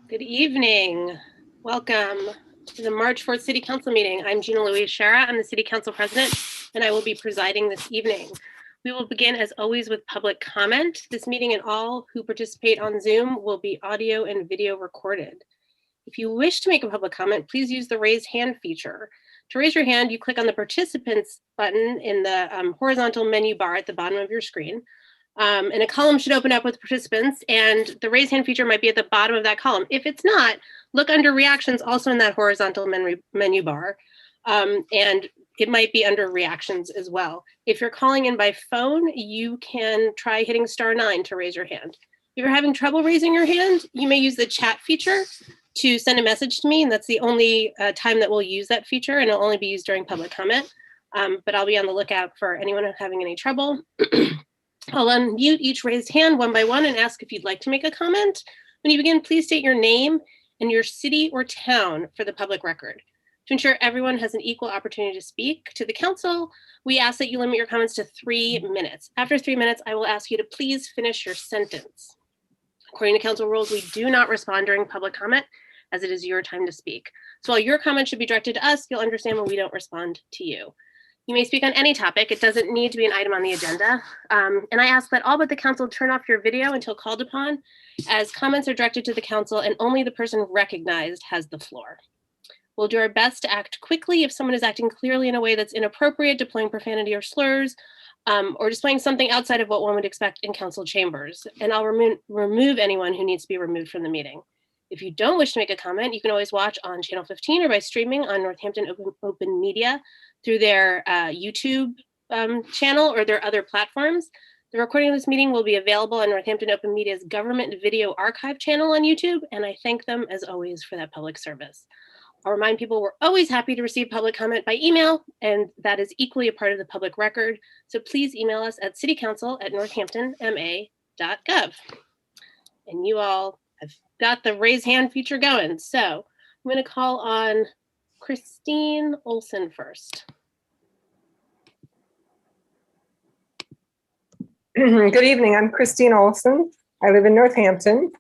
Good evening. Welcome to the March 4th City Council meeting. I'm Gina Louise Shara. I'm the City Council President, and I will be presiding this evening. We will begin, as always, with public comment. This meeting and all who participate on Zoom will be audio and video recorded. If you wish to make a public comment, please use the raise hand feature. To raise your hand, you click on the participants button in the horizontal menu bar at the bottom of your screen. And a column should open up with participants, and the raise hand feature might be at the bottom of that column. If it's not, look under reactions also in that horizontal menu bar, and it might be under reactions as well. If you're calling in by phone, you can try hitting *9 to raise your hand. If you're having trouble raising your hand, you may use the chat feature to send a message to me, and that's the only time that we'll use that feature, and it'll only be used during public comment. But I'll be on the lookout for anyone having any trouble. I'll unmute each raised hand one by one and ask if you'd like to make a comment. When you begin, please state your name and your city or town for the public record. To ensure everyone has an equal opportunity to speak to the council, we ask that you limit your comments to 3 minutes. After 3 minutes, I will ask you to please finish your sentence. According to council rules, we do not respond during public comment, as it is your time to speak. So while your comment should be directed to us, you'll understand when we don't respond to you. You may speak on any topic. It doesn't need to be an item on the agenda. And I ask that all but the council turn off your video until called upon, as comments are directed to the council and only the person recognized has the floor. We'll do our best to act quickly if someone is acting clearly in a way that's inappropriate, deploying profanity or slurs, or displaying something outside of what one would expect in council chambers. And I'll remove anyone who needs to be removed from the meeting. If you don't wish to make a comment, you can always watch on Channel 15 or by streaming on Northampton Open Media through their YouTube channel or their other platforms. The recording of this meeting will be available on Northampton Open Media's Government Video Archive channel on YouTube, and I thank them, as always, for that public service. I'll remind people we're always happy to receive public comment by email, and that is equally a part of the public record. So please email us at citycouncil@northamptonma.gov. And you all have got the raise hand feature going. So I'm going to call on Christine Olson first. Good evening, I'm Christine Olson. I live in Northampton,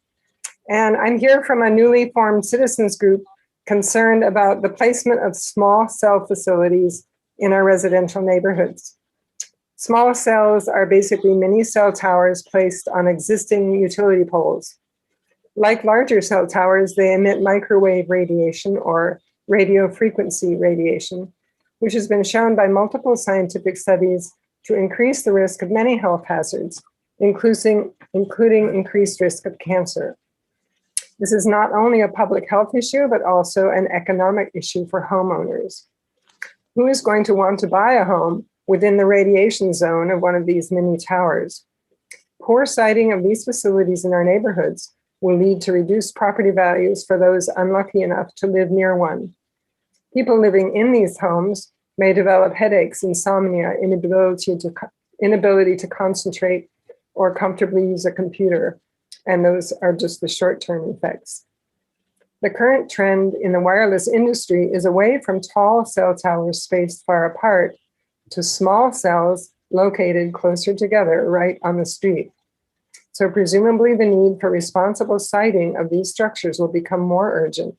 and I'm here from a newly formed citizens group concerned about the placement of small cell facilities in our residential neighborhoods. Small cells are basically mini cell towers placed on existing utility poles. Like larger cell towers, they emit microwave radiation or radio frequency radiation, which has been shown by multiple scientific studies to increase the risk of many health hazards, including increased risk of cancer. This is not only a public health issue, but also an economic issue for homeowners. Who is going to want to buy a home within the radiation zone of one of these mini towers? Poor siting of these facilities in our neighborhoods will lead to reduced property values for those unlucky enough to live near one. People living in these homes may develop headaches, insomnia, inability to concentrate or comfortably use a computer, and those are just the short-term effects. The current trend in the wireless industry is away from tall cell towers spaced far apart to small cells located closer together right on the street. So presumably the need for responsible siting of these structures will become more urgent.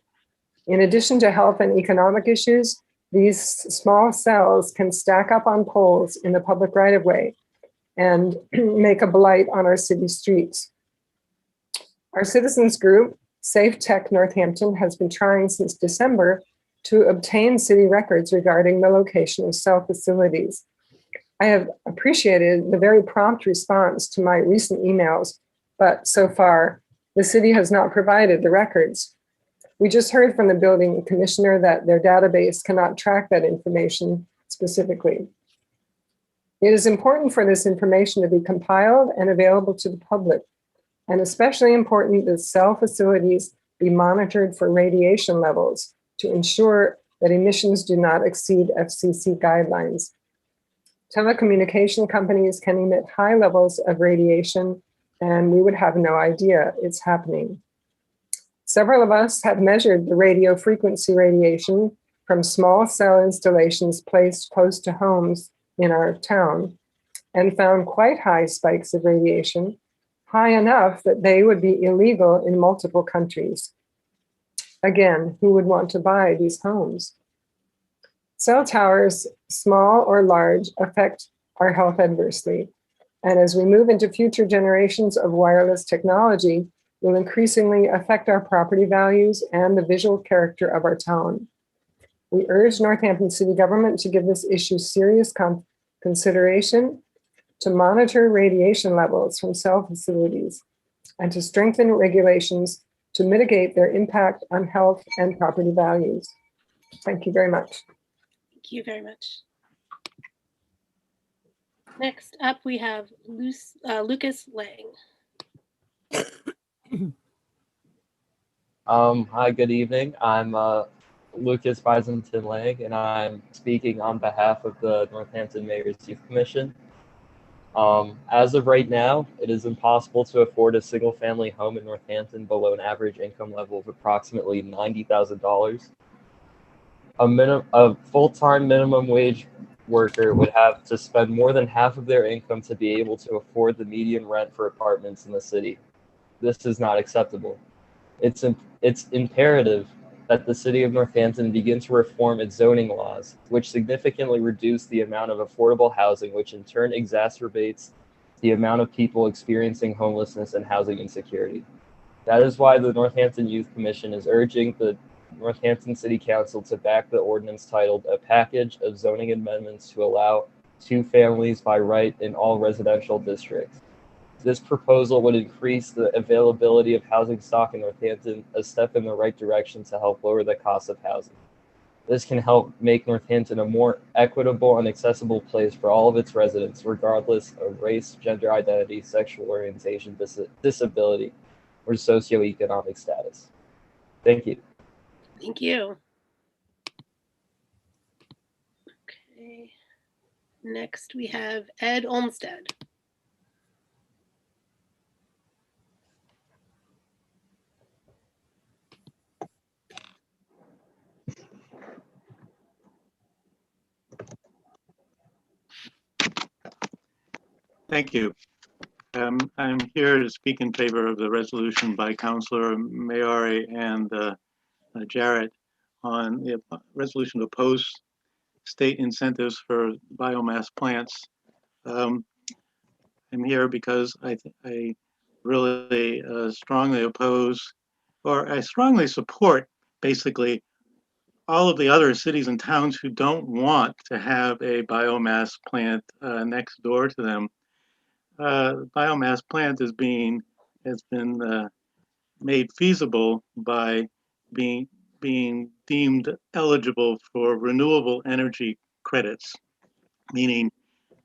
In addition to health and economic issues, these small cells can stack up on poles in the public right-of-way and make a blight on our city streets. Our citizens group, Safe Tech Northampton, has been trying since December to obtain city records regarding the location of cell facilities. I have appreciated the very prompt response to my recent emails, but so far, the city has not provided the records. We just heard from the building commissioner that their database cannot track that information specifically. It is important for this information to be compiled and available to the public, and especially important that cell facilities be monitored for radiation levels to ensure that emissions do not exceed FCC guidelines. Telecommunication companies can emit high levels of radiation, and we would have no idea it's happening. Several of us have measured the radio frequency radiation from small cell installations placed close to homes in our town and found quite high spikes of radiation, high enough that they would be illegal in multiple countries. Again, who would want to buy these homes? Cell towers, small or large, affect our health adversely. And as we move into future generations of wireless technology, will increasingly affect our property values and the visual character of our town. We urge Northampton City Government to give this issue serious consideration, to monitor radiation levels from cell facilities, and to strengthen regulations to mitigate their impact on health and property values. Thank you very much. Thank you very much. Next up, we have Lucas Lang. Hi, good evening. I'm Lucas Byzantin Lang, and I'm speaking on behalf of the Northampton Mayor's Youth Commission. As of right now, it is impossible to afford a single-family home in Northampton below an average income level of approximately $90,000. A full-time minimum wage worker would have to spend more than half of their income to be able to afford the median rent for apartments in the city. This is not acceptable. It's imperative that the city of Northampton begin to reform its zoning laws, which significantly reduce the amount of affordable housing, which in turn exacerbates the amount of people experiencing homelessness and housing insecurity. That is why the Northampton Youth Commission is urging the Northampton City Council to back the ordinance titled "A Package of Zoning Amendments to Allow Two Families by Right in All Residential Districts." This proposal would increase the availability of housing stock in Northampton, a step in the right direction to help lower the cost of housing. This can help make Northampton a more equitable and accessible place for all of its residents, regardless of race, gender identity, sexual orientation, disability, or socioeconomic status. Thank you. Thank you. Okay. Next, we have Ed Olmsted. Thank you. I'm here to speak in favor of the resolution by Councilor Maori and Jarrett on the resolution to oppose state incentives for biomass plants. I'm here because I really strongly oppose, or I strongly support basically all of the other cities and towns who don't want to have a biomass plant next door to them. Biomass plant has been made feasible by being deemed eligible for renewable energy credits, meaning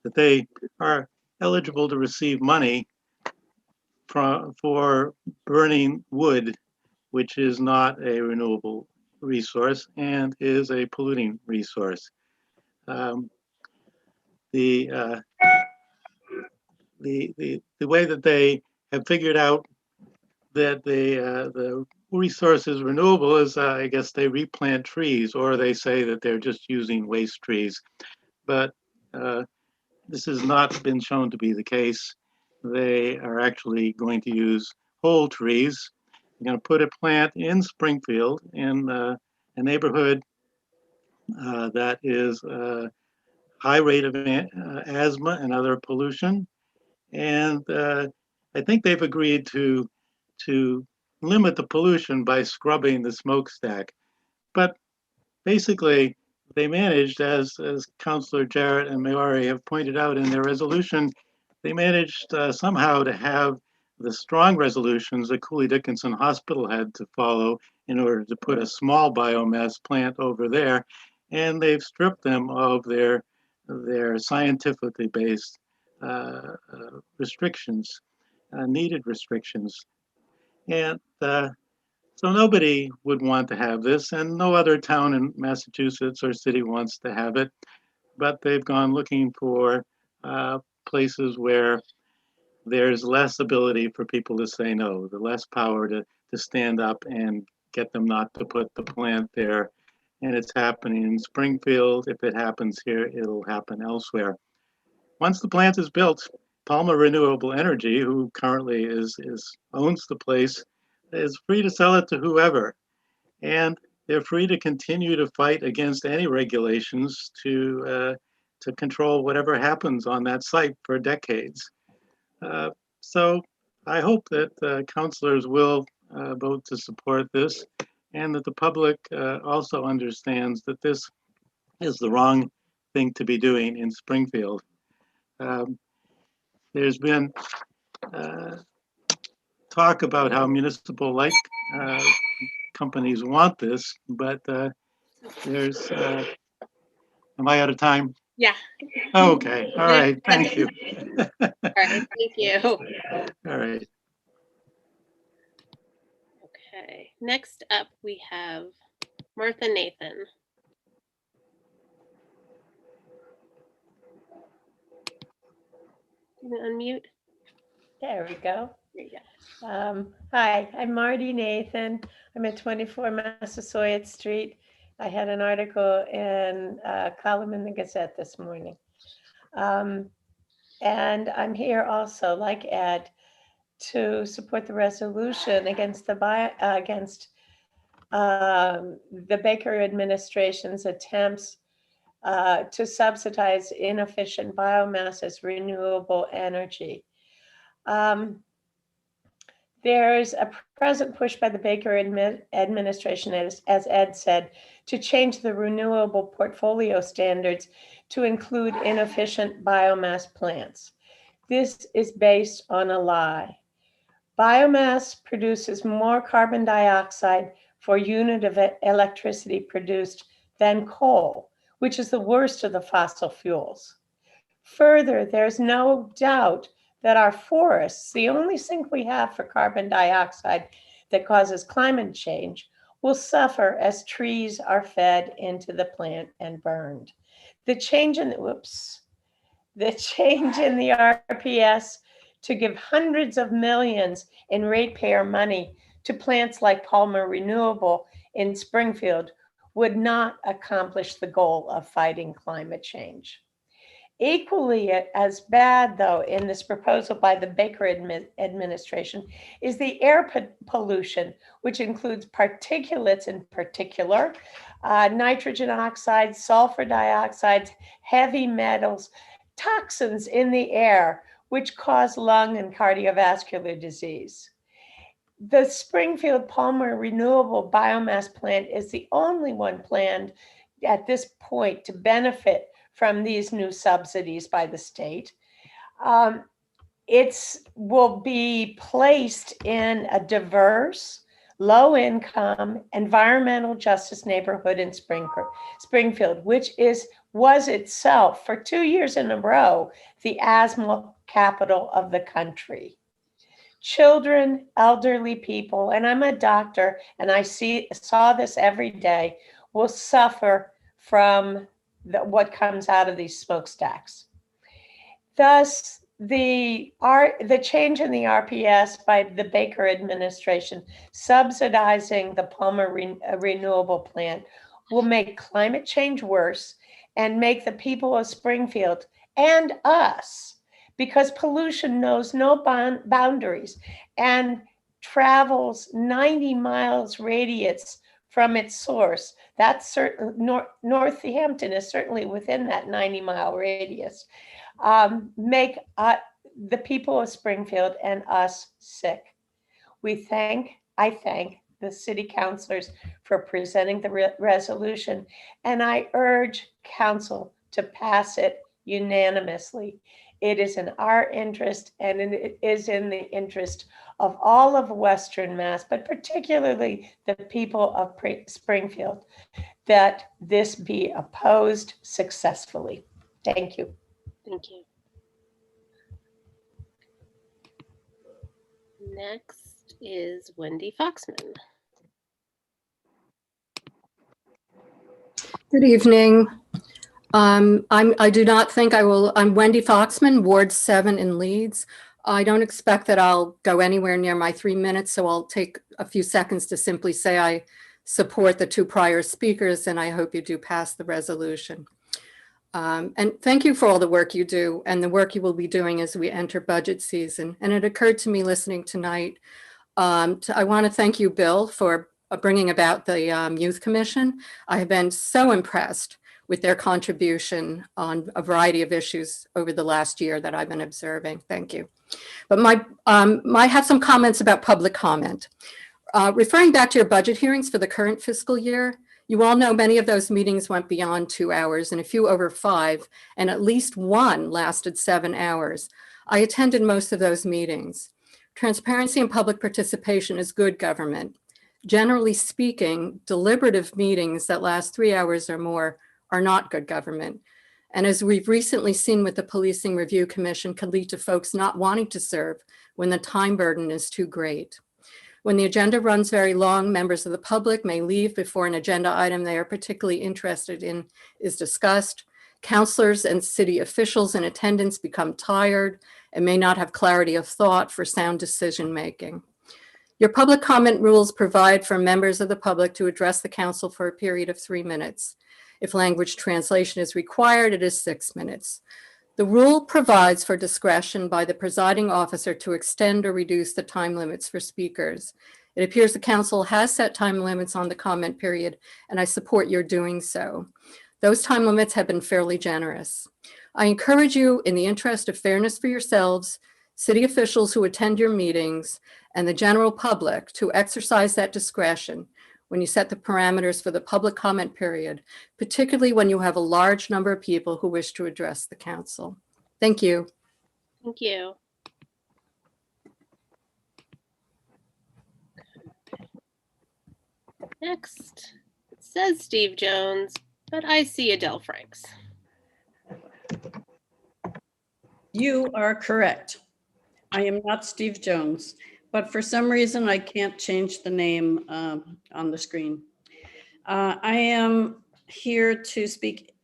that they are eligible to receive money for burning wood, which is not a renewable resource and is a polluting resource. The way that they have figured out that the resource is renewable is, I guess, they replant trees, or they say that they're just using waste trees. But this has not been shown to be the case. They are actually going to use whole trees. They're going to put a plant in Springfield in a neighborhood that is high rate of asthma and other pollution. And I think they've agreed to limit the pollution by scrubbing the smokestack. But basically, they managed, as Councilor Jarrett and Maori have pointed out in their resolution, they managed somehow to have the strong resolutions that Cooley Dickinson Hospital had to follow in order to put a small biomass plant over there. And they've stripped them of their scientifically based restrictions, needed restrictions. And so nobody would want to have this, and no other town in Massachusetts or city wants to have it, but they've gone looking for places where there's less ability for people to say no, the less power to stand up and get them not to put the plant there. And it's happening in Springfield. If it happens here, it'll happen elsewhere. Once the plant is built, Palmer Renewable Energy, who currently owns the place, is free to sell it to whoever. and they're free to continue to fight against any regulations to control whatever happens on that site for decades. So I hope that councilors will vote to support this, and that the public also understands that this is the wrong thing to be doing in Springfield. There's been talk about how municipal light companies want this, but there's, am I out of time? Yeah. Okay, all right, thank you. All right, thank you. All right. Okay, next up we have Martha Nathan. Can you unmute? There we go. There you go. Hi, I'm Marty Nathan. I'm at 24 Massasoit Street. I had an article in a column in the Gazette this morning. And I'm here also, like Ed, to support the resolution against the Baker administration's attempts to subsidize inefficient biomass as renewable energy. There's a present push by the Baker administration, as Ed said, to change the renewable portfolio standards to include inefficient biomass plants. This is based on a lie. Biomass produces more carbon dioxide for unit of electricity produced than coal, which is the worst of the fossil fuels. Further, there's no doubt that our forests, the only sink we have for carbon dioxide that causes climate change, will suffer as trees are fed into the plant and burned. The change in the RPS to give hundreds of millions in ratepayer money to plants like Palmer Renewable in Springfield would not accomplish the goal of fighting climate change. Equally as bad, though, in this proposal by the Baker administration is the air pollution, which includes particulates in particular, nitrogen oxides, sulfur dioxides, heavy metals, toxins in the air, which cause lung and cardiovascular disease. The Springfield Palmer Renewable Biomass Plant is the only one planned at this point to benefit from these new subsidies by the state. It will be placed in a diverse, low-income, environmental justice neighborhood in Springfield, which was itself, for 2 years in a row, the asthma capital of the country. Children, elderly people, and I'm a doctor, and I saw this every day, will suffer from what comes out of these smokestacks. Thus, the change in the RPS by the Baker administration subsidizing the Palmer Renewable Plant will make climate change worse and make the people of Springfield and us, because pollution knows no boundaries and travels 90 miles radius from its source. That's certain. Northampton is certainly within that 90-mile radius. Make the people of Springfield and us sick. I thank the city councilors for presenting the resolution, and I urge council to pass it unanimously. It is in our interest, and it is in the interest of all of Western Mass, but particularly the people of Springfield, that this be opposed successfully. Thank you. Thank you. Next is Wendy Foxman. Good evening. I do not think I will. I'm Wendy Foxman, Ward 7 in Leeds. I don't expect that I'll go anywhere near my 3 minutes, so I'll take a few seconds to simply say I support the two prior speakers, and I hope you do pass the resolution. And thank you for all the work you do and the work you will be doing as we enter budget season. And it occurred to me listening tonight, I want to thank you, Bill, for bringing about the Youth Commission. I have been so impressed with their contribution on a variety of issues over the last year that I've been observing. Thank you. But I have some comments about public comment. Referring back to your budget hearings for the current fiscal year, you all know many of those meetings went beyond 2 hours and a few over 5, and at least one lasted 7 hours. I attended most of those meetings. Transparency and public participation is good government. Generally speaking, deliberative meetings that last 3 hours or more are not good government. And as we've recently seen with the Policing Review Commission, can lead to folks not wanting to serve when the time burden is too great. When the agenda runs very long, members of the public may leave before an agenda item they are particularly interested in is discussed. Counselors and city officials in attendance become tired and may not have clarity of thought for sound decision-making. Your public comment rules provide for members of the public to address the council for a period of 3 minutes. If language translation is required, it is 6 minutes. The rule provides for discretion by the presiding officer to extend or reduce the time limits for speakers. It appears the council has set time limits on the comment period, and I support your doing so. Those time limits have been fairly generous. I encourage you, in the interest of fairness for yourselves, city officials who attend your meetings, and the general public, to exercise that discretion when you set the parameters for the public comment period, particularly when you have a large number of people who wish to address the council. Thank you. Thank you. Next, it says Steve Jones, but I see Adele Franks. You are correct. I am not Steve Jones, but for some reason I can't change the name on the screen. I am here to speak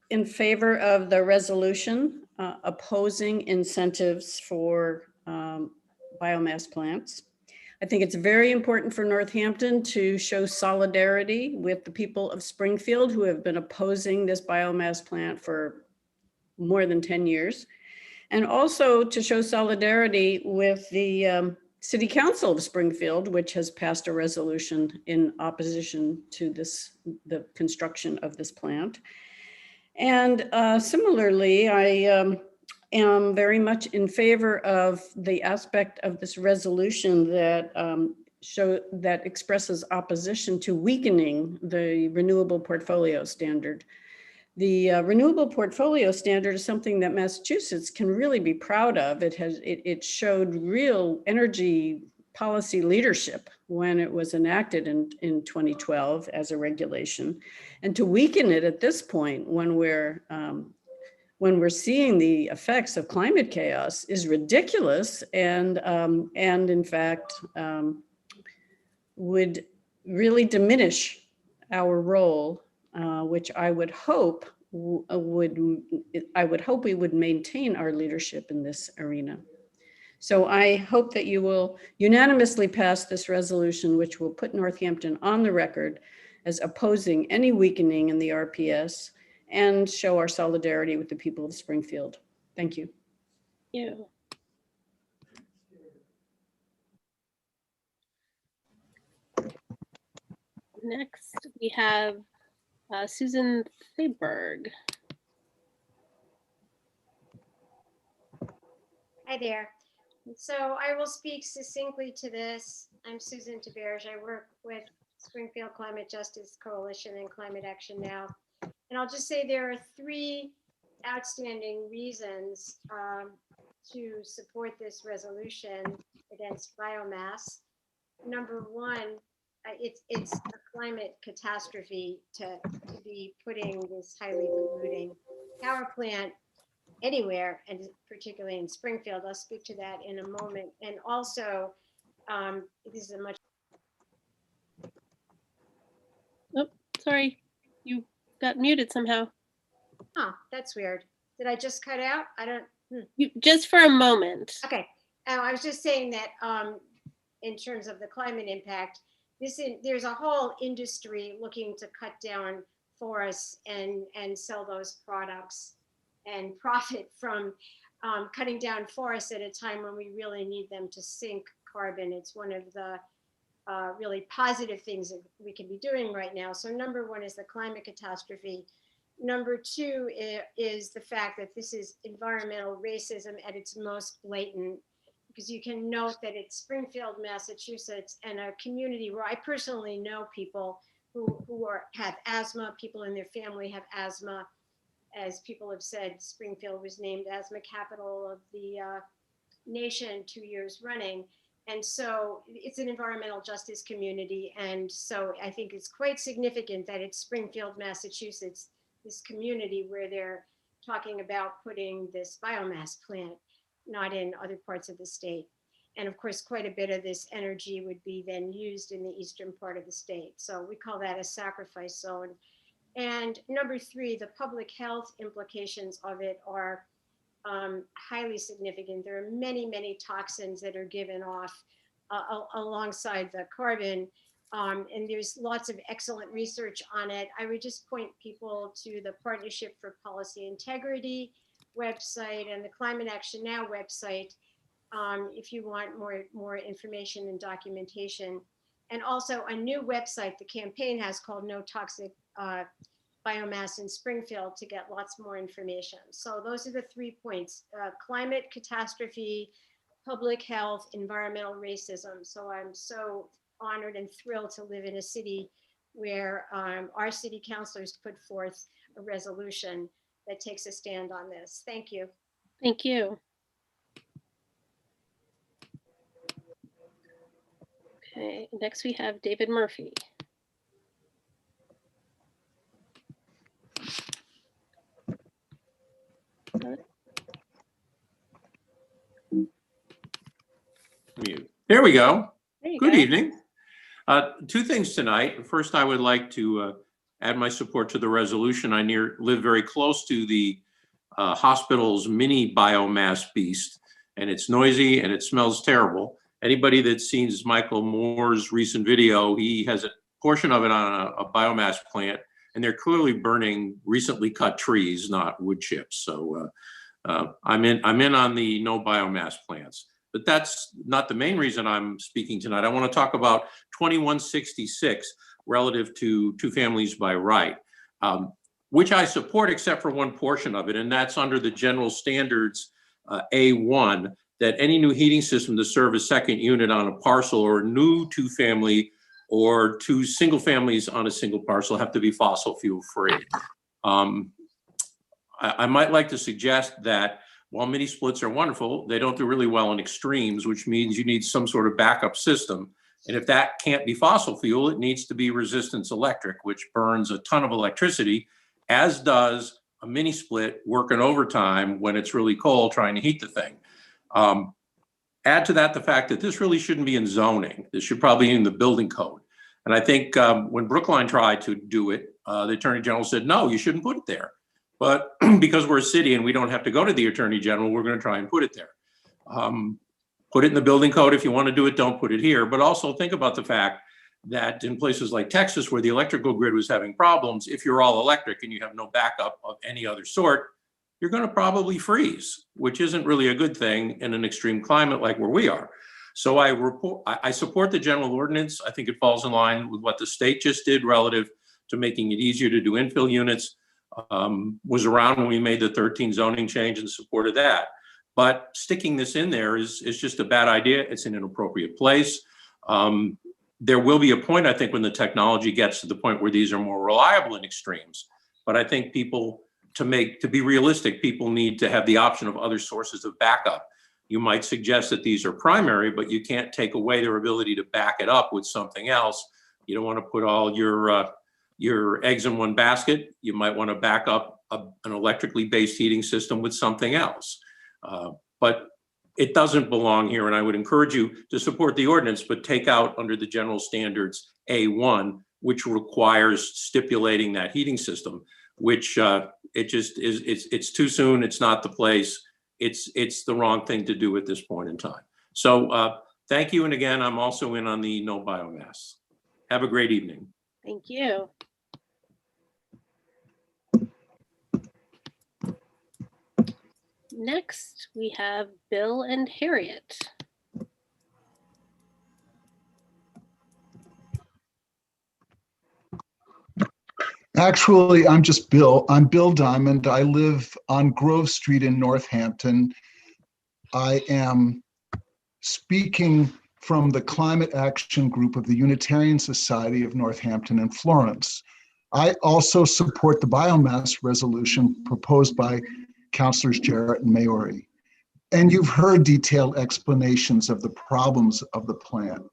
in favor of the resolution opposing incentives for biomass plants. I think it's very important for Northampton to show solidarity with the people of Springfield who have been opposing this biomass plant for more than 10 years. And also to show solidarity with the City Council of Springfield, which has passed a resolution in opposition to the construction of this plant. And similarly, I am very much in favor of the aspect of this resolution that that expresses opposition to weakening the renewable portfolio standard. The renewable portfolio standard is something that Massachusetts can really be proud of. It showed real energy policy leadership when it was enacted in 2012 as a regulation, and to weaken it at this point when we're seeing the effects of climate chaos is ridiculous, and in fact would really diminish our role, which I would hope we would maintain our leadership in this arena. So I hope that you will unanimously pass this resolution, which will put Northampton on the record as opposing any weakening in the RPS and show our solidarity with the people of Springfield. Thank you. Thank you. Next, we have Susan Thayberg. Hi there. So I will speak succinctly to this. I'm Susan Taberge. I work with Springfield Climate Justice Coalition and Climate Action Now. And I'll just say there are 3 outstanding reasons to support this resolution against biomass. Number 1, it's a climate catastrophe to be putting this highly polluting power plant anywhere, and particularly in Springfield. I'll speak to that in a moment. And also, this is a much. Oh, sorry, you got muted somehow. Huh, that's weird. Did I just cut out? I don't. You, just for a moment. Okay. I was just saying that in terms of the climate impact, there's a whole industry looking to cut down forests and sell those products and profit from cutting down forests at a time when we really need them to sink carbon. It's one of the really positive things that we can be doing right now. So number one is the climate catastrophe. Number two is the fact that this is environmental racism at its most blatant, because you can note that it's Springfield, Massachusetts, and a community where I personally know people who have asthma, people in their family have asthma. As people have said, Springfield was named asthma capital of the nation 2 years running. And so it's an environmental justice community. And so I think it's quite significant that it's Springfield, Massachusetts, this community where they're talking about putting this biomass plant, not in other parts of the state. And of course, quite a bit of this energy would be then used in the eastern part of the state. So we call that a sacrifice zone. And number three, the public health implications of it are highly significant. There are many, many toxins that are given off alongside the carbon. And there's lots of excellent research on it. I would just point people to the Partnership for Policy Integrity website and the Climate Action Now website if you want more information and documentation. And also a new website the campaign has called No Toxic Biomass in Springfield to get lots more information. So those are the 3 points: climate catastrophe, public health, environmental racism. So I'm so honored and thrilled to live in a city where our city councilors put forth a resolution that takes a stand on this. Thank you. Thank you. Okay, next we have David Murphy. Mute. There we go. There you Good go. evening. Two things tonight. First, I would like to add my support to the resolution. I live very close to the hospital's mini biomass beast, and it's noisy and it smells terrible. Anybody that's seen Michael Moore's recent video, he has a portion of it on a biomass plant, and they're clearly burning recently cut trees, not wood chips. So I'm in on the no biomass plants. But that's not the main reason I'm speaking tonight. I want to talk about 2166 relative to two families by right, which I support except for one portion of it, and that's under the general standards A1, that any new heating system to serve a second unit on a parcel or new two-family or two single families on a single parcel have to be fossil fuel free. I might like to suggest that while mini splits are wonderful, they don't do really well in extremes, which means you need some sort of backup system. And if that can't be fossil fuel, it needs to be resistance electric, which burns a ton of electricity, as does a mini split working overtime when it's really cold trying to heat the thing. Add to that the fact that this really shouldn't be in zoning. This should probably be in the building code. And I think when Brookline tried to do it, the Attorney General said, no, you shouldn't put it there. But because we're a city and we don't have to go to the Attorney General, we're going to try and put it there. Put it in the building code. If you want to do it, don't put it here. But also think about the fact that in places like Texas, where the electrical grid was having problems, if you're all electric and you have no backup of any other sort, you're going to probably freeze, which isn't really a good thing in an extreme climate like where we are. So I support the general ordinance. I think it falls in line with what the state just did relative to making it easier to do infill units. Was around when we made the 13 zoning change and supported that. But sticking this in there is just a bad idea. It's in an appropriate place. There will be a point, I think, when the technology gets to the point where these are more reliable in extremes. But I think people, to be realistic, people need to have the option of other sources of backup. You might suggest that these are primary, but you can't take away their ability to back it up with something else. You don't want to put all your eggs in one basket. You might want to back up an electrically based heating system with something else. But it doesn't belong here, and I would encourage you to support the ordinance, but take out under the general standards A1, which requires stipulating that heating system, which it just is, it's too soon, it's not the place, it's the wrong thing to do at this point in time. So thank you, and again, I'm also in on the no biomass. Have a great evening. Thank you. Next, we have Bill and Harriet. Actually, I'm just Bill. I'm Bill Diamond. I live on Grove Street in Northampton. I am speaking from the Climate Action Group of the Unitarian Society of Northampton and Florence. I also support the biomass resolution proposed by Councilors Jarrett and Maori. And you've heard detailed explanations of the problems of the plan.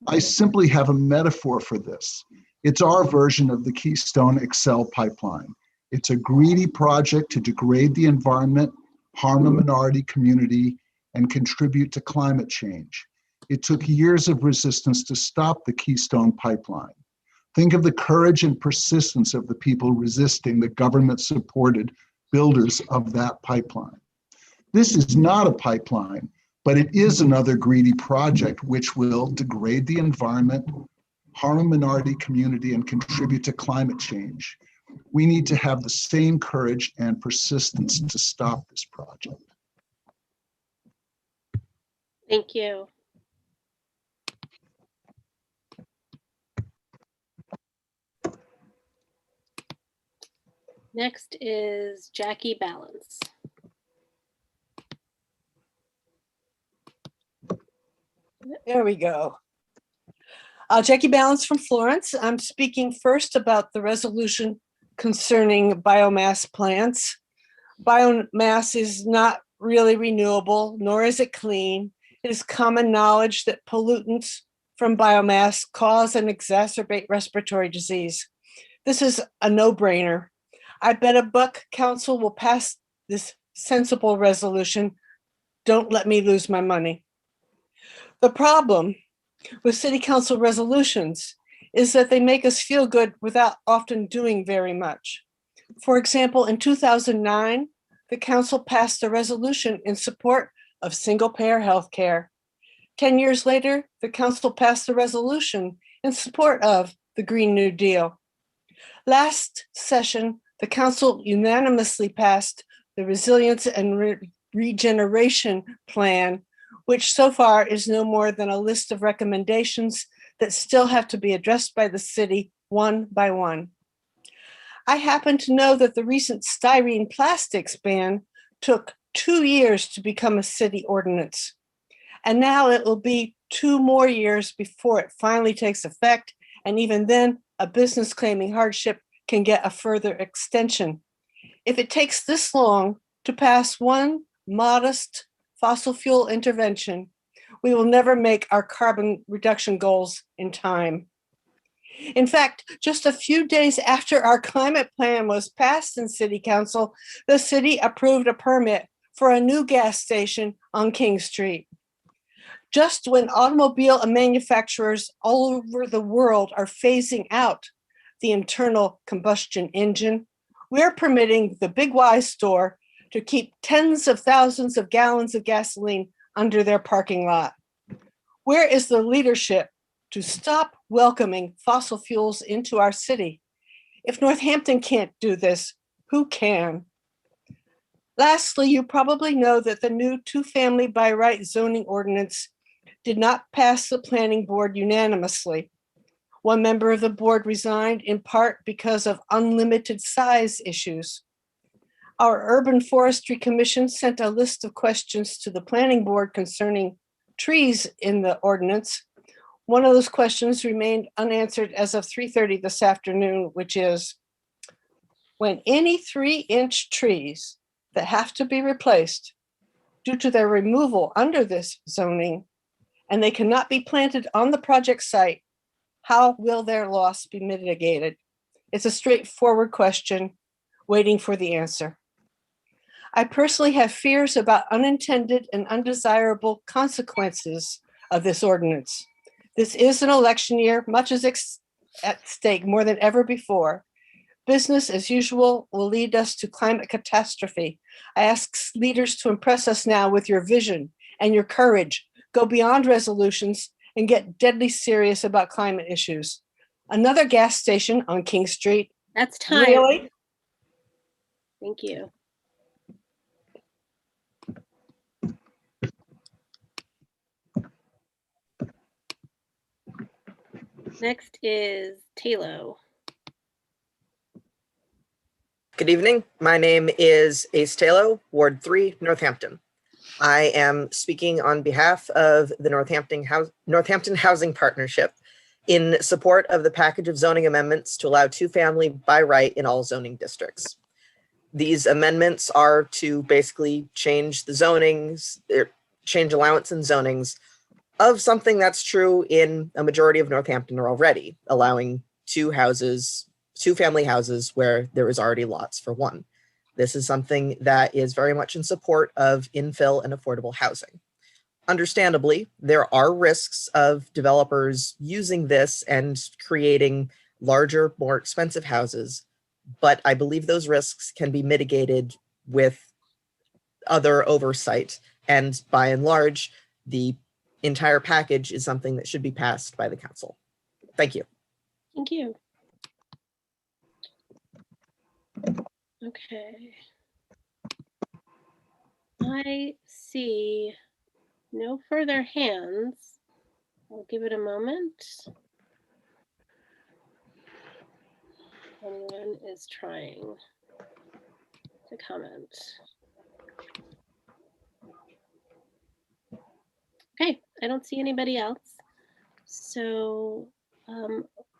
I simply have a metaphor for this. It's our version of the Keystone XL pipeline. It's a greedy project to degrade the environment, harm a minority community, and contribute to climate change. It took years of resistance to stop the Keystone pipeline. Think of the courage and persistence of the people resisting the government-supported builders of that pipeline. This is not a pipeline, but it is another greedy project which will degrade the environment, harm a minority community, and contribute to climate change. We need to have the same courage and persistence to stop this project. Thank you. Next is Jackie Balance. There we go. Jackie Balance from Florence. I'm speaking first about the resolution concerning biomass plants. Biomass is not really renewable, nor is it clean. It is common knowledge that pollutants from biomass cause and exacerbate respiratory disease. This is a no-brainer. I bet a buck council will pass this sensible resolution. Don't let me lose my money. The problem with city council resolutions is that they make us feel good without often doing very much. For example, in 2009, the council passed a resolution in support of single-payer healthcare. 10 years later, the council passed a resolution in support of the Green New Deal. Last session, the council unanimously passed the Resilience and Regeneration Plan, which so far is no more than a list of recommendations that still have to be addressed by the city one by one. I happen to know that the recent styrene plastics ban took 2 years to become a city ordinance. And now it will be 2 more years before it finally takes effect. And even then, a business claiming hardship can get a further extension. If it takes this long to pass one modest fossil fuel intervention, we will never make our carbon reduction goals in time. In fact, just a few days after our climate plan was passed in City Council, the city approved a permit for a new gas station on King Street. Just when automobile manufacturers all over the world are phasing out the internal combustion engine, we're permitting the Big Y store to keep tens of thousands of gallons of gasoline under their parking lot. Where is the leadership to stop welcoming fossil fuels into our city? If Northampton can't do this, who can? Lastly, you probably know that the new 2-family by right zoning ordinance did not pass the planning board unanimously. One member of the board resigned in part because of unlimited size issues. Our Urban Forestry Commission sent a list of questions to the planning board concerning trees in the ordinance. One of those questions remained unanswered as of 3:30 this afternoon, which is, when any 3-inch trees that have to be replaced due to their removal under this zoning, and they cannot be planted on the project site, how will their loss be mitigated? It's a straightforward question waiting for the answer. I personally have fears about unintended and undesirable consequences of this ordinance. This is an election year, much is at stake more than ever before. Business as usual will lead us to climate catastrophe. I ask leaders to impress us now with your vision and your courage. Go beyond resolutions and get deadly serious about climate issues. Another gas station on King Street. That's time. Really? Thank you. Next is Taylo. Good evening. My name is Ace Taylor, Ward 3, Northampton. I am speaking on behalf of the Northampton Housing Partnership in support of the package of zoning amendments to allow two-family by right in all zoning districts. These amendments are to basically change the zonings, change allowance and zonings of something that's true in a majority of Northampton already, allowing two-family houses where there is already lots for one. This is something that is very much in support of infill and affordable housing. Understandably, there are risks of developers using this and creating larger, more expensive houses, but I believe those risks can be mitigated with other oversight. And by and large, the entire package is something that should be passed by the council. Thank you. Thank you. Okay. I see no further hands. I'll give it a moment. Anyone is trying to comment. Okay, I don't see anybody else. So,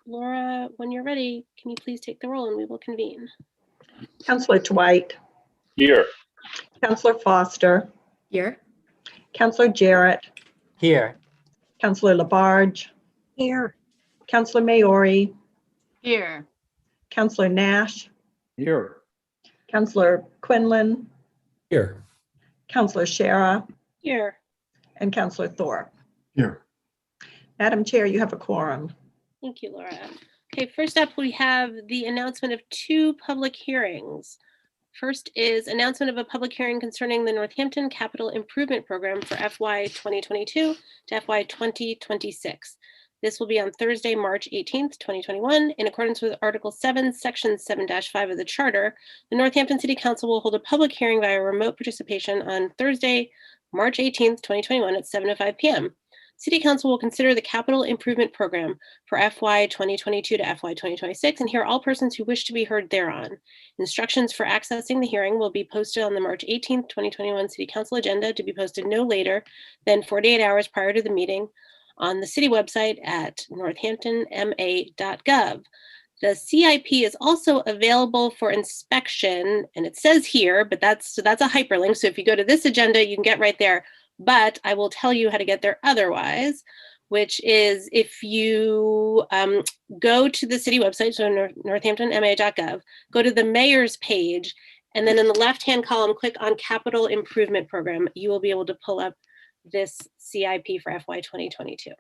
Laura, when you're ready, can you please take the roll and we will convene? Councillor Dwight. Here. Councillor Foster. Here. Councillor Jarrett. Here. Councillor Labarge. Here. Councillor Maori. Here. Councillor Nash. Here. Councillor Quinlan. Here. Councillor Shara. Here. And Councillor Thorpe. Here. Madam Chair, you have a quorum. Thank you, Laura. Okay, first up, we have the announcement of two public hearings. First is announcement of a public hearing concerning the Northampton Capital Improvement Program for FY 2022 to FY 2026. This will be on Thursday, March 18th, 2021. In accordance with Article 7, Section 7-5 of the Charter, the Northampton City Council will hold a public hearing via remote participation on Thursday, March 18th, 2021 at 7:05 p.m. City Council will consider the Capital Improvement Program for FY 2022 to FY 2026 and hear all persons who wish to be heard thereon. Instructions for accessing the hearing will be posted on the March 18th, 2021 City Council agenda to be posted no later than 48 hours prior to the meeting on the city website at northamptonma.gov. The CIP is also available for inspection, and it says here, but that's a hyperlink. So if you go to this agenda, you can get right there. But I will tell you how to get there otherwise, which is if you go to the city website, so northamptonma.gov, go to the mayor's page, and then in the left-hand column, click on Capital Improvement Program. You will be able to pull up this CIP for FY 2022.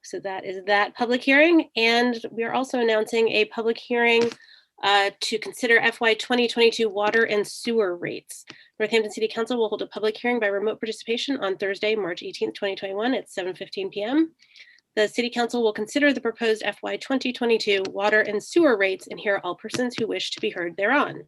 So that is that public hearing. And we are also announcing a public hearing to consider FY 2022 water and sewer rates. Northampton City Council will hold a public hearing by remote participation on Thursday, March 18th, 2021 at 7:15 p.m. The City Council will consider the proposed FY 2022 water and sewer rates and hear all persons who wish to be heard thereon.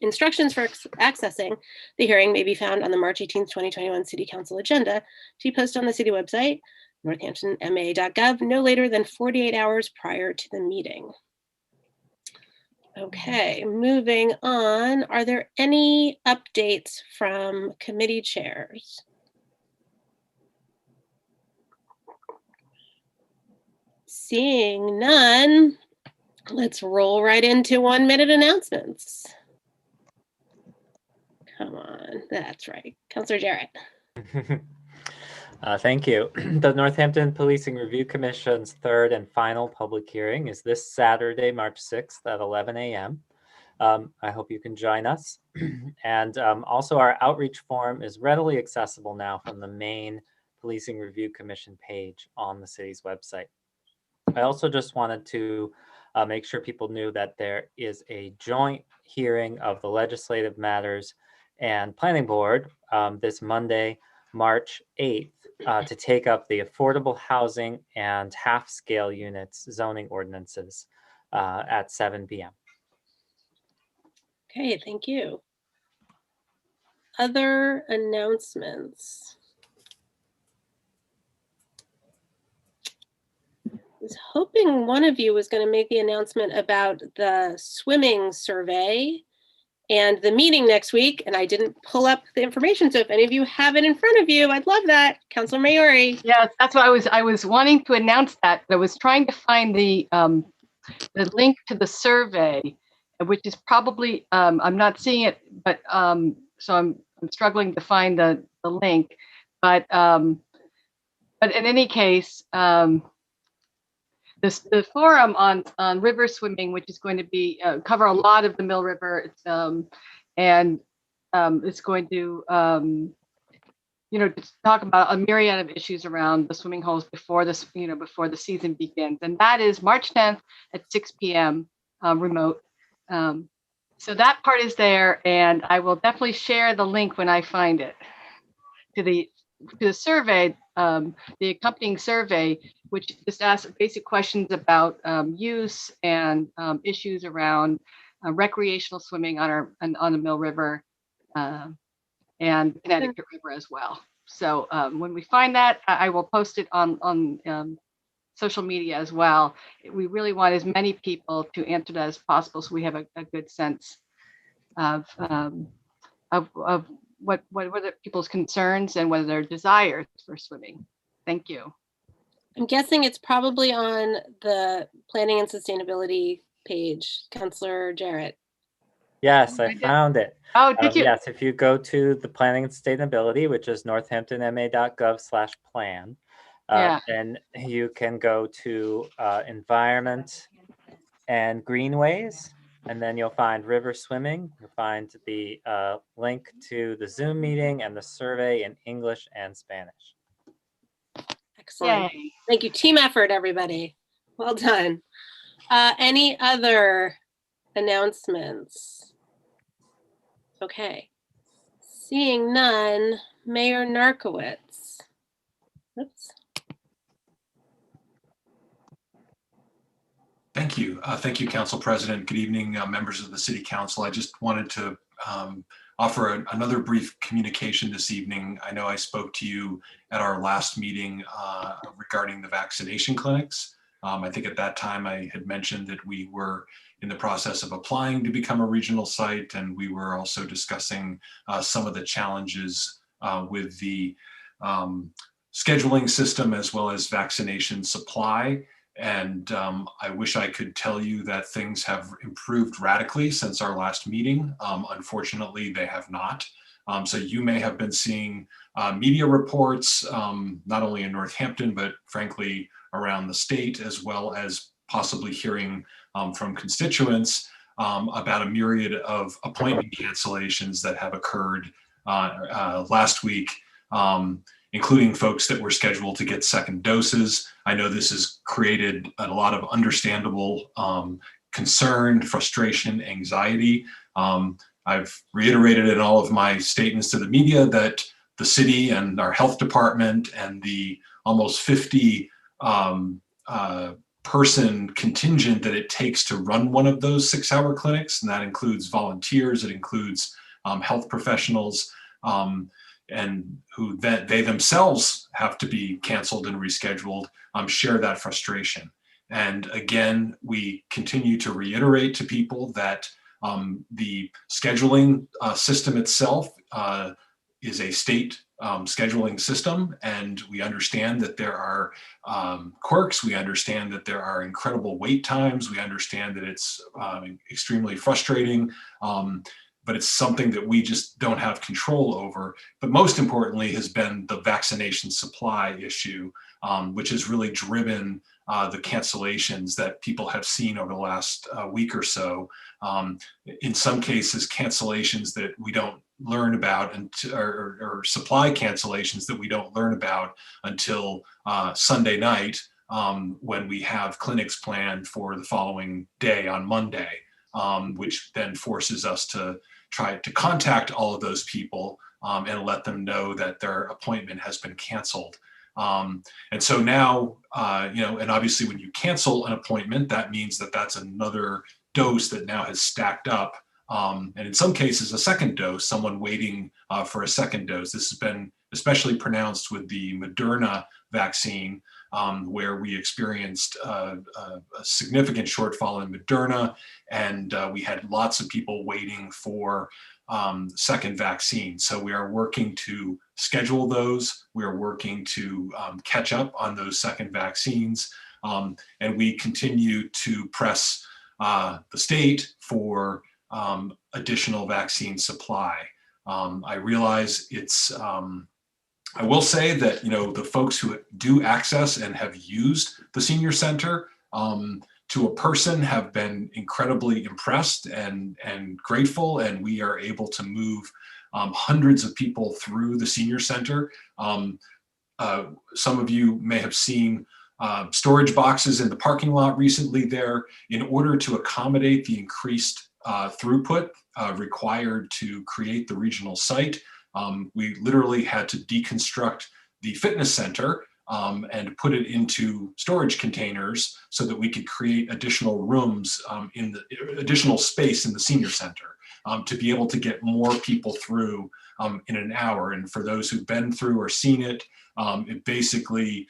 Instructions for accessing the hearing may be found on the March 18th, 2021 City Council agenda to be posted on the city website, northamptonma.gov, no later than 48 hours prior to the meeting. Okay, moving on. Are there any updates from committee chairs? Seeing none, let's roll right into 1-minute announcements. Come on, that's right. Councillor Jarrett. Thank you. The Northampton Policing Review Commission's third and final public hearing is this Saturday, March 6th at 11 a.m. I hope you can join us. And also our outreach form is readily accessible now from the main Policing Review Commission page on the city's website. I also just wanted to make sure people knew that there is a joint hearing of the Legislative Matters and Planning Board this Monday, March 8th, to take up the affordable housing and half-scale units zoning ordinances at 7 p.m. Okay, thank you. Other announcements? was hoping one of you was going to make the announcement about the swimming survey and the meeting next week, and I didn't pull up the information. So if any of you have it in front of you, I'd love that. Councilor Maori. Yeah, that's what I was wanting to announce that. I was trying to find the link to the survey, which is probably, I'm not seeing it, but so I'm struggling to find the link. But in any case, the forum on river swimming, which is going to be cover a lot of the Mill River, and it's going to to talk about a myriad of issues around the swimming holes before this, before the season begins, and that is March 10th at 6 p.m. Remote. So that part is there, and I will definitely share the link when I find it to the survey, the accompanying survey, which just asks basic questions about use and issues around recreational swimming on the Mill River and Connecticut River as well. So when we find that, I will post it on social media as well. We really want as many people to answer that as possible, so we have a good sense of what are people's concerns and what are their desires for swimming. Thank you. I'm guessing it's probably on the Planning and Sustainability page, Councilor Jarrett. Yes, I found it. Oh, did you? Yes, if you go to the Planning and Sustainability, which is northamptonma.gov/plan, then you can go to Environment and Greenways, and then you'll find river swimming. You'll find the link to the Zoom meeting and the survey in English and Spanish. Excellent. Yay. Thank you. Team effort, everybody. Well done. Any other announcements? Okay. Seeing none, Mayor Narkowitz. Oops. Thank you. Thank you, Council President. Good evening, members of the City Council. I just wanted to offer another brief communication this evening. I know I spoke to you at our last meeting regarding the vaccination clinics. I think at that time I had mentioned that we were in the process of applying to become a regional site, and we were also discussing some of the challenges with the scheduling system as well as vaccination supply. And I wish I could tell you that things have improved radically since our last meeting. Unfortunately, they have not. So you may have been seeing media reports, not only in Northampton, but frankly, around the state, as well as possibly hearing from constituents about a myriad of appointment cancellations that have occurred last week, including folks that were scheduled to get second doses. I know this has created a lot of understandable concern, frustration, anxiety. I've reiterated in all of my statements to the media that the city and our health department and the almost 50 person contingent that it takes to run one of those 6-hour clinics, and that includes volunteers, it includes health professionals, and who they themselves have to be canceled and rescheduled, share that frustration. And again, we continue to reiterate to people that the scheduling system itself is a state scheduling system, and we understand that there are quirks, we understand that there are incredible wait times, we understand that it's extremely frustrating, but it's something that we just don't have control over. But most importantly has been the vaccination supply issue, which has really driven the cancellations that people have seen over the last week or so. In some cases, cancellations that we don't learn about, or supply cancellations that we don't learn about until Sunday night, when we have clinics planned for the following day on Monday, which then forces us to try to contact all of those people and let them know that their appointment has been canceled. And so now, and obviously when you cancel an appointment, that means that that's another dose that now has stacked up. And in some cases, a second dose, someone waiting for a second dose. This has been especially pronounced with the Moderna vaccine, where we experienced a significant shortfall in Moderna, and we had lots of people waiting for second vaccine. So we are working to schedule those. We are working to catch up on those second vaccines. And we continue to press the state for additional vaccine supply. I realize it's, I will say that, the folks who do access and have used the senior center to a person have been incredibly impressed and grateful, and we are able to move hundreds of people through the senior center. Some of you may have seen storage boxes in the parking lot recently there in order to accommodate the increased throughput required to create the regional site. We literally had to deconstruct the fitness center and put it into storage containers so that we could create additional rooms in the additional space in the senior center to be able to get more people through in an hour. And for those who've been through or seen it, it basically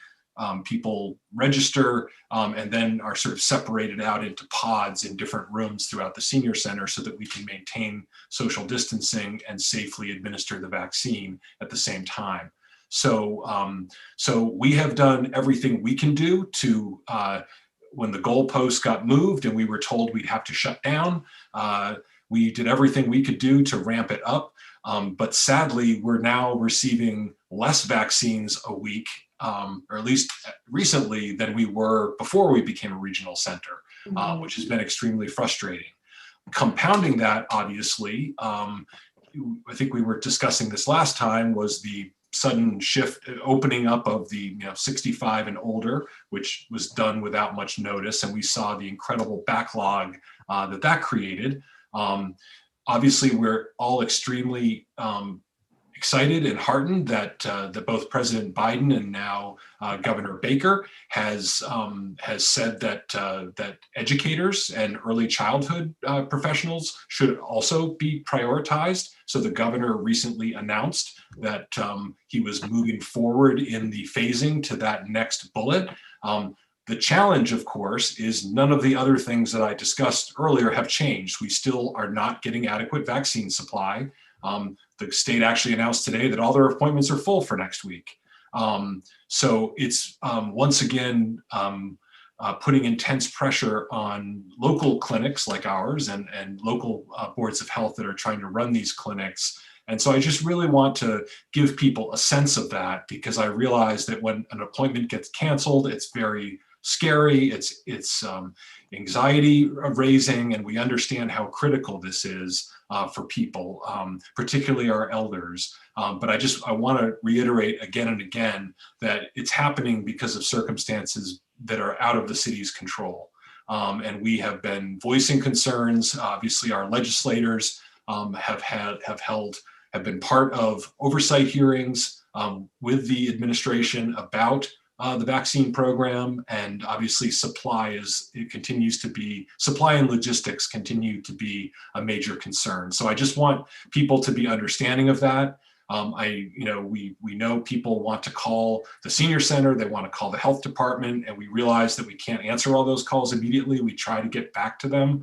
people register and then are sort of separated out into pods in different rooms throughout the senior center so that we can maintain social distancing and safely administer the vaccine at the same time. So, so we have done everything we can do to, when the goalposts got moved and we were told we'd have to shut down, we did everything we could do to ramp it up. But sadly, we're now receiving less vaccines a week, or at least recently, than we were before we became a regional center, which has been extremely frustrating. Compounding that, obviously, I think we were discussing this last time, was the sudden shift, opening up of the 65 and older, which was done without much notice, and we saw the incredible backlog that created. Obviously, we're all extremely excited and heartened that that both President Biden and now Governor Baker has said that that educators and early childhood professionals should also be prioritized. So the governor recently announced that he was moving forward in the phasing to that next bullet. The challenge, of course, is none of the other things that I discussed earlier have changed. We still are not getting adequate vaccine supply. The state actually announced today that all their appointments are full for next week. So it's once again putting intense pressure on local clinics like ours and local boards of health that are trying to run these clinics. And so I just really want to give people a sense of that, because I realize that when an appointment gets canceled, it's very scary, it's anxiety raising, and we understand how critical this is for people, particularly our elders. But I want to reiterate again and again that it's happening because of circumstances that are out of the city's control. And we have been voicing concerns. Obviously, our legislators have been part of oversight hearings with the administration about the vaccine program, and obviously supply and logistics continue to be a major concern. So I just want people to be understanding of that. We know people want to call the senior center, they want to call the health department, and we realize that we can't answer all those calls immediately. We try to get back to them.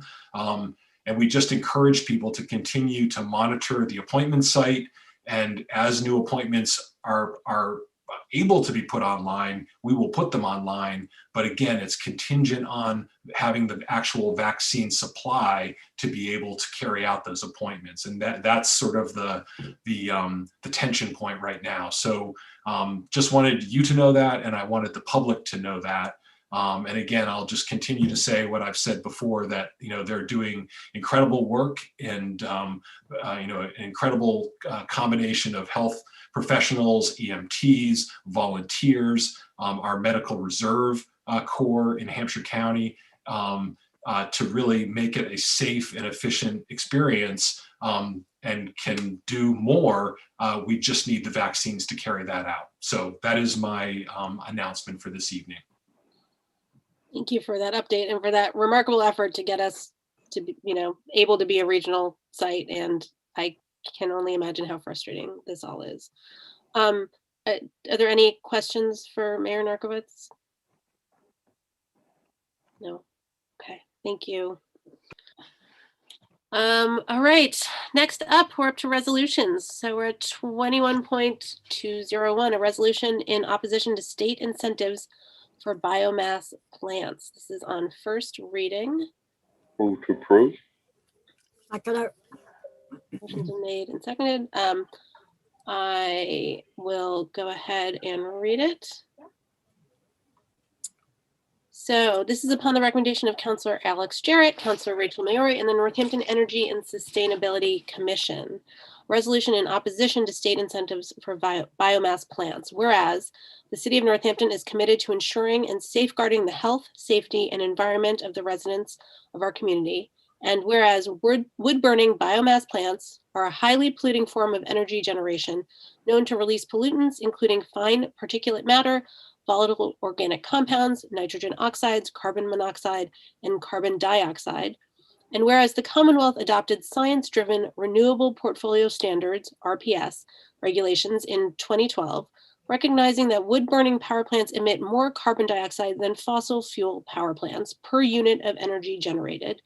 And we just encourage people to continue to monitor the appointment site. And as new appointments are able to be put online, we will put them online. But again, it's contingent on having the actual vaccine supply to be able to carry out those appointments. And that's sort of the tension point right now. So just wanted you to know that, and I wanted the public to know that. And again, I'll just continue to say what I've said before, that they're doing incredible work, and an incredible combination of health professionals, EMTs, volunteers, our medical reserve corps in Hampshire County, to really make it a safe and efficient experience, and can do more. We just need the vaccines to carry that out. So that is my announcement for this evening. Thank you for that update and for that remarkable effort to get us to be, able to be a regional site. And I can only imagine how frustrating this all is. Are there any questions for Mayor Narkowitz? No. Okay, thank you. All right, next up, we're up to resolutions. So we're at 21.201, a resolution in opposition to state incentives for biomass plants. This is on first reading. Move to approve. Motion's been made and seconded. I will go ahead and read it. So this is upon the recommendation of Councillor Alex Jarrett, Councillor Rachel Maori, and the Northampton Energy and Sustainability Commission. Resolution in opposition to state incentives for biomass plants. Whereas the City of Northampton is committed to ensuring and safeguarding the health, safety, and environment of the residents of our community. And whereas wood-burning biomass plants are a highly polluting form of energy generation known to release pollutants, including fine particulate matter, volatile organic compounds, nitrogen oxides, carbon monoxide, and carbon dioxide. And whereas the Commonwealth adopted science-driven renewable portfolio standards, RPS, regulations in 2012, recognizing that wood-burning power plants emit more carbon dioxide than fossil fuel power plants per unit of energy generated.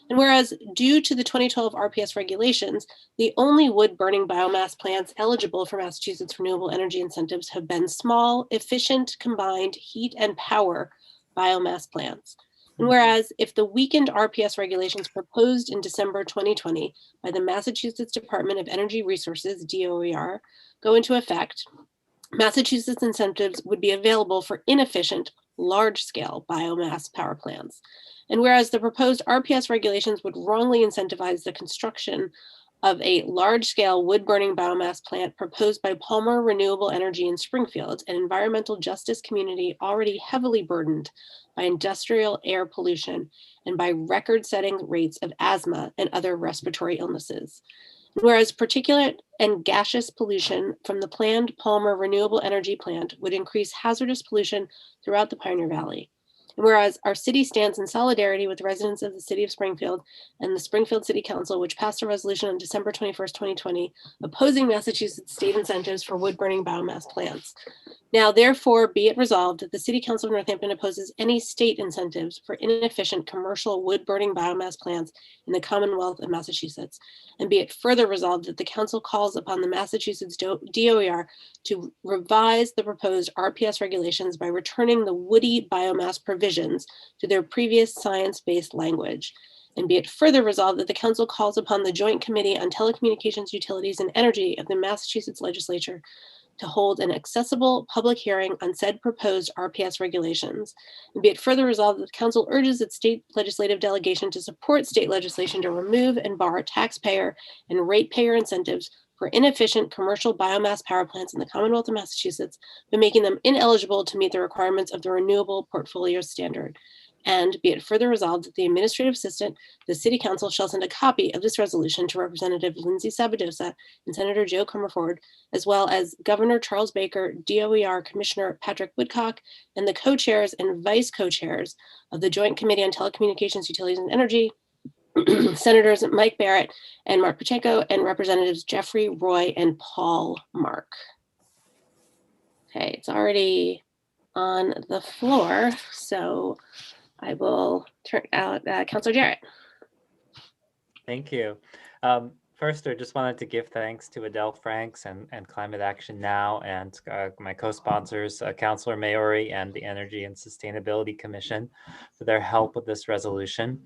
And whereas due to the 2012 RPS regulations, the only wood-burning biomass plants eligible for Massachusetts renewable energy incentives have been small, efficient, combined heat and power biomass plants. And whereas if the weakened RPS regulations proposed in December 2020 by the Massachusetts Department of Energy Resources, DOER, go into effect, Massachusetts incentives would be available for inefficient, large-scale biomass power plants. And whereas the proposed RPS regulations would wrongly incentivize the construction of a large-scale wood-burning biomass plant proposed by Palmer Renewable Energy in Springfield, an environmental justice community already heavily burdened by industrial air pollution and by record-setting rates of asthma and other respiratory illnesses. Whereas particulate and gaseous pollution from the planned Palmer Renewable Energy Plant would increase hazardous pollution throughout the Pioneer Valley. And whereas our city stands in solidarity with residents of the city of Springfield and the Springfield City Council, which passed a resolution on December 21st, 2020, opposing Massachusetts state incentives for wood-burning biomass plants. Now, therefore, be it resolved that the City Council of Northampton opposes any state incentives for inefficient commercial wood-burning biomass plants in the Commonwealth of Massachusetts. And be it further resolved that the council calls upon the Massachusetts DOER to revise the proposed RPS regulations by returning the woody biomass provisions to their previous science-based language. And be it further resolved that the council calls upon the Joint Committee on Telecommunications, Utilities, and Energy of the Massachusetts Legislature to hold an accessible public hearing on said proposed RPS regulations. And be it further resolved that the council urges its state legislative delegation to support state legislation to remove and bar taxpayer and ratepayer incentives for inefficient commercial biomass power plants in the Commonwealth of Massachusetts, by making them ineligible to meet the requirements of the Renewable Portfolio Standard. And be it further resolved that the administrative assistant, the city council, shall send a copy of this resolution to Representative Lindsay Sabadosa and Senator Joe Comerford, as well as Governor Charles Baker, DOER Commissioner Patrick Woodcock, and the co-chairs and vice co-chairs of the Joint Committee on Telecommunications, Utilities, and Energy, Senators Mike Barrett and Mark Pacheco, and Representatives Jeffrey Roy and Paul Mark. Okay, it's already on the floor, so I will turn out Councilor Jarrett. Thank you. First, I just wanted to give thanks to Adele Franks and Climate Action Now and my co-sponsors, Councilor Maori and the Energy and Sustainability Commission, for their help with this resolution.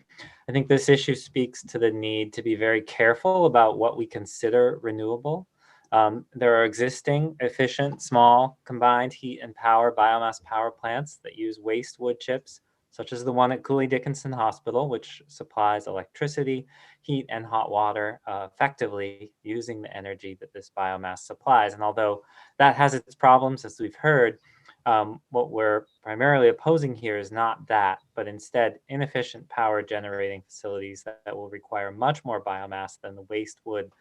I think this issue speaks to the need to be very careful about what we consider renewable. There are existing, efficient, small, combined heat and power biomass power plants that use waste wood chips, such as the one at Cooley Dickinson Hospital, which supplies electricity, heat, and hot water effectively using the energy that this biomass supplies. And although that has its problems, as we've heard, what we're primarily opposing here is not that, but instead inefficient power generating facilities that will require much more biomass than the waste wood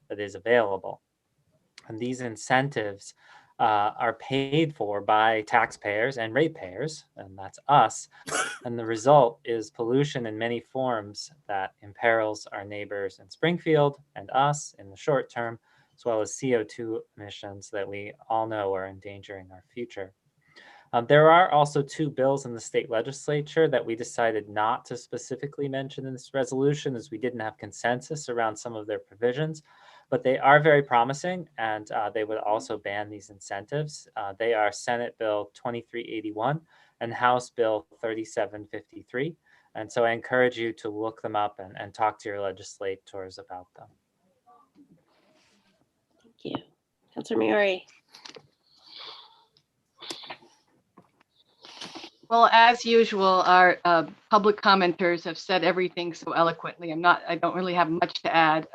that is available. And these incentives are paid for by taxpayers and ratepayers, and that's us. And the result is pollution in many forms that imperils our neighbors in Springfield and us in the short term, as well as CO2 emissions that we all know are endangering our future. There are also 2 bills in the state legislature that we decided not to specifically mention in this resolution, as we didn't have consensus around some of their provisions, but they are very promising, and they would also ban these incentives. They are Senate Bill 2381 and House Bill 3753. And so I encourage you to look them up and talk to your legislators about them. Thank you. Councilor Maori. Well, as usual, our public commenters have said everything so eloquently. I don't really have much to add.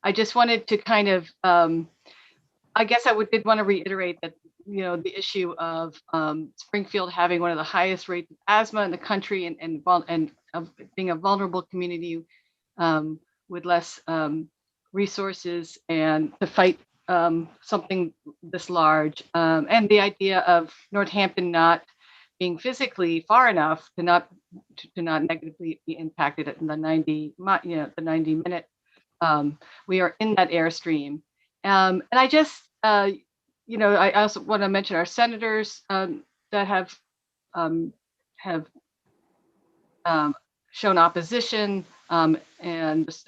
I just wanted to kind of, I guess did want to reiterate that, the issue of Springfield having one of the highest rates of asthma in the country and of being a vulnerable community with less resources and to fight something this large. And the idea of Northampton not being physically far enough to not negatively be impacted in the 90-minute. We are in that airstream, and I just I also want to mention our senators that have shown opposition, and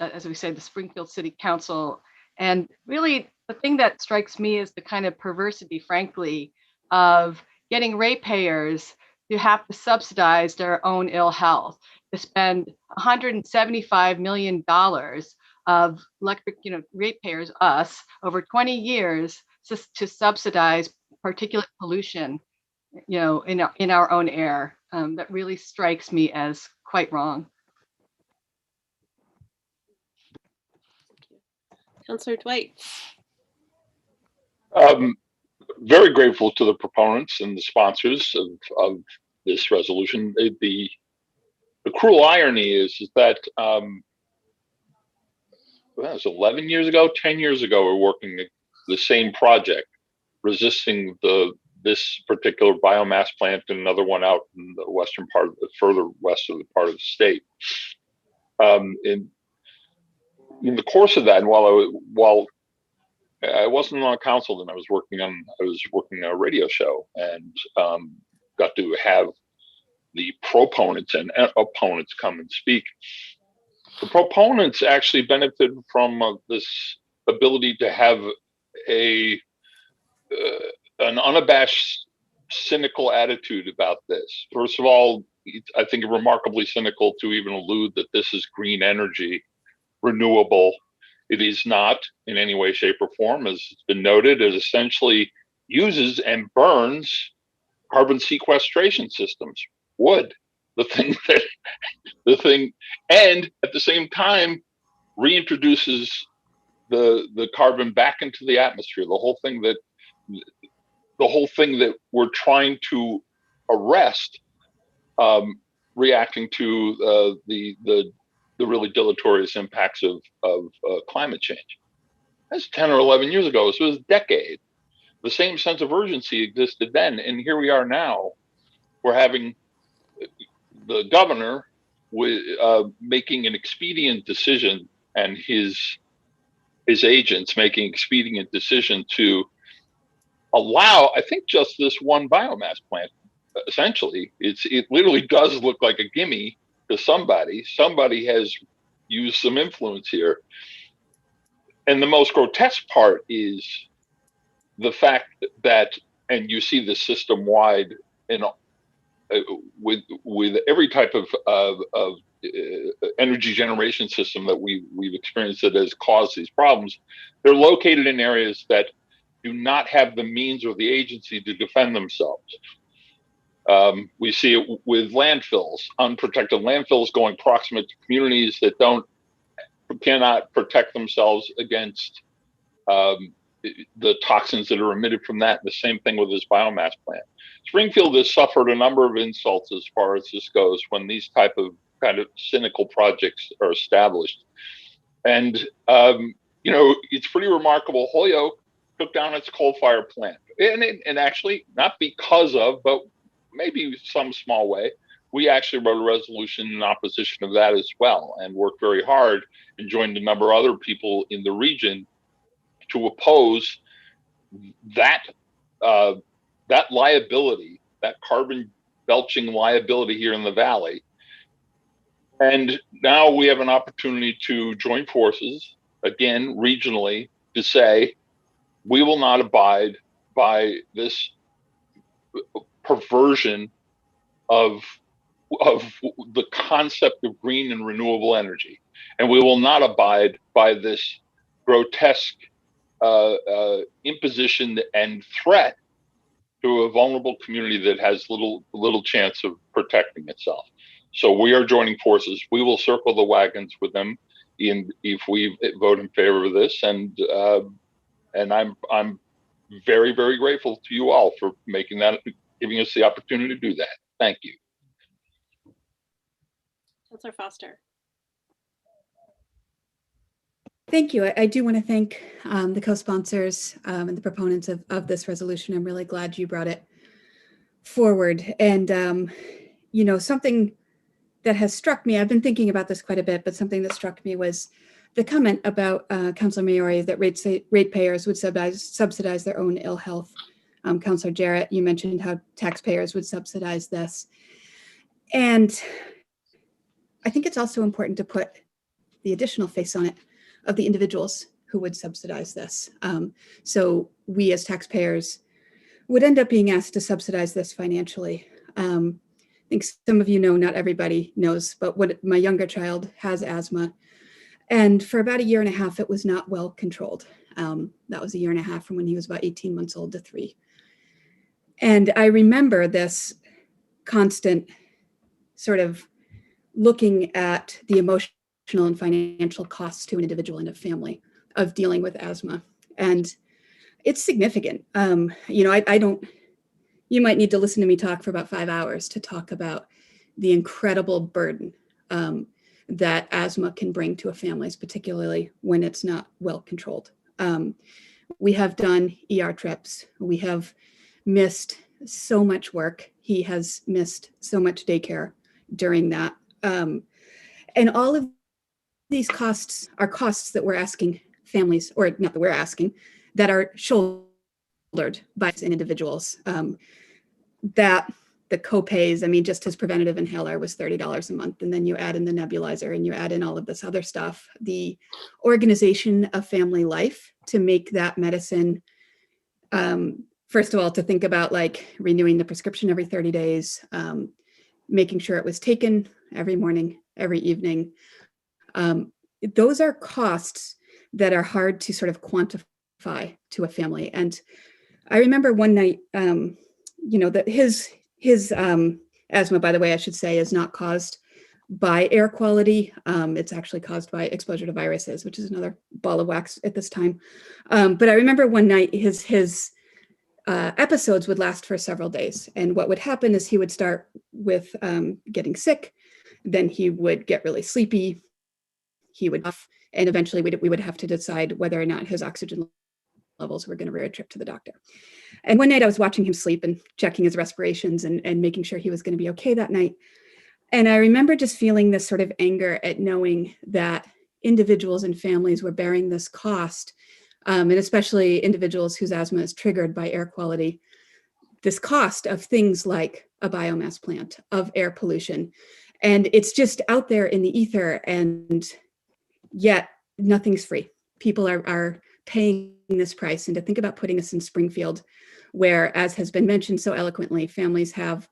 as we say, the Springfield City Council. And really, the thing that strikes me is the kind of perversity, frankly, of getting ratepayers to have to subsidize their own ill health, to spend $175 million of electric, ratepayers, us, over 20 years to subsidize particulate pollution, in our own air. That really strikes me as quite wrong. Councilor Dwight. Very grateful to the proponents and the sponsors of this resolution. The cruel irony is that it was 11 years ago, 10 years ago, we're working the same project, resisting this particular biomass plant and another one out in the western part of further west of the part of the state. In the course of that, and while I wasn't on council then, I was working on a radio show, and got to have the proponents and opponents come and speak. The proponents actually benefited from this ability to have an unabashed, cynical attitude about this. First of all, I think remarkably cynical to even allude that this is green energy, renewable. It is not in any way, shape, or form, as it's been noted. It essentially uses and burns carbon sequestration systems, wood, and at the same time reintroduces the carbon back into the atmosphere. The whole thing that we're trying to arrest, reacting to the really deleterious impacts of climate change. That's 10 or 11 years ago, so it was a decade. The same sense of urgency existed then, and here we are now. We're having the governor making an expedient decision, and his agents making expedient decision to allow, I think, just this one biomass plant. Essentially, it literally does look like a gimme to somebody. Somebody has used some influence here. And the most grotesque part is the fact that, and you see this system-wide with every type of energy generation system that we've experienced that has caused these problems, they're located in areas that do not have the means or the agency to defend themselves. We see it with landfills, unprotected landfills going proximate to communities that cannot protect themselves against the toxins that are emitted from that. The same thing with this biomass plant. Springfield has suffered a number of insults as far as this goes when these kind of cynical projects are established. And it's pretty remarkable. Holyoke took down its coal-fired plant, and actually not because of, but maybe some small way, we actually wrote a resolution in opposition of that as well, and worked very hard and joined a number of other people in the region to oppose that liability that carbon belching liability here in the valley. And now we have an opportunity to join forces, again, regionally, to say, we will not abide by this perversion of the concept of green and renewable energy. And we will not abide by this grotesque imposition and threat to a vulnerable community that has little chance of protecting itself. So we are joining forces. We will circle the wagons with them if we vote in favor of this. And I'm very, very grateful to you all for making that, giving us the opportunity to do that. Thank you. Councilor Foster. Thank you. I do want to thank the co-sponsors and the proponents of this resolution. I'm really glad you brought it forward. And, you know, something that has struck me, I've been thinking about this quite a bit, but something that struck me was the comment about Councilor Maori that ratepayers would subsidize their own ill health. Councilor Jarrett, you mentioned how taxpayers would subsidize this. And I think it's also important to put the additional face on it of the individuals who would subsidize this. So we as taxpayers would end up being asked to subsidize this financially. I think some of you know, not everybody knows, but my younger child has asthma. And for about 1.5 years, it was not well controlled. That was 1.5 years from when he was about 18 months old to 3. And I remember this constant sort of looking at the emotional and financial costs to an individual and a family of dealing with asthma. And it's significant. You know, I don't, you might need to listen to me talk for about 5 hours to talk about the incredible burden that asthma can bring to a family, particularly when it's not well controlled. We have done ER trips. We have missed so much work. He has missed so much daycare during that. And all of these costs are costs that we're asking families, or not that we're asking, that are shouldered by individuals. That the co-pays, I mean, just his preventative inhaler was $30 a month. And then you add in the nebulizer and you add in all of this other stuff. The organization of family life to make that medicine, first of all, to think about like renewing the prescription every 30 days, making sure it was taken every morning, every evening. Those are costs that are hard to sort of quantify to a family. And I remember one night, you know, that his asthma, by the way, I should say, is not caused by air quality. It's actually caused by exposure to viruses, which is another ball of wax at this time. But I remember one night his episodes would last for several days. And what would happen is he would start with getting sick, then he would get really sleepy, he would cough, and eventually we would have to decide whether or not his oxygen levels were going to require a trip to the doctor. And one night I was watching him sleep and checking his respirations and making sure he was going to be okay that night. And I remember just feeling this sort of anger at knowing that individuals and families were bearing this cost, and especially individuals whose asthma is triggered by air quality, this cost of things like a biomass plant, of air pollution. And it's just out there in the ether, and yet nothing's free. People are paying this price. And to think about putting us in Springfield, where, as has been mentioned so eloquently, families have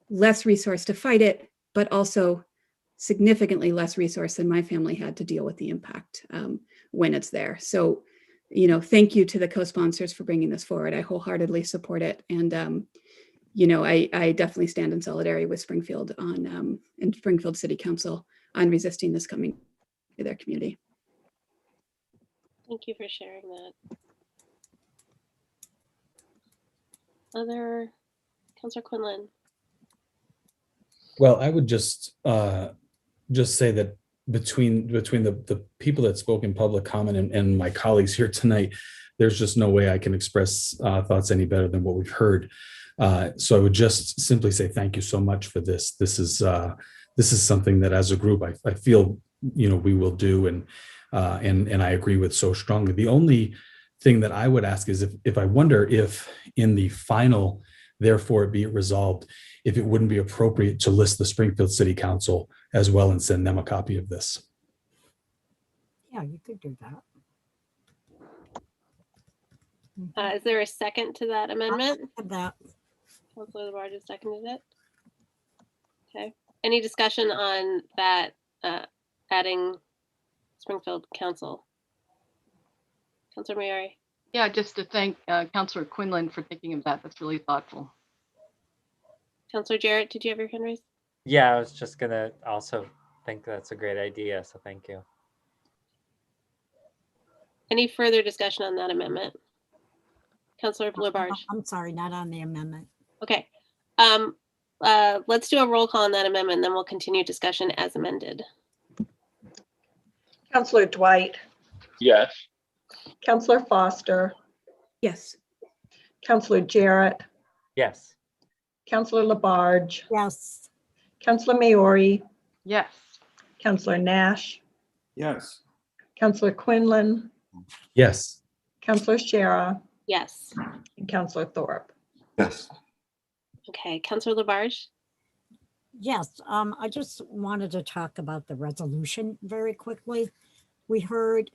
less resource to fight it, but also significantly less resource than my family had to deal with the impact when it's there. So, you know, thank you to the co-sponsors for bringing this forward. I wholeheartedly support it. And, you know, I definitely stand in solidarity with Springfield and Springfield City Council on resisting this coming to their community. Thank you for sharing that. Councilor Quinlan. Well, I would just say that between the people that spoke in public comment and my colleagues here tonight, there's just no way I can express thoughts any better than what we've heard. So I would just simply say thank you so much for this. This is something that, as a group, I feel, you know, we will do, and I agree with so strongly. The only thing that I would ask is if I wonder if in the final Therefore, be it resolved, if it wouldn't be appropriate to list the Springfield City Council as well and send them a copy of this. Yeah, you could do that. Is there a second to that amendment? That. Councilor Labarge has seconded it. Okay. Any discussion on that, adding Springfield Council? Councilor Mayari? Yeah, just to thank Councilor Quinlan for thinking of that. That's really thoughtful. Councilor Jarrett, did you have your hand raised? Yeah, I was just gonna also think that's a great idea, so thank you. Any further discussion on that amendment? Councilor Labarge? I'm sorry, not on the amendment. Okay. Let's do a roll call on that amendment, and then we'll continue discussion as amended. Counselor Dwight, Yes. Counselor Foster, Yes. Counselor Jarrett, Yes. Counselor Labarge, Yes. Counselor Maori, Yes. Counselor Nash, Yes. Counselor Quinlan, Yes. Counselor Shara, Yes. and Counselor Thorpe. Yes. Okay. Councilor Labarge? Yes, I just wanted to talk about the resolution very quickly. We heard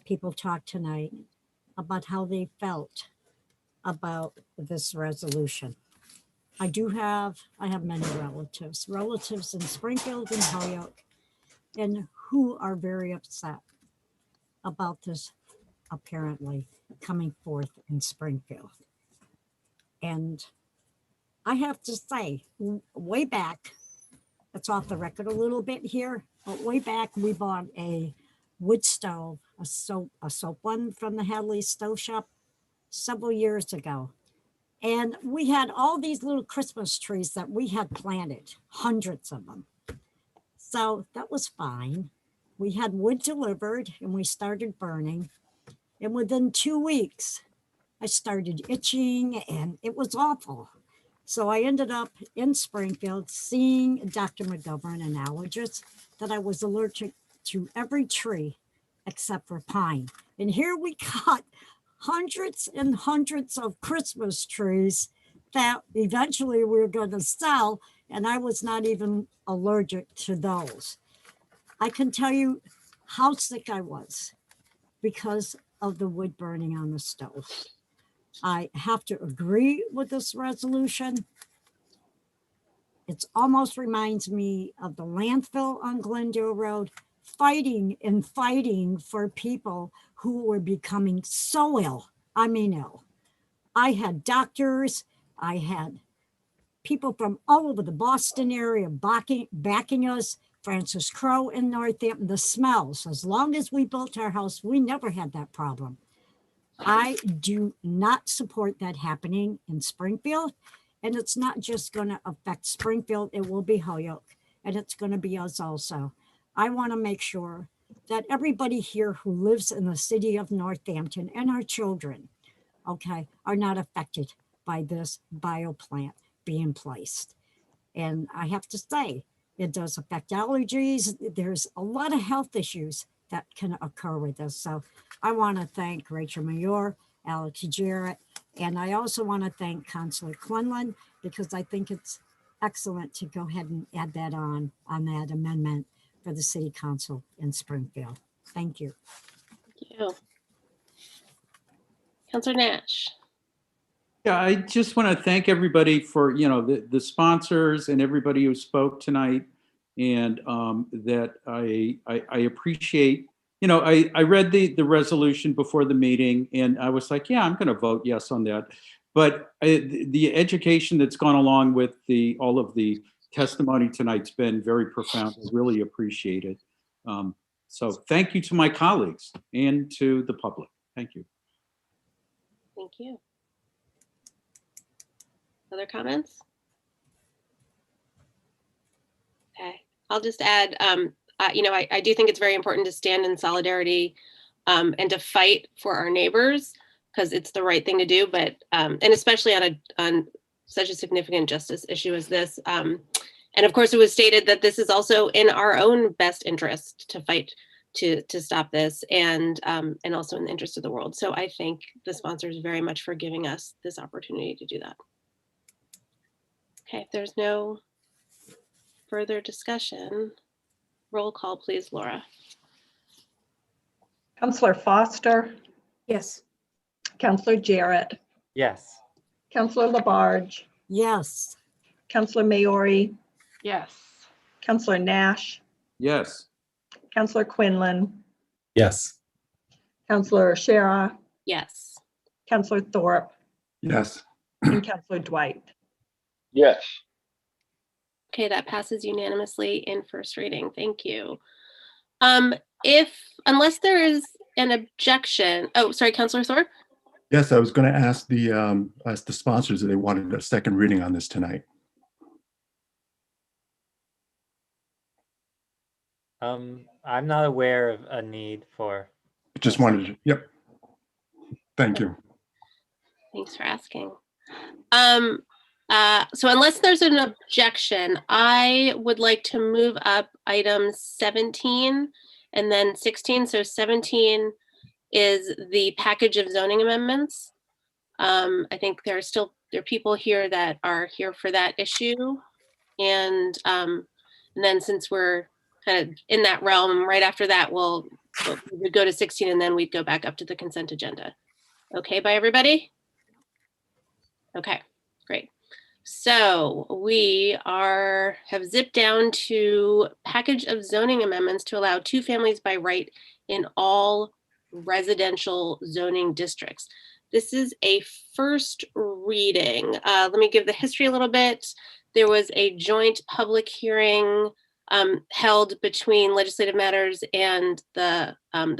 people talk tonight about how they felt about this resolution. I have many relatives in Springfield and Holyoke, and who are very upset about this apparently coming forth in Springfield. And I have to say, way back, it's off the record a little bit here, but way back we bought a wood stove, a soap one from the Hadley Stove Shop several years ago. And we had all these little Christmas trees that we had planted, hundreds of them. So that was fine. We had wood delivered and we started burning. And within 2 weeks, I started itching and it was awful. So I ended up in Springfield seeing Dr. McGovern, an allergist, that I was allergic to every tree except for pine. And here we got hundreds and hundreds of Christmas trees that eventually we were going to sell, and I was not even allergic to those. I can tell you how sick I was because of the wood burning on the stove. I have to agree with this resolution. It almost reminds me of the landfill on Glendale Road, fighting for people who were becoming so ill. I mean ill. I had doctors, I had people from all over the Boston area backing us, Francis Crowe in Northampton, the smells. As long as we built our house, we never had that problem. I do not support that happening in Springfield. And it's not just going to affect Springfield, it will be Holyoke, and it's going to be us also. I want to make sure that everybody here who lives in the city of Northampton and our children, okay, are not affected by this bioplant being placed. And I have to say, it does affect allergies. There's a lot of health issues that can occur with this. So I want to thank Rachel Mayor, Alex Jarrett, and I also want to thank Councilor Quinlan, because I think it's excellent to go ahead and add that on that amendment for the city council in Springfield. Thank you. Thank you. Councilor Nash? Yeah, I just want to thank everybody for, the sponsors and everybody who spoke tonight, and that I appreciate. I read the resolution before the meeting and I was like, yeah, I'm going to vote yes on that. But the education that's gone along with all of the testimony tonight's been very profound. I really appreciate it. So thank you to my colleagues and to the public. Thank you. Thank you. Other comments? Okay, I'll just add, I do think it's very important to stand in solidarity and to fight for our neighbors, because it's the right thing to do, but and especially on such a significant justice issue as this. And of course, it was stated that this is also in our own best interest to fight to stop this, and also in the interest of the world. So I thank the sponsors very much for giving us this opportunity to do that. Okay, if there's no further discussion, roll call, please, Laura. Counselor Foster, Yes. Counselor Jarrett, Yes. Counselor Labarge, Yes. Counselor Maori, Yes. Counselor Nash, Yes. Counselor Quinlan, Yes. Counselor Shara, Yes. Counselor Thorpe, Yes. and Counselor Dwight. Yes. Okay, that passes unanimously in first reading. Thank you. Unless there is an objection, oh, sorry, Counselor Thorpe? Yes, I was going to ask the sponsors if they wanted a second reading on this tonight. I'm not aware of a need for. Just wanted to, yep. Thank you. Thanks for asking. So unless there's an objection, I would like to move up items 17 and then 16. So 17 is the package of zoning amendments. I think there are people here that are here for that issue. And then since we're kind of in that realm, right after that, we would go to 16 and then we'd go back up to the consent agenda. Okay, by everybody? Okay, great. So we have zipped down to package of zoning amendments to allow 2 families by right in all residential zoning districts. This is a first reading. Let me give the history a little bit. There was a joint public hearing held between Legislative Matters and the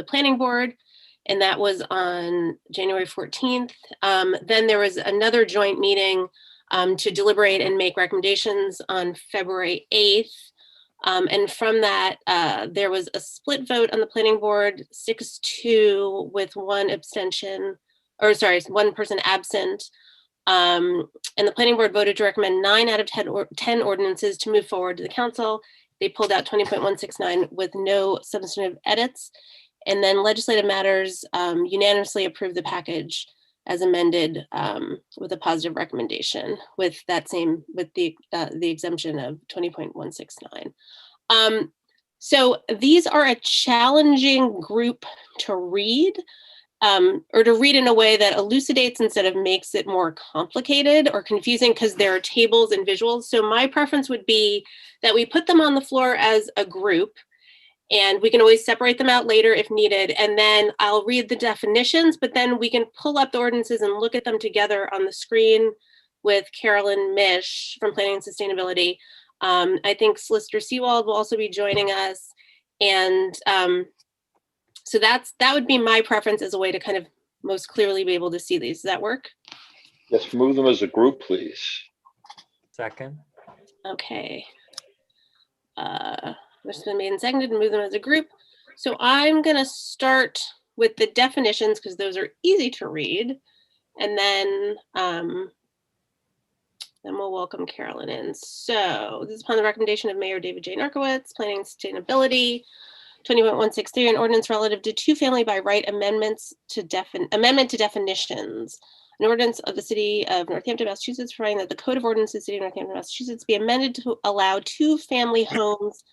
Planning Board, and that was on January 14th. Then there was another joint meeting to deliberate and make recommendations on February 8th. And from that, there was a split vote on the Planning Board, 6-2 with one abstention, or sorry, one person absent. And the Planning Board voted to recommend 9 out of 10 ordinances to move forward to the Council. They pulled out 20.169 with no substantive edits. And then Legislative Matters unanimously approved the package as amended with a positive recommendation with the exemption of 20.169. So these are a challenging group to read, or to read in a way that elucidates instead of makes it more complicated or confusing because there are tables and visuals. So my preference would be that we put them on the floor as a group, and we can always separate them out later if needed. And then I'll read the definitions, but then we can pull up the ordinances and look at them together on the screen with Carolyn Mish from Planning and Sustainability. I think Solicitor Seawald will also be joining us. And so that would be my preference as a way to kind of most clearly be able to see these. Does that work? Yes, move them as a group, please. Second. Okay. Which has been made and seconded, and move them as a group. So I'm going to start with the definitions because those are easy to read. And then we'll welcome Carolyn in. So this is upon the recommendation of Mayor David J. Narkowitz, Planning and Sustainability, 20.163, an ordinance relative to 2 family by right amendment to definitions. An ordinance of the City of Northampton, Massachusetts, providing that the Code of Ordinances of the City of Northampton, Massachusetts be amended to allow 2 family homes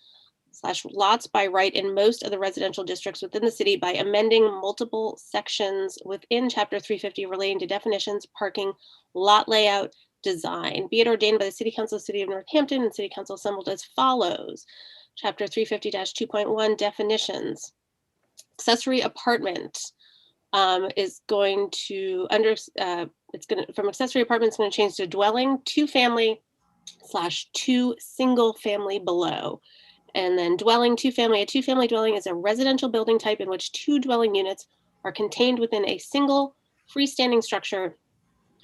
/ lots by right in most of the residential districts within the city by amending multiple sections within Chapter 350 relating to definitions, parking, lot layout, design. Be it ordained by the City Council of the City of Northampton and City Council assembled as follows. Chapter 350-2.1 definitions. Accessory apartment is going to from accessory apartment, it's going to change to dwelling, 2 family / 2 single family below. And then dwelling, 2 family. A 2 family dwelling is a residential building type in which 2 dwelling units are contained within a single freestanding structure,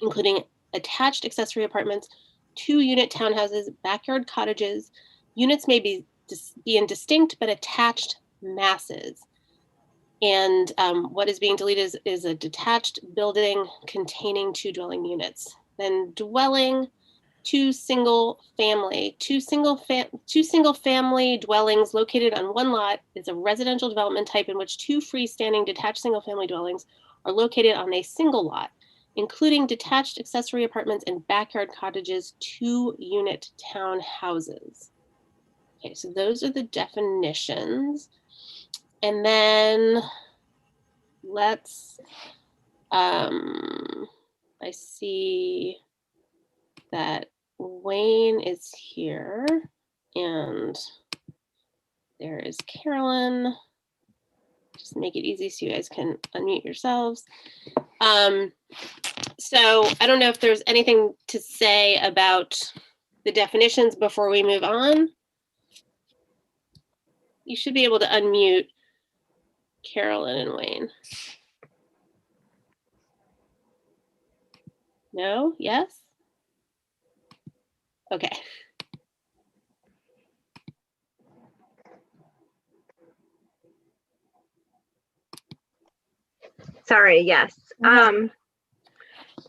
including attached accessory apartments, 2-unit townhouses, backyard cottages. Units may be in distinct but attached masses. And what is being deleted is a detached building containing 2 dwelling units. Then dwelling, 2 single family dwellings located on 1 lot is a residential development type in which 2 freestanding detached single family dwellings are located on a single lot. including detached accessory apartments and backyard cottages, 2-unit townhouses. Okay, so those are the definitions. And then let's, I see that Wayne is here and there is Carolyn. Just make it easy so you guys can unmute yourselves. So I don't know if there's anything to say about the definitions before we move on. You should be able to unmute Carolyn and Wayne. No? Yes? Okay. Sorry, yes. No,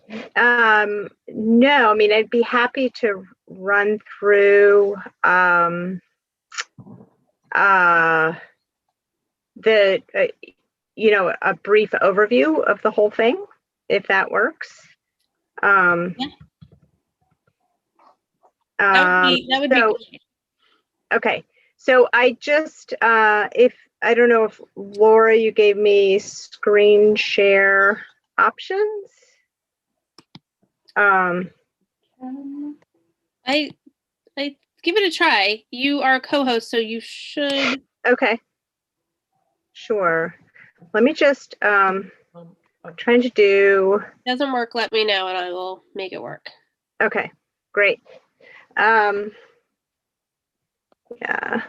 I mean, I'd be happy to run through a brief overview of the whole thing, if that works. Yeah. That would be great. Okay, so I just, I don't know if Laura, you gave me screen share options. I give it a try. You are a co-host, so you should. Okay. Sure. Let me just, I'm trying to do. Doesn't work, let me know and I will make it work. Okay, great. Yeah.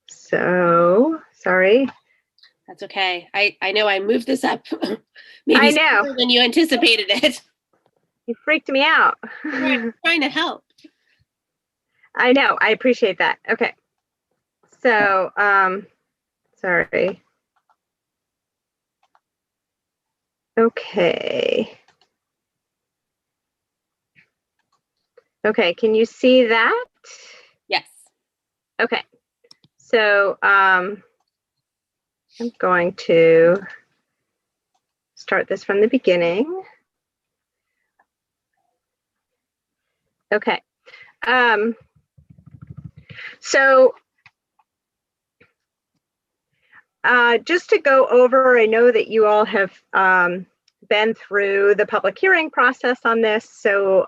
So, sorry. That's okay. I know I moved this up maybe I know. sooner than you anticipated it. You freaked me out. I'm trying to help. I know. I appreciate that. Okay. So, sorry. Okay. Okay. Can you see that? Yes. Okay. So, I'm going to start this from the beginning. Okay. So just to go over, I know that you all have been through the public hearing process on this. So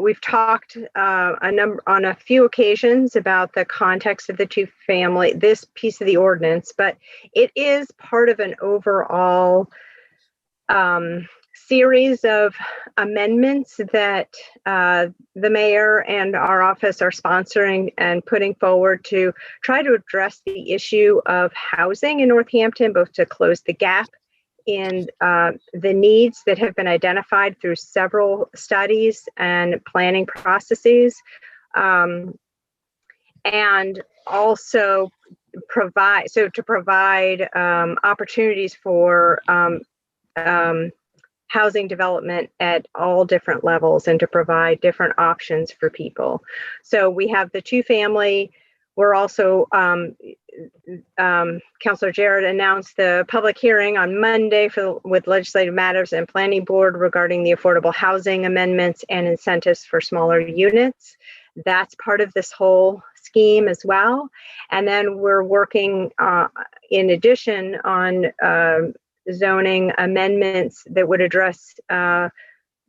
we've talked on a few occasions about the context of the two-family, this piece of the ordinance, but it is part of an overall series of amendments that the mayor and our office are sponsoring and putting forward to try to address the issue of housing in Northampton, both to close the gap in the needs that have been identified through several studies and planning processes, and also provide opportunities for housing development at all different levels and to provide different options for people. So we have the two-family. We're also, Councilor Jarrett announced the public hearing on Monday with Legislative Matters and Planning Board regarding the affordable housing amendments and incentives for smaller units. That's part of this whole scheme as well. And then we're working in addition on zoning amendments that would address the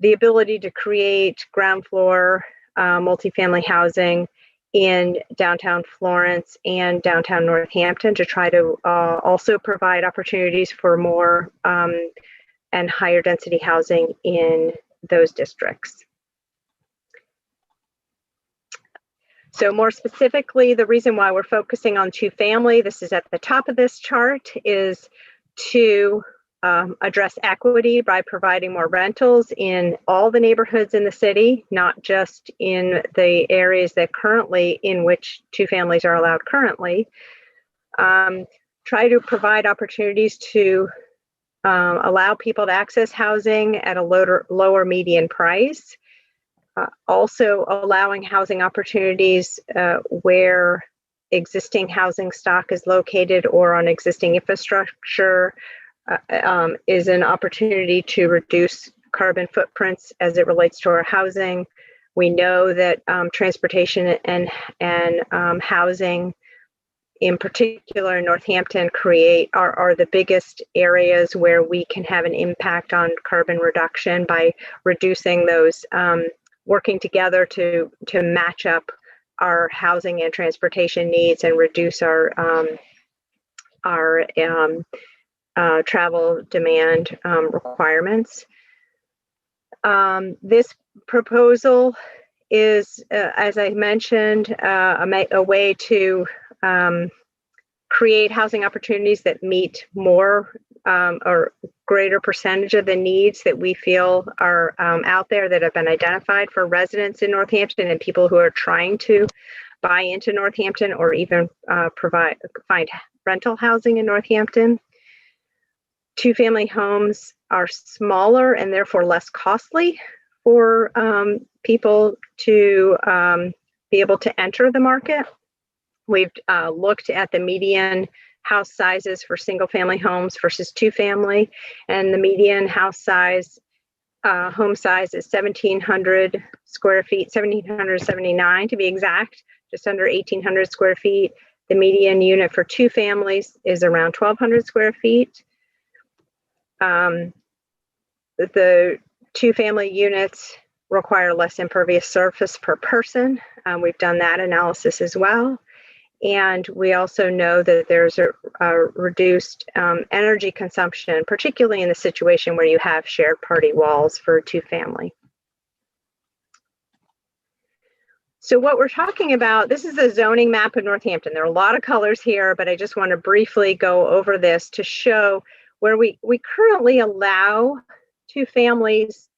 ability to create ground floor multifamily housing in downtown Florence and downtown Northampton to try to also provide opportunities for more and higher density housing in those districts. So more specifically, the reason why we're focusing on two-family, this is at the top of this chart, is to address equity by providing more rentals in all the neighborhoods in the city, not just in the areas that currently in which two families are allowed currently. Try to provide opportunities to allow people to access housing at a lower median price. Also allowing housing opportunities where existing housing stock is located or on existing infrastructure, is an opportunity to reduce carbon footprints as it relates to our housing. We know that transportation and housing, in particular in Northampton, are the biggest areas where we can have an impact on carbon reduction by reducing those, working together to match up our housing and transportation needs and reduce our travel demand requirements. This proposal is, as I mentioned, a way to create housing opportunities that meet more or greater percentage of the needs that we feel are out there that have been identified for residents in Northampton and people who are trying to buy into Northampton or even find rental housing in Northampton. Two-family homes are smaller and therefore less costly for people to be able to enter the market. We've looked at the median house sizes for single-family homes versus two-family, and the median house size, home size is 1,700 square feet, 1,779 to be exact, just under 1,800 square feet. The median unit for two families is around 1,200 square feet. The two-family units require less impervious surface per person. We've done that analysis as well. And we also know that there's a reduced energy consumption, particularly in the situation where you have shared party walls for a two-family. So what we're talking about, this is a zoning map of Northampton. There are a lot of colors here, but I just want to briefly go over this to show where we currently allow two families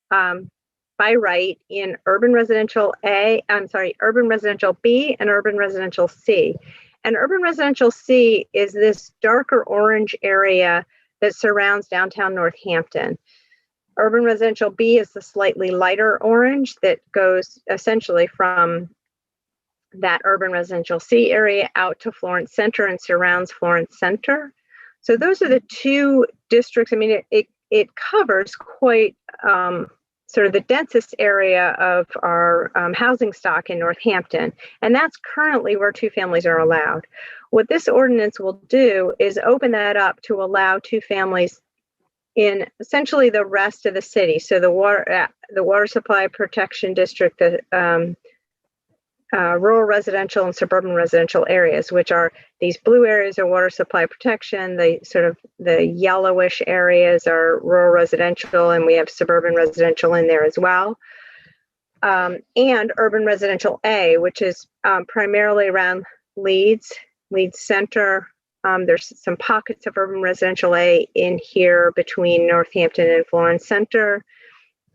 by right in urban residential urban residential B and urban residential C. And urban residential C is this darker orange area that surrounds downtown Northampton. Urban residential B is the slightly lighter orange that goes essentially from that urban residential C area out to Florence Center and surrounds Florence Center. So those are the two districts. I mean, it covers quite sort of the densest area of our housing stock in Northampton. And that's currently where two families are allowed. What this ordinance will do is open that up to allow two families in essentially the rest of the city. So the water supply protection district, the rural residential and suburban residential areas, which are these blue areas are water supply protection. The yellowish areas are rural residential, and we have suburban residential in there as well. And urban residential A, which is primarily around Leeds Center. There's some pockets of urban residential A in here between Northampton and Florence Center.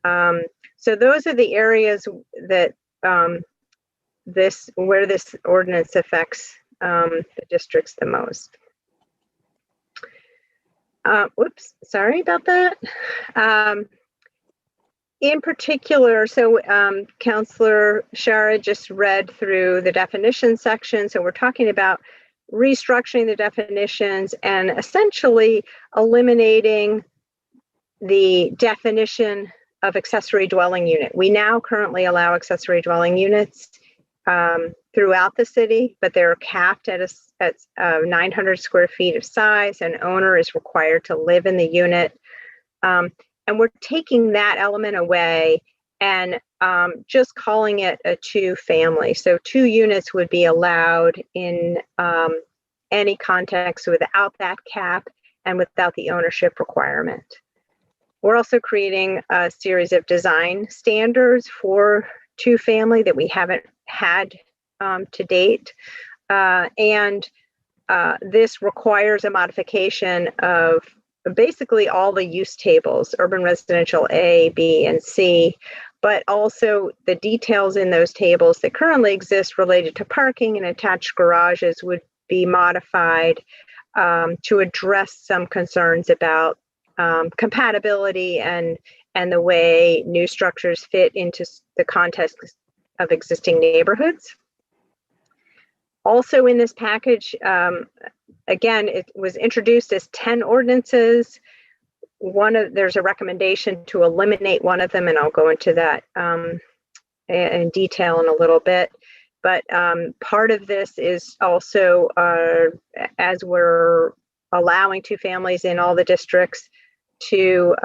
So those are the areas that where this ordinance affects the districts the most. Whoops, sorry about that. In particular, so Councillor Shara just read through the definition section. So we're talking about restructuring the definitions and essentially eliminating the definition of accessory dwelling unit. We now currently allow accessory dwelling units throughout the city, but they're capped at 900 square feet of size. An owner is required to live in the unit. And we're taking that element away and just calling it a two-family. So 2 units would be allowed in any context without that cap and without the ownership requirement. We're also creating a series of design standards for two-family that we haven't had to date. This requires a modification of basically all the use tables, urban residential A, B, and C, but also the details in those tables that currently exist related to parking and attached garages would be modified to address some concerns about compatibility and the way new structures fit into the context of existing neighborhoods. Also in this package, again, it was introduced as 10 ordinances. there's a recommendation to eliminate one of them, and I'll go into that in detail in a little bit. But part of this is also, as we're allowing two families in all the districts to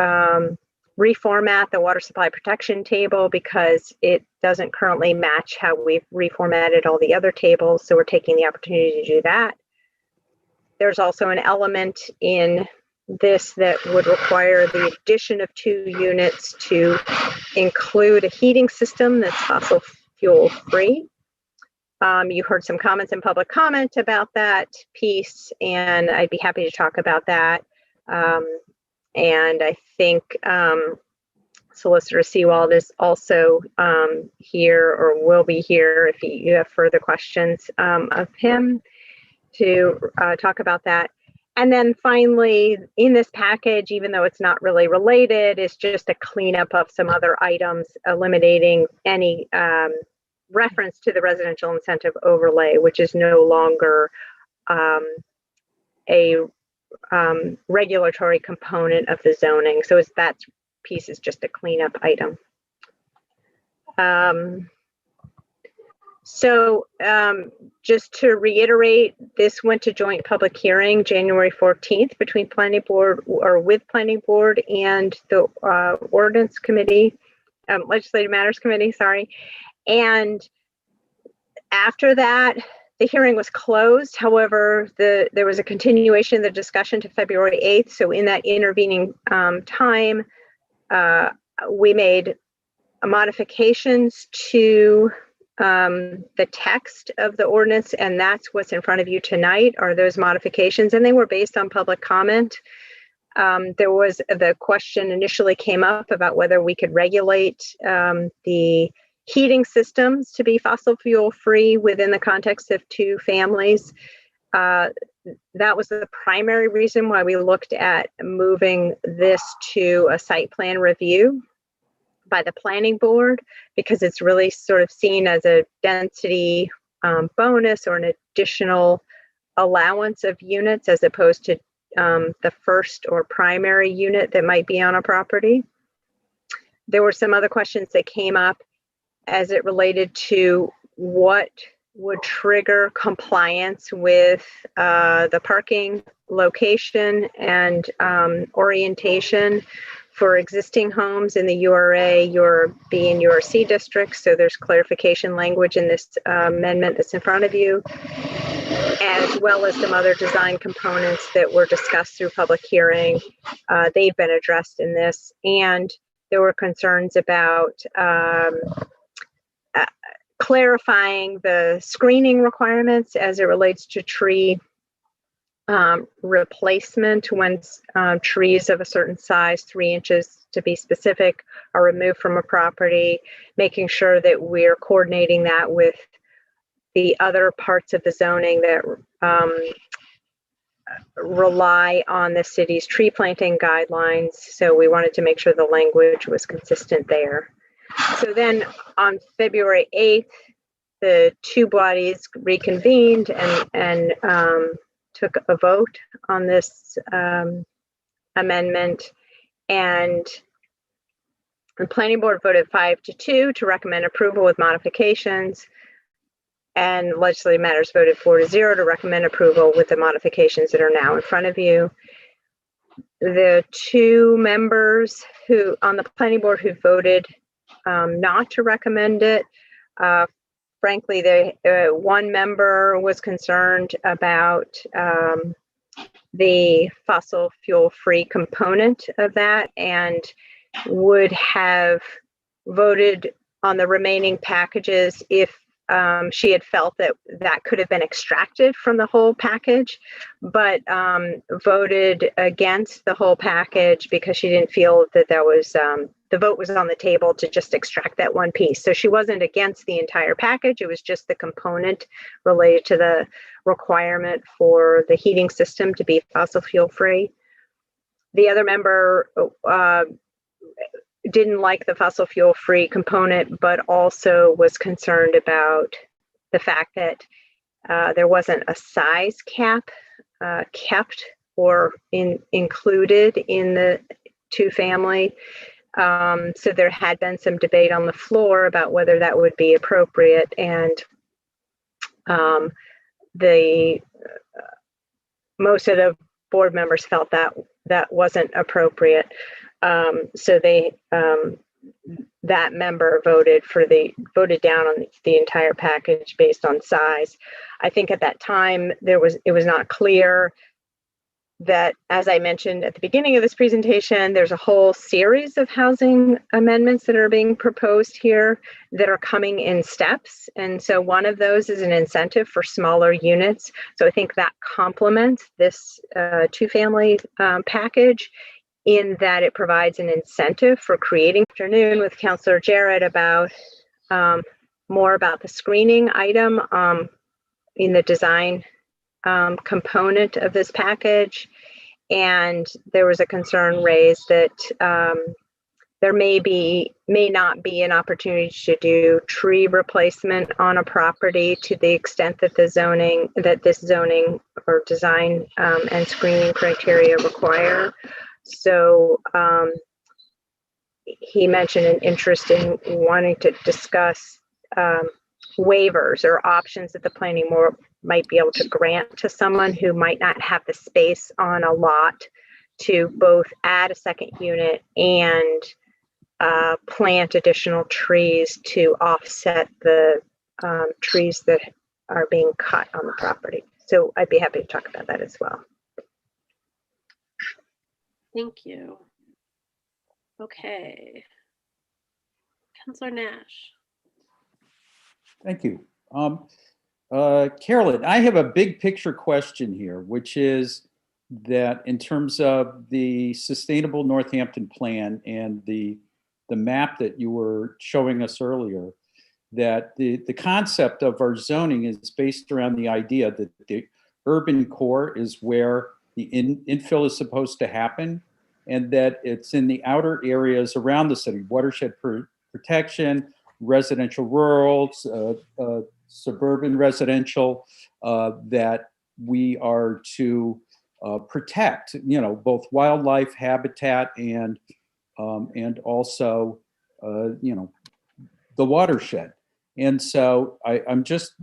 reformat the water supply protection table because it doesn't currently match how we've reformatted all the other tables. So we're taking the opportunity to do that. There's also an element in this that would require the addition of 2 units to include a heating system that's fossil fuel free. You heard some comments in public comment about that piece, and I'd be happy to talk about that. And I think Solicitor Seawald is also here, or will be here if you have further questions of him to talk about that. And then finally, in this package, even though it's not really related, is just a cleanup of some other items, eliminating any reference to the residential incentive overlay, which is no longer a regulatory component of the zoning. So that piece is just a cleanup item. Just to reiterate, this went to joint public hearing January 14th between planning board, or with planning board and the ordinance committee, legislative matters committee, sorry. And after that, the hearing was closed. However, there was a continuation of the discussion to February 8th. So in that intervening time, we made modifications to the text of the ordinance, and that's what's in front of you tonight, are those modifications, and they were based on public comment. There was the question initially came up about whether we could regulate the heating systems to be fossil fuel free within the context of 2 families. That was the primary reason why we looked at moving this to a site plan review by the planning board, because it's really sort of seen as a density bonus or an additional allowance of units as opposed to the first or primary unit that might be on a property. There were some other questions that came up as it related to what would trigger compliance with the parking location and orientation for existing homes in the URA, URB, and URC districts. So there's clarification language in this amendment that's in front of you, as well as some other design components that were discussed through public hearing. They've been addressed in this, and there were concerns about clarifying the screening requirements as it relates to tree replacement when trees of a certain size, 3 inches to be specific, are removed from a property, making sure that we're coordinating that with the other parts of the zoning that rely on the city's tree planting guidelines. So we wanted to make sure the language was consistent there. So then on February 8th, the 2 bodies reconvened and took a vote on this amendment, and the planning board voted 5-2 to recommend approval with modifications, and legislative matters voted 4-0 to recommend approval with the modifications that are now in front of you. The 2 members who on the planning board who voted not to recommend it, frankly, one member was concerned about the fossil fuel free component of that and would have voted on the remaining packages if she had felt that that could have been extracted from the whole package, but voted against the whole package because she didn't feel that that was the vote was on the table to just extract that one piece. So she wasn't against the entire package. It was just the component related to the requirement for the heating system to be fossil fuel free. The other member didn't like the fossil fuel free component, but also was concerned about the fact that there wasn't a size cap kept or included in the two-family. So there had been some debate on the floor about whether that would be appropriate, and most of the board members felt that that wasn't appropriate. So that member voted down on the entire package based on size. I think at that time it was not clear that, as I mentioned at the beginning of this presentation, there's a whole series of housing amendments that are being proposed here that are coming in steps. And so one of those is an incentive for smaller units. So I think that complements this two-family package, in that it provides an incentive for creating. Afternoon with Councilor Jarrett about more about the screening item in the design component of this package. And there was a concern raised that there may not be an opportunity to do tree replacement on a property to the extent that this zoning or design and screening criteria require. So he mentioned an interest in wanting to discuss waivers or options that the planning board might be able to grant to someone who might not have the space on a lot to both add a second unit and plant additional trees to offset the trees that are being cut on the property. So I'd be happy to talk about that as well. Thank you. Okay. Councilor Nash. Thank you. Carolyn, I have a big picture question here, which is that in terms of the Sustainable Northampton Plan and the map that you were showing us earlier, that the concept of our zoning is based around the idea that the urban core is where the infill is supposed to happen, and that it's in the outer areas around the city, watershed protection, residential rural, suburban residential, that we are to protect, both wildlife habitat and also, the watershed. And so I'm just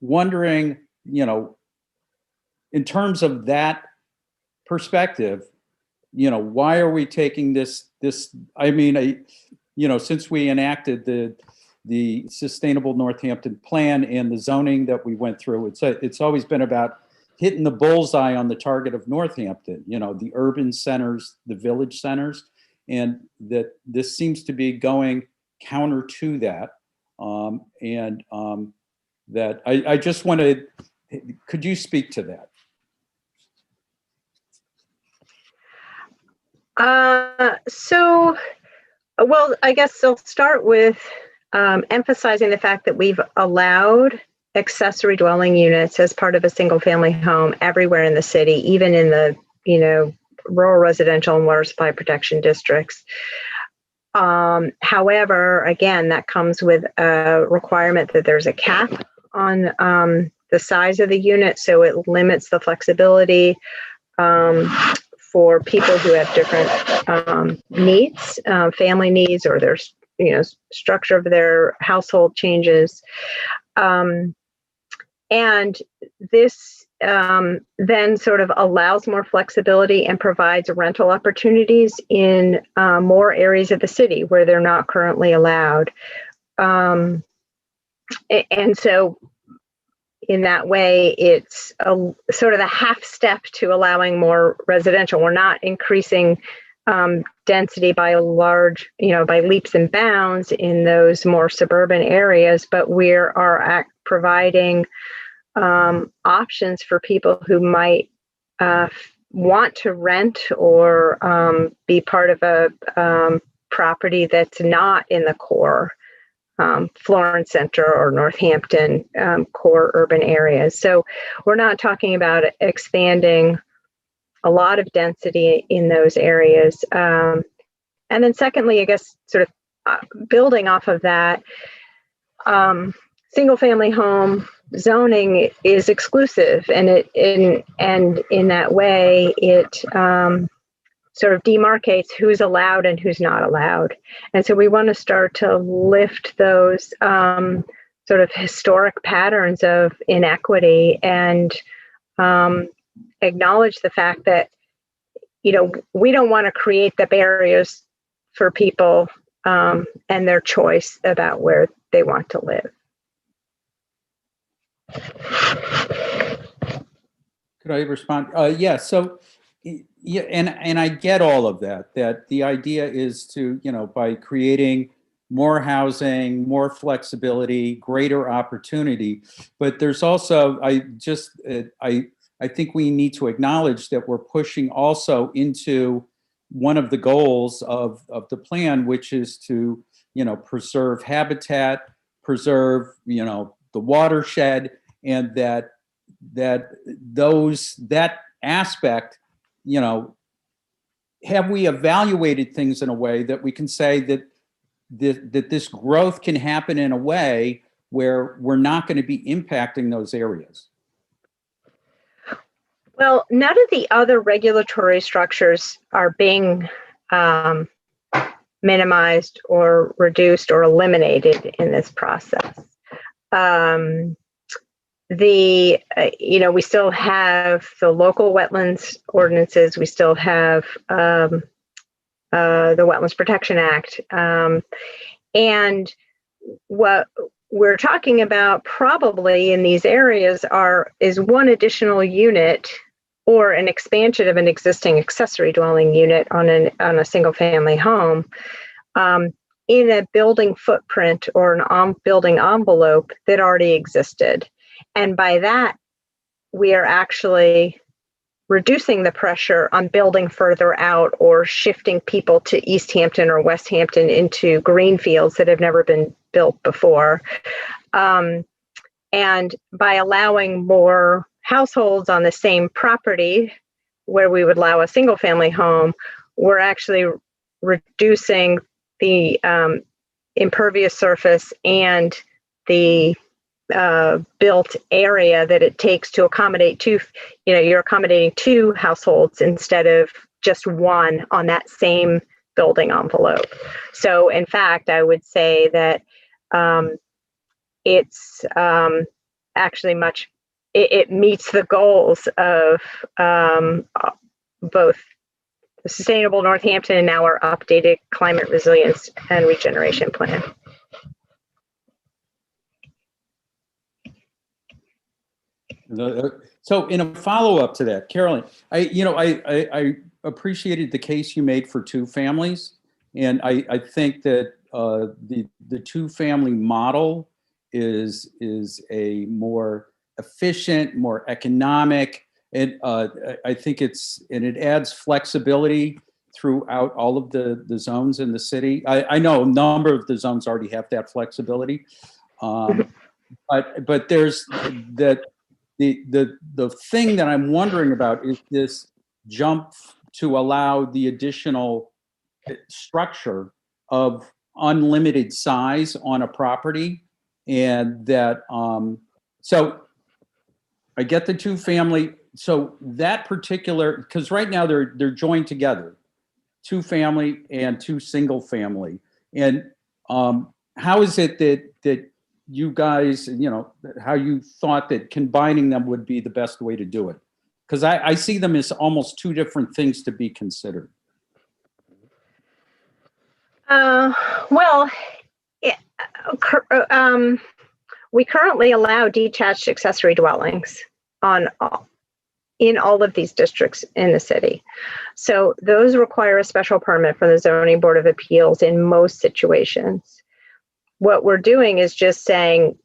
wondering, in terms of that perspective, why are we taking this, I mean, since we enacted the Sustainable Northampton Plan and the zoning that we went through, it's always been about hitting the bullseye on the target of Northampton, the urban centers, the village centers, and that this seems to be going counter to that. That I just wanted, could you speak to that? Well, I guess I'll start with emphasizing the fact that we've allowed accessory dwelling units as part of a single family home everywhere in the city, even in the, rural residential and water supply protection districts. However, again, that comes with a requirement that there's a cap on the size of the unit. So it limits the flexibility for people who have different needs, family needs, or their structure of their household changes. And this then sort of allows more flexibility and provides rental opportunities in more areas of the city where they're not currently allowed. And so in that way, it's a sort of a half step to allowing more residential. We're not increasing density by by leaps and bounds in those more suburban areas, but we are providing options for people who might want to rent or be part of a property that's not in the core Florence Center or Northampton core urban areas. So we're not talking about expanding a lot of density in those areas. And then secondly, I guess sort of building off of that, single family home zoning is exclusive, and in that way it sort of demarcates who's allowed and who's not allowed. And so we want to start to lift those sort of historic patterns of inequity and acknowledge the fact that, you know, we don't want to create the barriers for people and their choice about where they want to live. Could I respond? Yeah, so, yeah, and I get all of that, that the idea is to, you know, by creating more housing, more flexibility, greater opportunity, but there's also, I think we need to acknowledge that we're pushing also into one of the goals of the plan, which is to, you know, preserve habitat, preserve, you know, the watershed, and that aspect, you know, have we evaluated things in a way that we can say that this growth can happen in a way where we're not going to be impacting those areas? Well, none of the other regulatory structures are being minimized or reduced or eliminated in this process. You know, we still have the local wetlands ordinances. We still have the Wetlands Protection Act. And what we're talking about probably in these areas is one additional unit or an expansion of an existing accessory dwelling unit on a single family home in a building footprint or an building envelope that already existed. And by that, we are actually reducing the pressure on building further out or shifting people to East Hampton or West Hampton into green fields that have never been built before. And by allowing more households on the same property where we would allow a single family home, we're actually reducing the impervious surface and the built area that it takes to accommodate you're accommodating two households instead of just one on that same building envelope. So in fact, I would say that it's actually it meets the goals of both the Sustainable Northampton and now our updated Climate Resilience and Regeneration Plan. So in a follow-up to that, Carolyn, I appreciated the case you made for two families. And I think that the two-family model is a more efficient, more economic, and I think it adds flexibility throughout all of the zones in the city. I know a number of the zones already have that flexibility, but there's that. The thing that I'm wondering about is this jump to allow the additional structure of unlimited size on a property, and that so I get the two family. So that particular, because right now they're joined together, two family and two single family, and how is it that you guys, how you thought that combining them would be the best way to do it? Because I see them as almost two different things to be considered. We currently allow detached accessory dwellings in all of these districts in the city. So those require a special permit from the Zoning Board of Appeals in most situations. What we're doing is just saying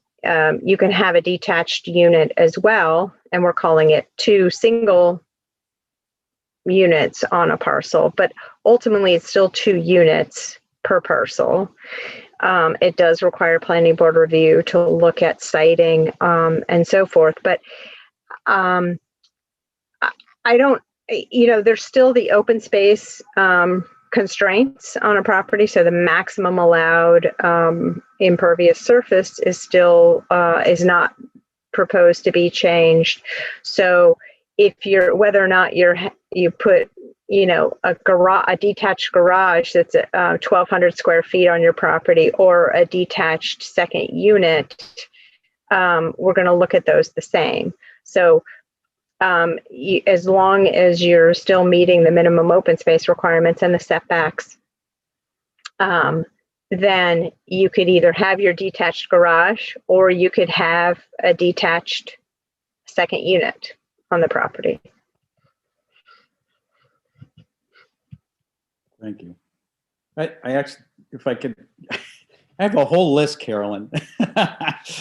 you can have a detached unit as well, and we're calling it two single units on a parcel, but ultimately it's still 2 units per parcel. It does require planning board review to look at siting and so forth, but I don't, there's still the open space constraints on a property. So the maximum allowed impervious surface is still is not proposed to be changed. So if whether or not you put a detached garage that's 1,200 square feet on your property, or a detached second unit, we're going to look at those the same. So as long as you're still meeting the minimum open space requirements and the setbacks, then you could either have your detached garage, or you could have a detached second unit on the property. Thank you. I actually, if I could, I have a whole list, Carolyn.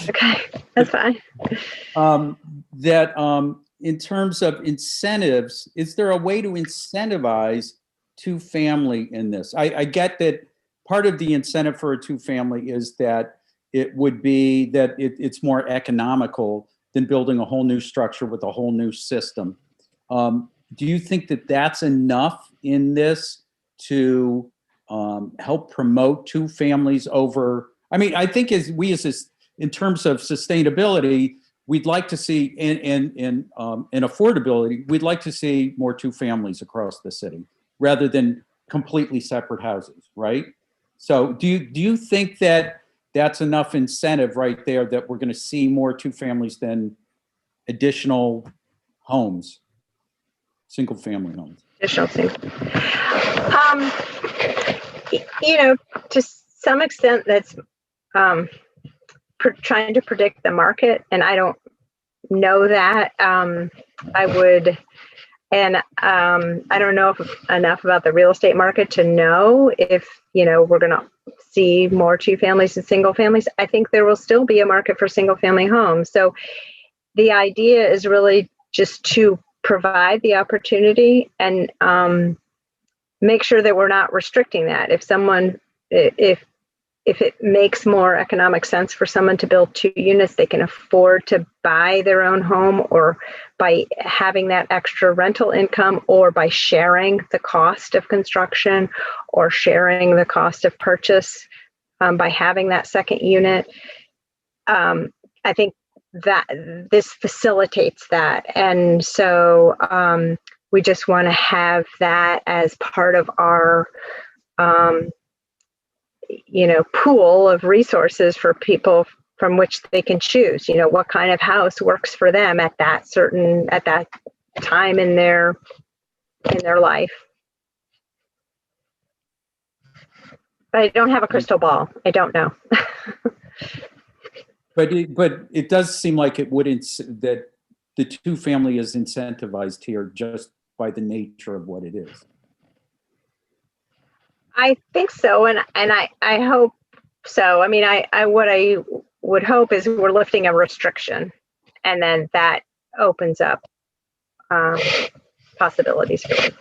Okay, that's fine. In terms of incentives, is there a way to incentivize two-family in this? I get that part of the incentive for a two-family is that it would be that it's more economical than building a whole new structure with a whole new system. Do you think that that's enough in this to help promote two families over? I mean, I think in terms of sustainability, we'd like to see in affordability, we'd like to see more two families across the city rather than completely separate houses, right? So do you think that that's enough incentive right there that we're going to see more two families than additional homes, single family homes? Additional single. To some extent, that's trying to predict the market, and I don't know that. I don't know enough about the real estate market to know if we're going to see more two families and single families. I think there will still be a market for single family homes. So the idea is really just to provide the opportunity and make sure that we're not restricting that. If it makes more economic sense for someone to build two units, they can afford to buy their own home, or by having that extra rental income, or by sharing the cost of construction, or sharing the cost of purchase by having that second unit. I think that this facilitates that. And so we just want to have that as part of our pool of resources for people from which they can choose, what kind of house works for them at that time in their life. But I don't have a crystal ball. I don't know. But it does seem like it wouldn't, that the two family is incentivized here just by the nature of what it is. I think so, and I hope so. I mean, what I would hope is we're lifting a restriction, and then that opens up possibilities for it.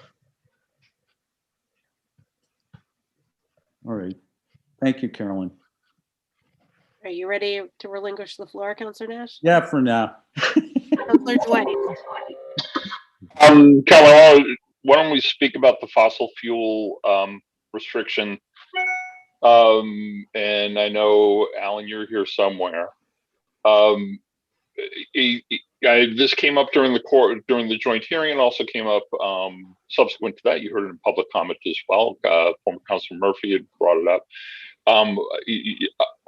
All right. Thank you, Carolyn. Are you ready to relinquish the floor, Councillor Nash? Yeah, for now. Councillor Dwight. Carolyn, why don't we speak about the fossil fuel restriction? And I know, Alan, you're here somewhere. This came up during the joint hearing, and also came up subsequent to that. You heard it in public comment as well. Former Councilor Murphy had brought it up.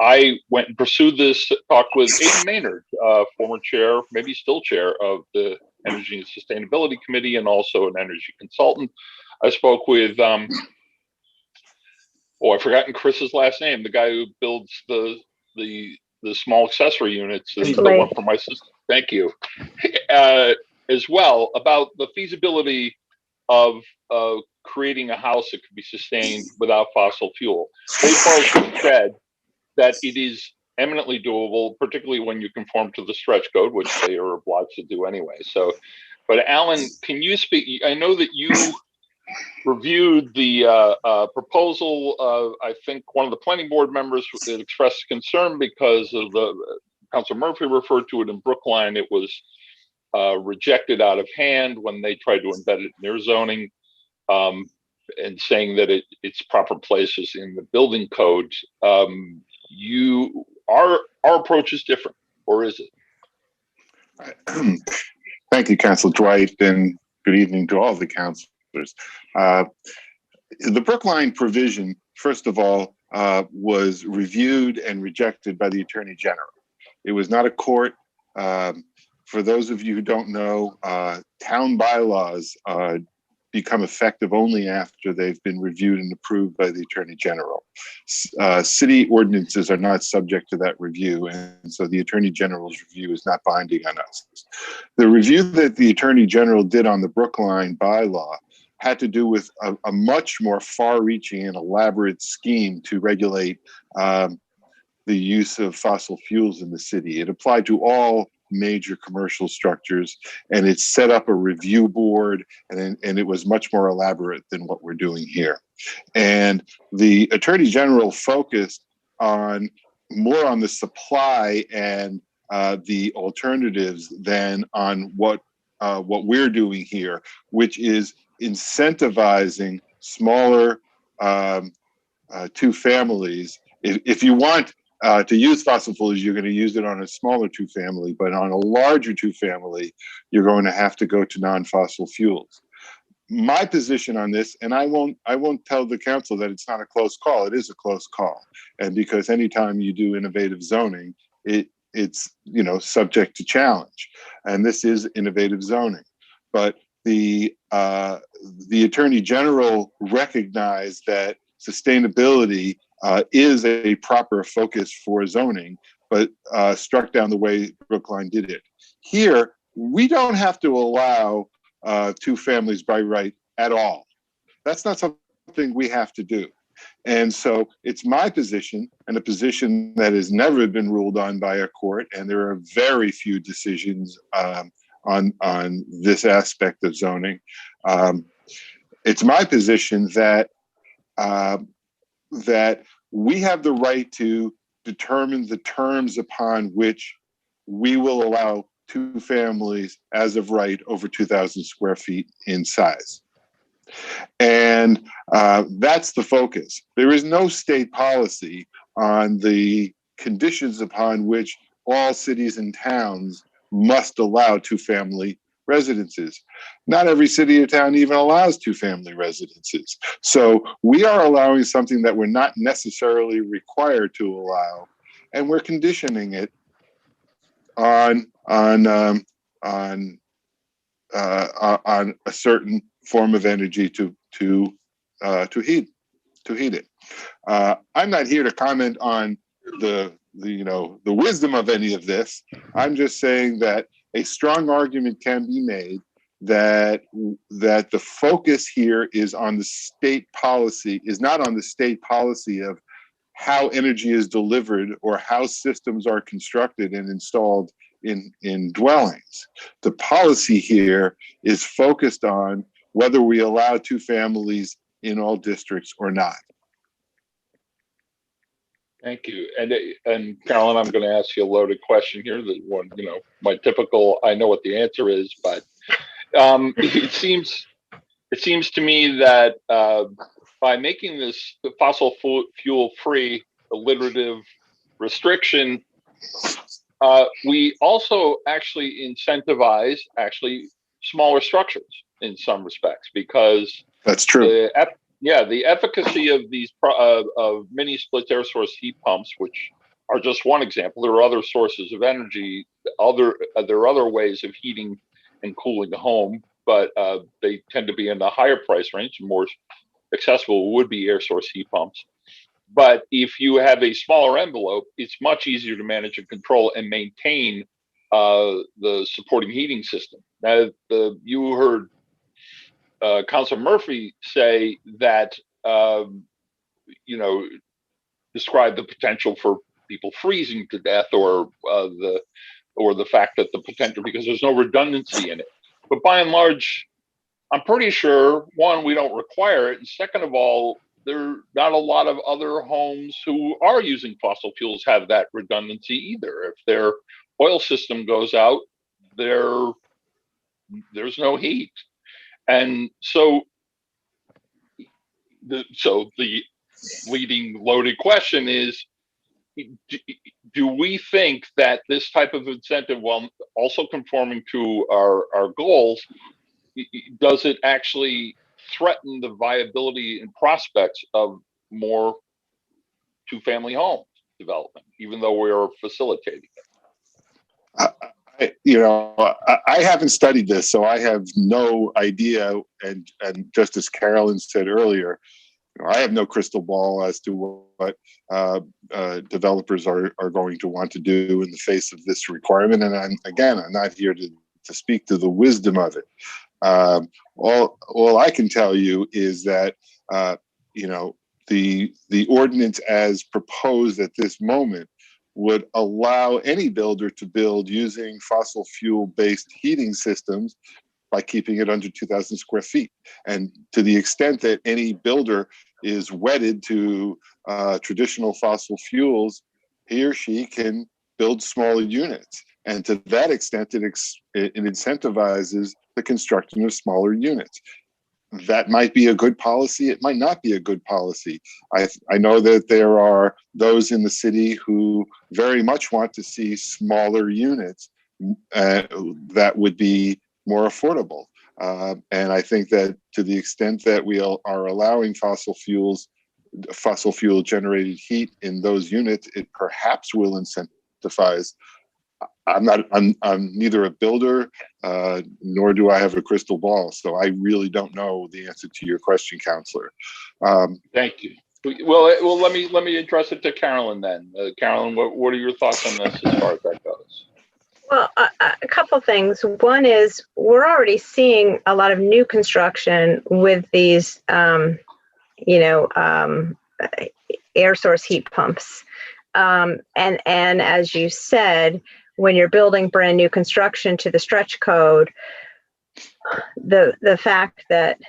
I went and pursued this talk with Aidan Maynard, former chair, maybe still chair of the Energy and Sustainability Committee, and also an energy consultant. I spoke with, I've forgotten Chris's last name, the guy who builds the small accessory units, the one for my sister. Thank you. As well, about the feasibility of creating a house that could be sustained without fossil fuel. They both said that it is eminently doable, particularly when you conform to the stretch code, which they are obliged to do anyway. So, but Alan, can you speak? I know that you reviewed the proposal. I think one of the planning board members expressed concern because of Councilor Murphy referred to it in Brookline. It was rejected out of hand when they tried to embed it in their zoning, and saying that its proper place is in the building codes. Our approach is different, or is it? Thank you, Councilor Dwight, and good evening to all the councilors. The Brookline provision, first of all, was reviewed and rejected by the Attorney General. It was not a court. For those of you who don't know, town bylaws become effective only after they've been reviewed and approved by the Attorney General. City ordinances are not subject to that review, and so the Attorney General's review is not binding on us. The review that the Attorney General did on the Brookline bylaw had to do with a much more far-reaching and elaborate scheme to regulate the use of fossil fuels in the city. It applied to all major commercial structures, and it set up a review board, and it was much more elaborate than what we're doing here. And the Attorney General focused more on the supply and the alternatives than on what we're doing here, which is incentivizing smaller two families. If you want to use fossil fuels, you're going to use it on a smaller two family, but on a larger two family, you're going to have to go to non-fossil fuels. My position on this, and I won't tell the council that it's not a close call. It is a close call, and because anytime you do innovative zoning, it's subject to challenge, and this is innovative zoning. But the Attorney General recognized that sustainability is a proper focus for zoning, but struck down the way Brookline did it. Here, we don't have to allow two families by right at all. That's not something we have to do. And so it's my position, and a position that has never been ruled on by a court, and there are very few decisions on this aspect of zoning. It's my position that that we have the right to determine the terms upon which we will allow two families as of right over 2,000 square feet in size. And that's the focus. There is no state policy on the conditions upon which all cities and towns must allow two-family residences. Not every city or town even allows two-family residences. So we are allowing something that we're not necessarily required to allow, and we're conditioning it on a certain form of energy to heat it. I'm not here to comment on the wisdom of any of this. I'm just saying that a strong argument can be made that the focus here is on the state policy, is not on the state policy of how energy is delivered or how systems are constructed and installed in dwellings. The policy here is focused on whether we allow two families in all districts or not. Thank you. And Carolyn, I'm going to ask you a loaded question here. That one, my typical, I know what the answer is, but it seems to me that by making this fossil fuel free alliterative restriction, we also actually incentivize smaller structures in some respects, because that's true. The efficacy of these of mini split air source heat pumps, which are just one example. There are other sources of energy. There are other ways of heating and cooling a home, but they tend to be in the higher price range. More accessible would be air source heat pumps. But if you have a smaller envelope, it's much easier to manage and control and maintain the supporting heating system. Now, you heard Councilor Murphy say that, describe the potential for people freezing to death, or the fact that the potential, because there's no redundancy in it. But by and large, I'm pretty sure, one, we don't require it, and second of all, there are not a lot of other homes who are using fossil fuels have that redundancy either. If their oil system goes out, there's no heat. And so the leading loaded question is, do we think that this type of incentive, while also conforming to our goals, does it actually threaten the viability and prospects of more two-family homes development, even though we are facilitating it. I haven't studied this, so I have no idea. And just as Carolyn said earlier, I have no crystal ball as to what developers are going to want to do in the face of this requirement. And I'm not here to speak to the wisdom of it. All I can tell you is that the ordinance as proposed at this moment would allow any builder to build using fossil fuel based heating systems by keeping it under 2,000 square feet. And to the extent that any builder is wedded to traditional fossil fuels, he or she can build smaller units. And to that extent, it incentivizes the construction of smaller units. That might be a good policy. It might not be a good policy. I know that there are those in the city who very much want to see smaller units that would be more affordable. And I think that to the extent that we are allowing fossil fuel generated heat in those units, it perhaps will incentivize. I'm neither a builder nor do I have a crystal ball, so I really don't know the answer to your question, Counselor. Thank you. Well, let me address it to Carolyn then. Carolyn, what are your thoughts on this as far as that goes? Well, a couple things. One is we're already seeing a lot of new construction with these, air source heat pumps. And as you said, when you're building brand new construction to the stretch code, the fact that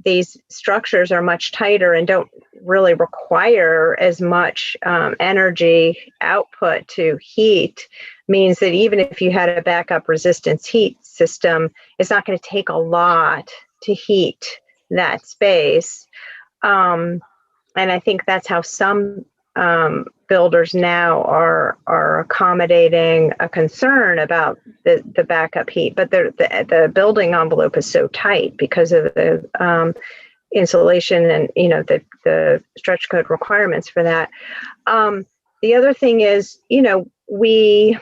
these structures are much tighter and don't really require as much energy output to heat means that even if you had a backup resistance heat system, it's not going to take a lot to heat that space. And I think that's how some builders now are accommodating a concern about the backup heat, but the building envelope is so tight because of the insulation and the stretch code requirements for that. The other thing is, we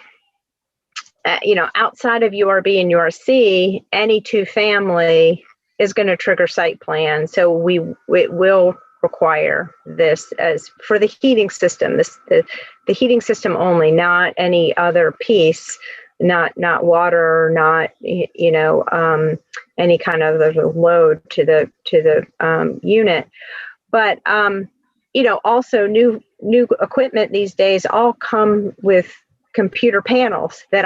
outside of URB and URC, any two-family is going to trigger site plan, so it will require this as for the heating system, the heating system only, not any other piece, not water, not any kind of load to the unit. But also new equipment these days all come with computer panels that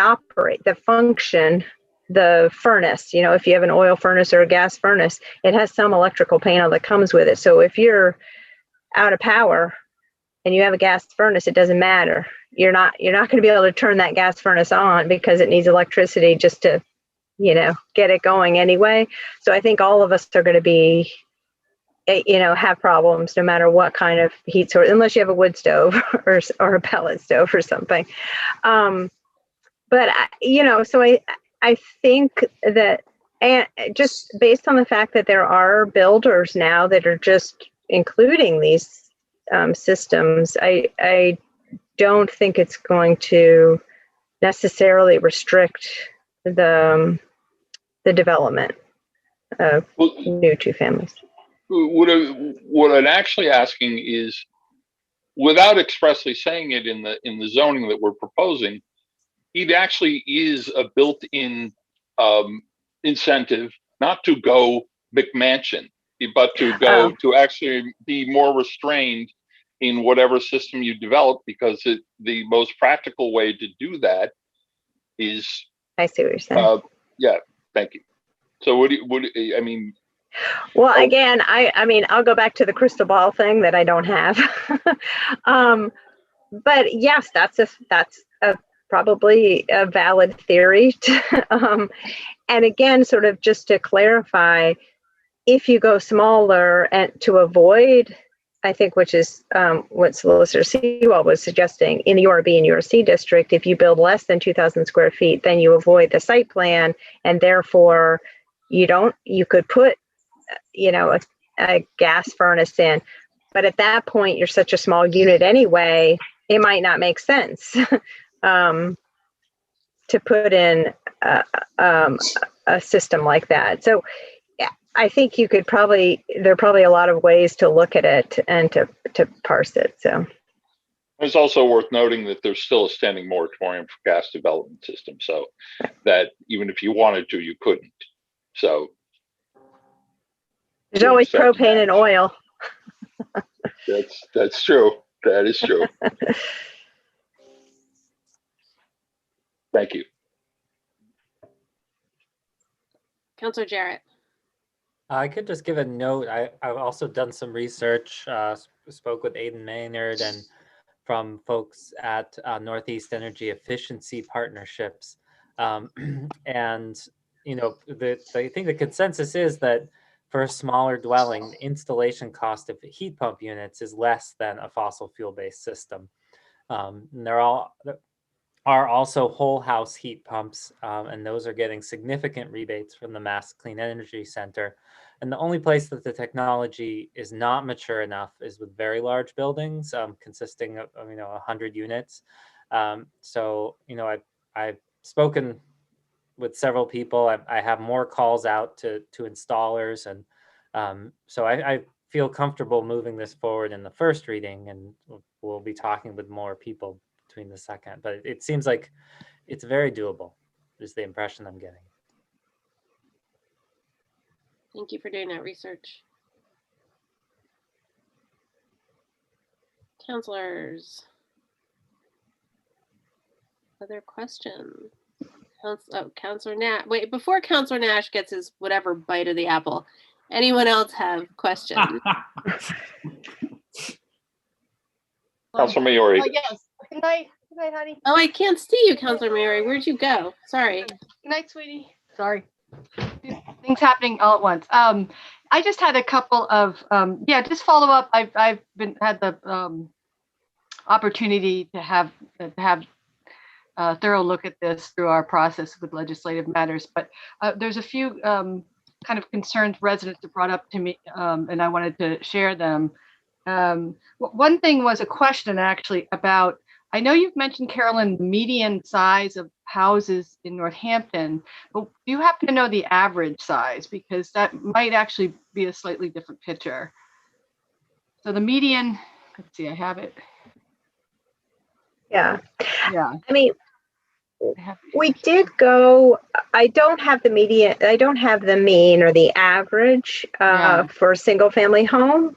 function the furnace. If you have an oil furnace or a gas furnace, it has some electrical panel that comes with it. So if you're out of power and you have a gas furnace, it doesn't matter. You're not going to be able to turn that gas furnace on because it needs electricity just to, get it going anyway. So I think all of us are going to be, have problems no matter what kind of heat source, unless you have a wood stove or a pellet stove or something. So I think that, and just based on the fact that there are builders now that are just including these systems, I don't think it's going to necessarily restrict the development of new two families. What I'm actually asking is, without expressly saying it in the zoning that we're proposing, it actually is a built-in incentive not to go McMansion, but to go to actually be more restrained in whatever system you develop, because the most practical way to do that is. I see what you're saying. Yeah, thank you. So Well, again, I'll go back to the crystal ball thing that I don't have. But yes, that's a probably a valid theory. And again, sort of just to clarify, if you go smaller and to avoid, I think, which is what Solicitor Sewell was suggesting, in the URB and URC district, if you build less than 2,000 square feet, then you avoid the site plan, and therefore you could put a gas furnace in. But at that point, you're such a small unit anyway, it might not make sense to put in a system like that. So yeah, I think you could there are probably a lot of ways to look at it and to parse it. So it's also worth noting that there's still a standing moratorium for gas development systems, so that even if you wanted to, you couldn't. So there's always propane and oil. That's true. That is true. Thank you. Councilor Jarrett. I could just give a note. I've also done some research, spoke with Aidan Maynard and from folks at Northeast Energy Efficiency Partnerships. And, I think the consensus is that for a smaller dwelling, the installation cost of heat pump units is less than a fossil fuel-based system. And there are also whole house heat pumps, and those are getting significant rebates from the Mass Clean Energy Center. And the only place that the technology is not mature enough is with very large buildings, consisting of 100 units. So I've spoken with several people. I have more calls out to installers, and so I feel comfortable moving this forward in the first reading, and we'll be talking with more people between the second. But it seems like it's very doable, is the impression I'm getting. Thank you for doing that research. Councilors. Other questions? Councilor Nash. Wait, before Councilor Nash gets his whatever bite of the apple, anyone else have questions? Councilor Maori. Yes. Good night. Good night, honey. Oh, I can't see you, Councilor Mary. Where'd you go? Sorry. Good night, sweetie. Sorry. Things happening all at once. I just had a couple of, just follow up. I've had the opportunity to have a thorough look at this through our process with legislative matters, but there's a few kind of concerns residents have brought up to me, and I wanted to share them. One thing was a question actually about, I know you've mentioned, Carolyn, median size of houses in Northampton, but do you happen to know the average size? Because that might actually be a slightly different picture. So the median, let's see, I have it. Yeah. Yeah. I mean, we did go, I don't have the median, I don't have the mean or the average for a single family home.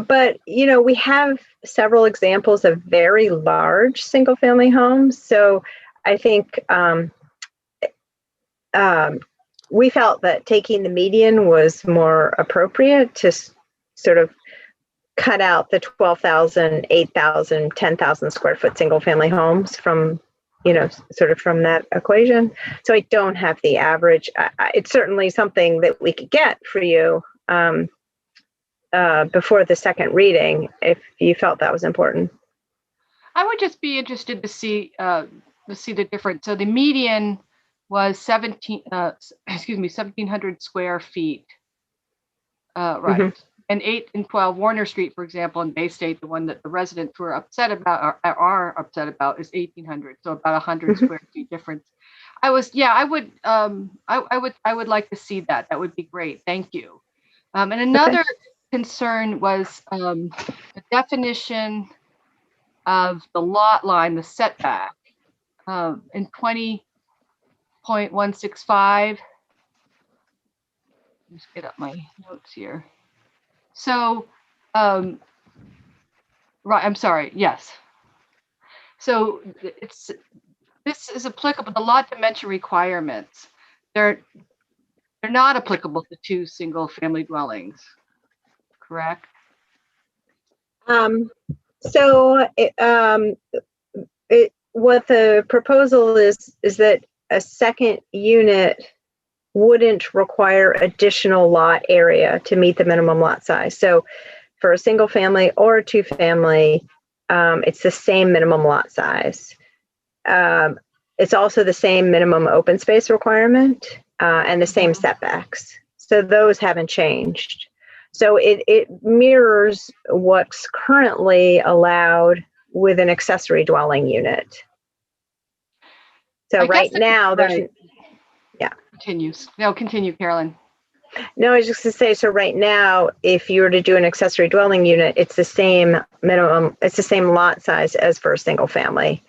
But, we have several examples of very large single family homes. So I think we felt that taking the median was more appropriate to sort of cut out the 12,000, 8,000, 10,000 square foot single family homes from, sort of from that equation. So I don't have the average. It's certainly something that we could get for you before the second reading, if you felt that was important. I would just be interested to see the difference. So the median was 1,700 square feet. Right. Mm-hmm. And 8 and 12 Warner Street, for example, in Bay State, the one that the residents were upset about are upset about is 1,800. So about 100 square feet difference. I would like to see that. That would be great. Thank you. And another concern was the definition of the lot line, the setback, in 20.165. Just get up my notes here. So, right, I'm sorry, yes. So this is applicable, the lot dimension requirements. They're not applicable to 2 single family dwellings, correct? What the proposal is that a second unit wouldn't require additional lot area to meet the minimum lot size. So for a single family or a 2 family, it's the same minimum lot size. It's also the same minimum open space requirement. and the same setbacks. So those haven't changed. So it mirrors what's currently allowed with an accessory dwelling unit. So I guess right now, there's, right. yeah. Continues. No, continue, Carolyn. No, I was just to say, so right now, if you were to do an accessory dwelling unit, it's the same minimum, it's the same lot size as for a single family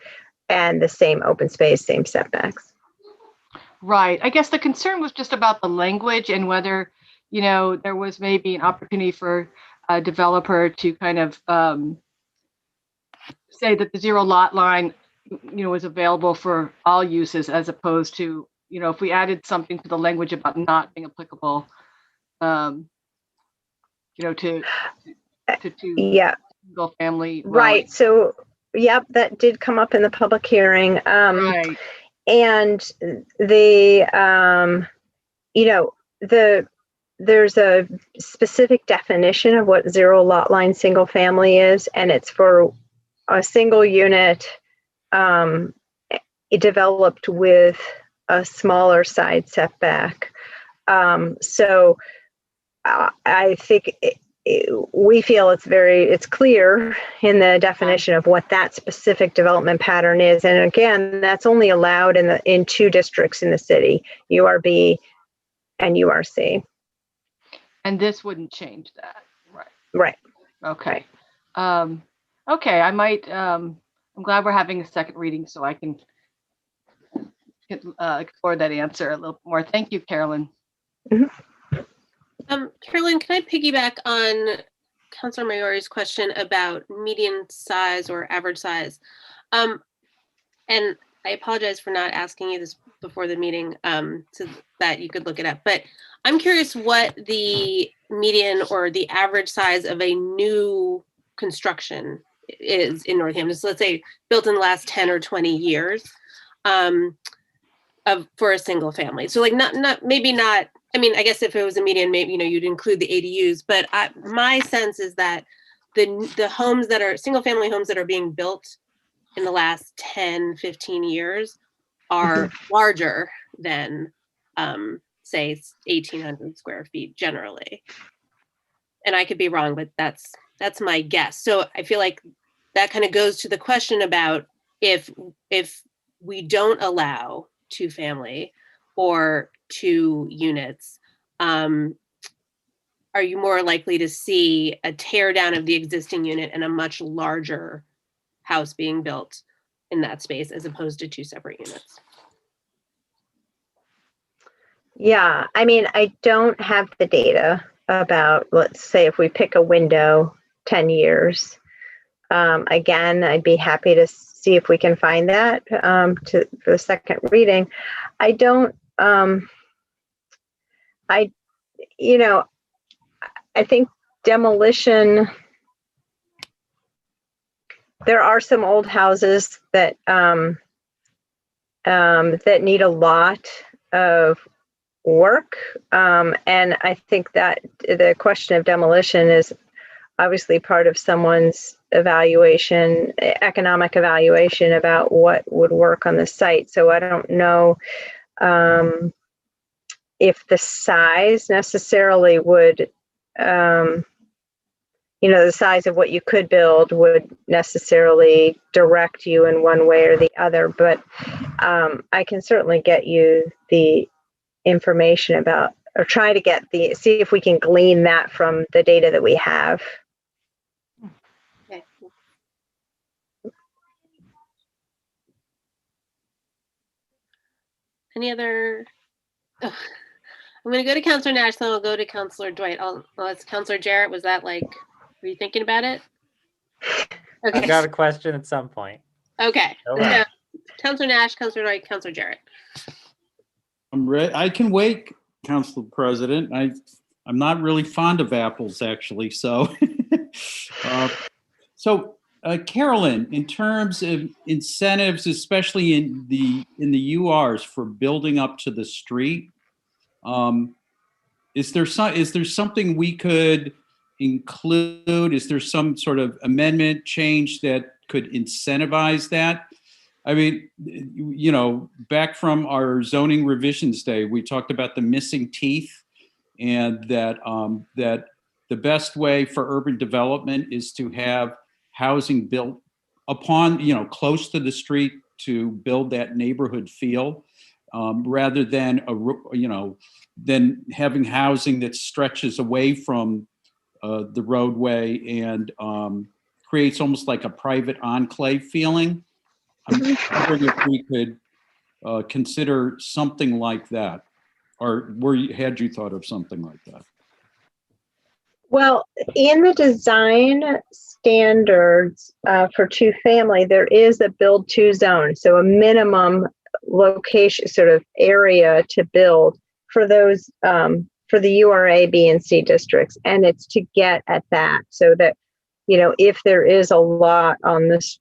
and the same open space, same setbacks. Right. I guess the concern was just about the language and whether, you know, there was maybe an opportunity for a developer to kind of say that the zero lot line, you know, was available for all uses as opposed to, you know, if we added something to the language about not being applicable, you know, to yeah, single family. right. So, yep, that did come up in the public hearing. Right. And the, you know, there's a specific definition of what zero lot line single family is, and it's for a single unit it developed with a smaller side setback. So I think we feel it's clear in the definition of what that specific development pattern is. And again, that's only allowed in two districts in the city, URB and URC. And this wouldn't change that. Right. Right. Okay. Okay. I might, I'm glad we're having a second reading so I can explore that answer a little more. Thank you, Carolyn. Carolyn, can I piggyback on Councilor Mayori's question about median size or average size? And I apologize for not asking you this before the meeting so that you could look it up, but I'm curious what the median or the average size of a new construction is in Northampton. So let's say built in the last 10 or 20 years for a single family. So like maybe not, I mean, I guess if it was a median, maybe, you know, you'd include the ADUs, but my sense is that the homes that are single family homes that are being built in the last 10, 15 years are larger than say 1,800 square feet generally. And I could be wrong, but that's my guess. So I feel like that kind of goes to the question about if we don't allow two family or two units, are you more likely to see a tear down of the existing unit and a much larger house being built in that space as opposed to two separate units? Yeah, I mean, I don't have the data about, let's say, if we pick a window, 10 years. Again, I'd be happy to see if we can find that for the second reading. I don't, I think demolition, there are some old houses that that need a lot of work. And I think that the question of demolition is obviously part of someone's evaluation, economic evaluation about what would work on the site. So I don't know if the size necessarily would, the size of what you could build would necessarily direct you in one way or the other. But I can certainly get you the information about, or try to see if we can glean that from the data that we have. Okay. Any other? Oh, I'm going to go to Councilor Nash, then I'll go to Councilor Dwight. It's Councilor Jarrett. Was that like, were you thinking about it? Okay. I've got a question at some point. Okay. So, Councilor Nash, Councilor Dwight, Councilor Jarrett. I'm ready. I can wait, Council President. I'm not really fond of apples, actually. So, Carolyn, in terms of incentives, especially in the URs for building up to the street, is there something we could include? Is there some sort of amendment change that could incentivize that? I mean, you know, back from our zoning revisions day, we talked about the missing teeth, and that that the best way for urban development is to have housing built upon, you know, close to the street to build that neighborhood feel, rather than than having housing that stretches away from the roadway and creates almost like a private enclave feeling. I'm wondering if we could consider something like that, or had you thought of something like that? Well, in the design standards for two-family, there is a build-to zone, so a minimum location, sort of area to build for those for the URA, B, and C districts, and it's to get at that, so that, you know, if there is a lot on this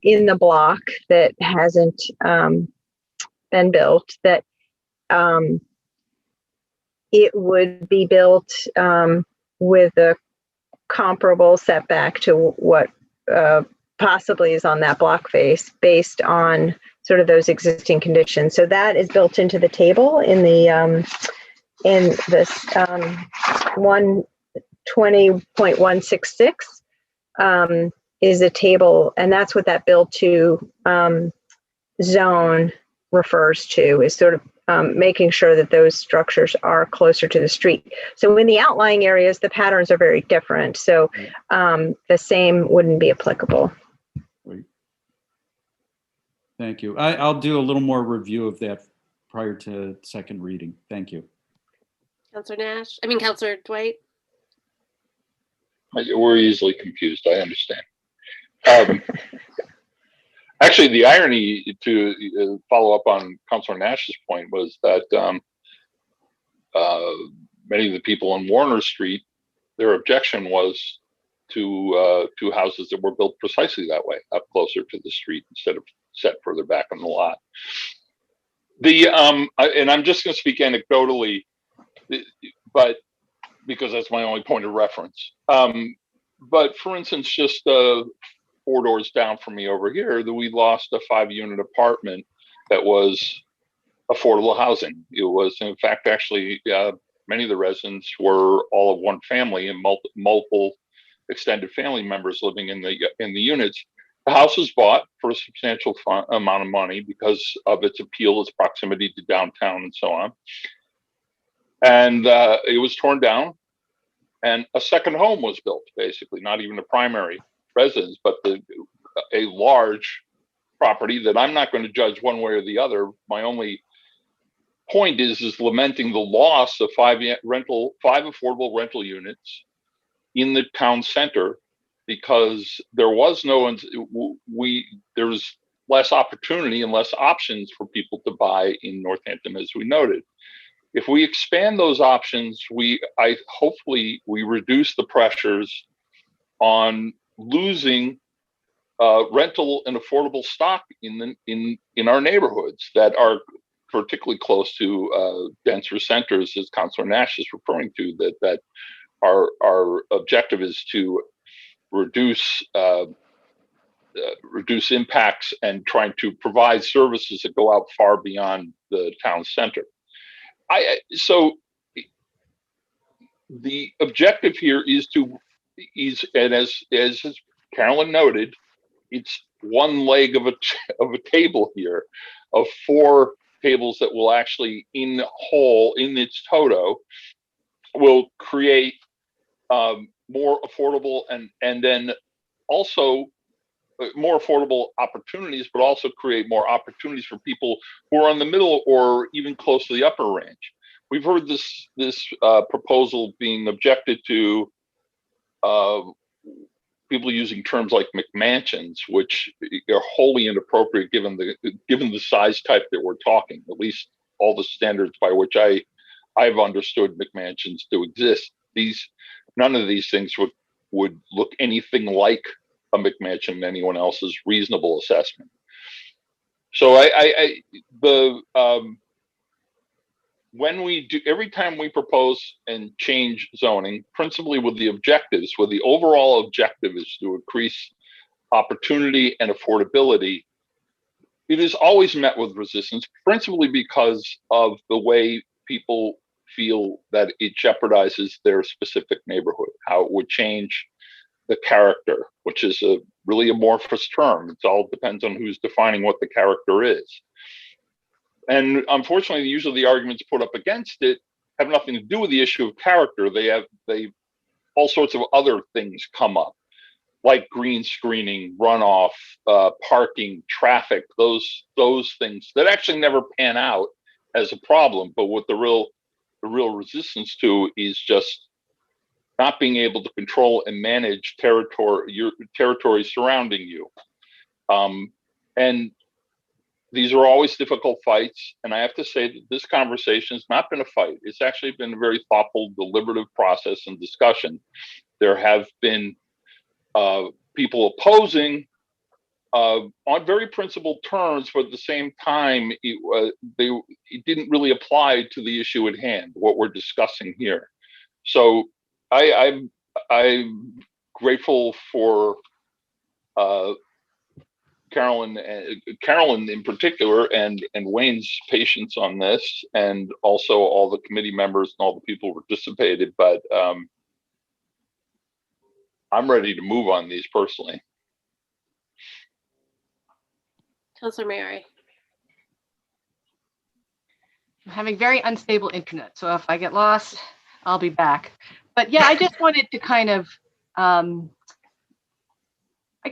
in the block that hasn't been built, that it would be built with a comparable setback to what possibly is on that block face, based on sort of those existing conditions. So that is built into the table in the in this 120.166 is a table, and that's what that build to zone refers to, is sort of making sure that those structures are closer to the street. So in the outlying areas, the patterns are very different. So the same wouldn't be applicable. Great. Thank you. I'll do a little more review of that prior to second reading. Thank you. Councilor Dwight. We're easily confused. I understand. Actually, the irony, to follow up on Councilor Nash's point, was that many of the people on Warner Street, their objection was to houses that were built precisely that way, up closer to the street instead of set further back in the lot. And I'm just going to speak anecdotally, but because that's my only point of reference. But for instance, just 4 doors down from me over here, that we lost a 5-unit apartment that was affordable housing. It was, in fact, actually, many of the residents were all of one family and multiple extended family members living in the units. The house was bought for a substantial amount of money because of its appeal, its proximity to downtown, and so on. And it was torn down, and a second home was built, basically, not even a primary residence, but a large property that I'm not going to judge one way or the other. My only point is lamenting the loss of 5 affordable rental units in the town center, because there was there was less opportunity and less options for people to buy in Northampton, as we noted. If we expand those options, hopefully we reduce the pressures on losing rental and affordable stock in our neighborhoods that are particularly close to denser centers, as Councilor Nash is referring to. That our objective is to reduce impacts and trying to provide services that go out far beyond the town center. So the objective here is and as Carolyn noted, it's one leg of a table here, of 4 tables that will actually, in its toto, will create more affordable and then also more affordable opportunities, but also create more opportunities for people who are on the middle or even close to the upper range. We've heard this proposal being objected to, people using terms like McMansions, which are wholly inappropriate given the size type that we're talking. At least all the standards by which I've understood McMansions to exist. None of these things would look anything like a McMansion in anyone else's reasonable assessment. So every time we propose and change zoning, principally with the overall objective is to increase opportunity and affordability, it is always met with resistance, principally because of the way people feel that it jeopardizes their specific neighborhood, how it would change the character, which is a really amorphous term. It all depends on who's defining what the character is. And unfortunately, usually the arguments put up against it have nothing to do with the issue of character. They all sorts of other things come up, like green screening, runoff, parking, traffic, those things that actually never pan out as a problem. But what the real resistance to is just not being able to control and manage your territory surrounding you. And these are always difficult fights. And I have to say that this conversation has not been a fight. It's actually been a very thoughtful, deliberative process and discussion. There have been people opposing on very principled terms, but at the same time, it didn't really apply to the issue at hand, what we're discussing here. So I'm grateful for Carolyn in particular, and Wayne's patience on this, and also all the committee members and all the people who participated. But I'm ready to move on these personally. Councilor Mayari. I'm having very unstable internet, so if I get lost, I'll be back. But yeah, I just wanted to kind of, I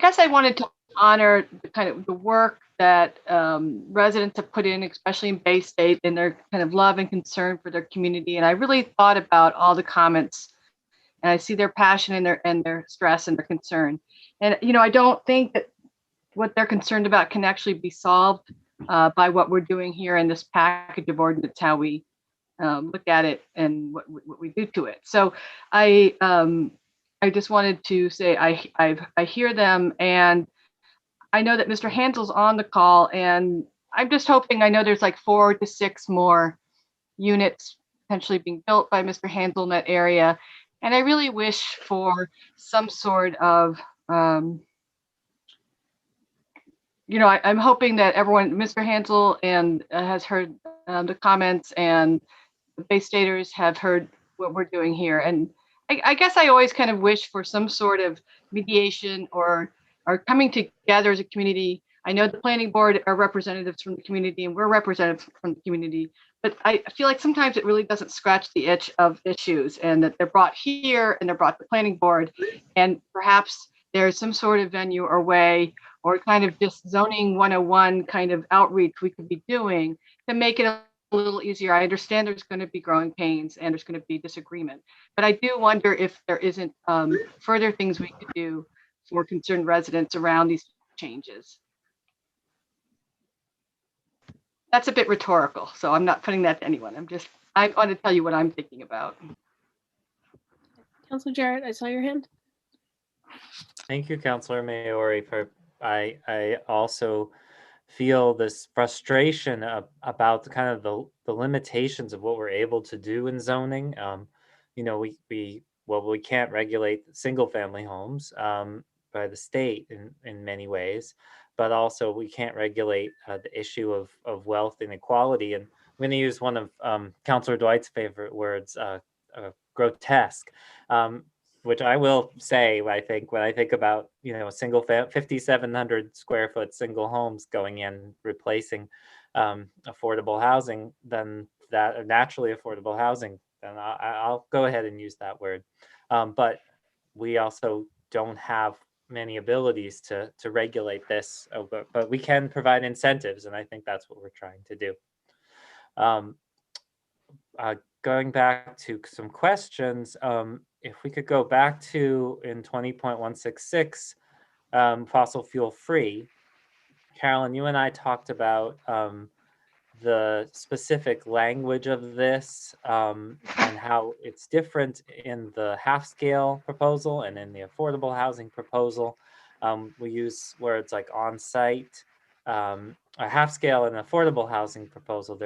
guess I wanted to honor the work that residents have put in, especially in Bay State, and their kind of love and concern for their community. And I really thought about all the comments, and I see their passion and their stress and their concern. And I don't think that what they're concerned about can actually be solved by what we're doing here in this package of ordinance, how we look at it and what we do to it. So I just wanted to say I hear them, and I know that Mr. Hansel's on the call, and I'm just hoping, I know there's like 4 to 6 more units potentially being built by Mr. Hansel in that area. And I really wish for some sort of, I'm hoping that everyone, Mr. Hansel and has heard the comments, and the Bay Staters have heard what we're doing here. And I guess I always kind of wish for some sort of mediation or coming together as a community. I know the planning board are representatives from the community, and we're representatives from the community, but I feel like sometimes it really doesn't scratch the itch of issues, and that they're brought here and they're brought to the planning board, and perhaps there's some sort of venue or way, or kind of just zoning 101 kind of outreach we could be doing to make it a little easier. I understand there's going to be growing pains and there's going to be disagreement, but I do wonder if there isn't further things we could do for concerned residents around these changes. That's a bit rhetorical, so I'm not putting that to anyone. I want to tell you what I'm thinking about. Councilor Jarrett, I saw your hand. Thank you, Councilor Maori. I also feel this frustration about kind of the limitations of what we're able to do in zoning. We can't regulate single family homes by the state in many ways, but also we can't regulate the issue of wealth inequality. And I'm going to use one of Councilor Dwight's favorite words, grotesque, which I will say, I think, when I think about, a single 5,700 square foot single homes going in, replacing affordable housing, then that naturally affordable housing, then I'll go ahead and use that word. But we also don't have many abilities to regulate this, but we can provide incentives, and I think that's what we're trying to do. Going back to some questions, if we could go back to in 20.166, fossil fuel free. Carolyn, you and I talked about the specific language of this and how it's different in the half scale proposal and in the affordable housing proposal. We use words like on site, a half scale and affordable housing proposal.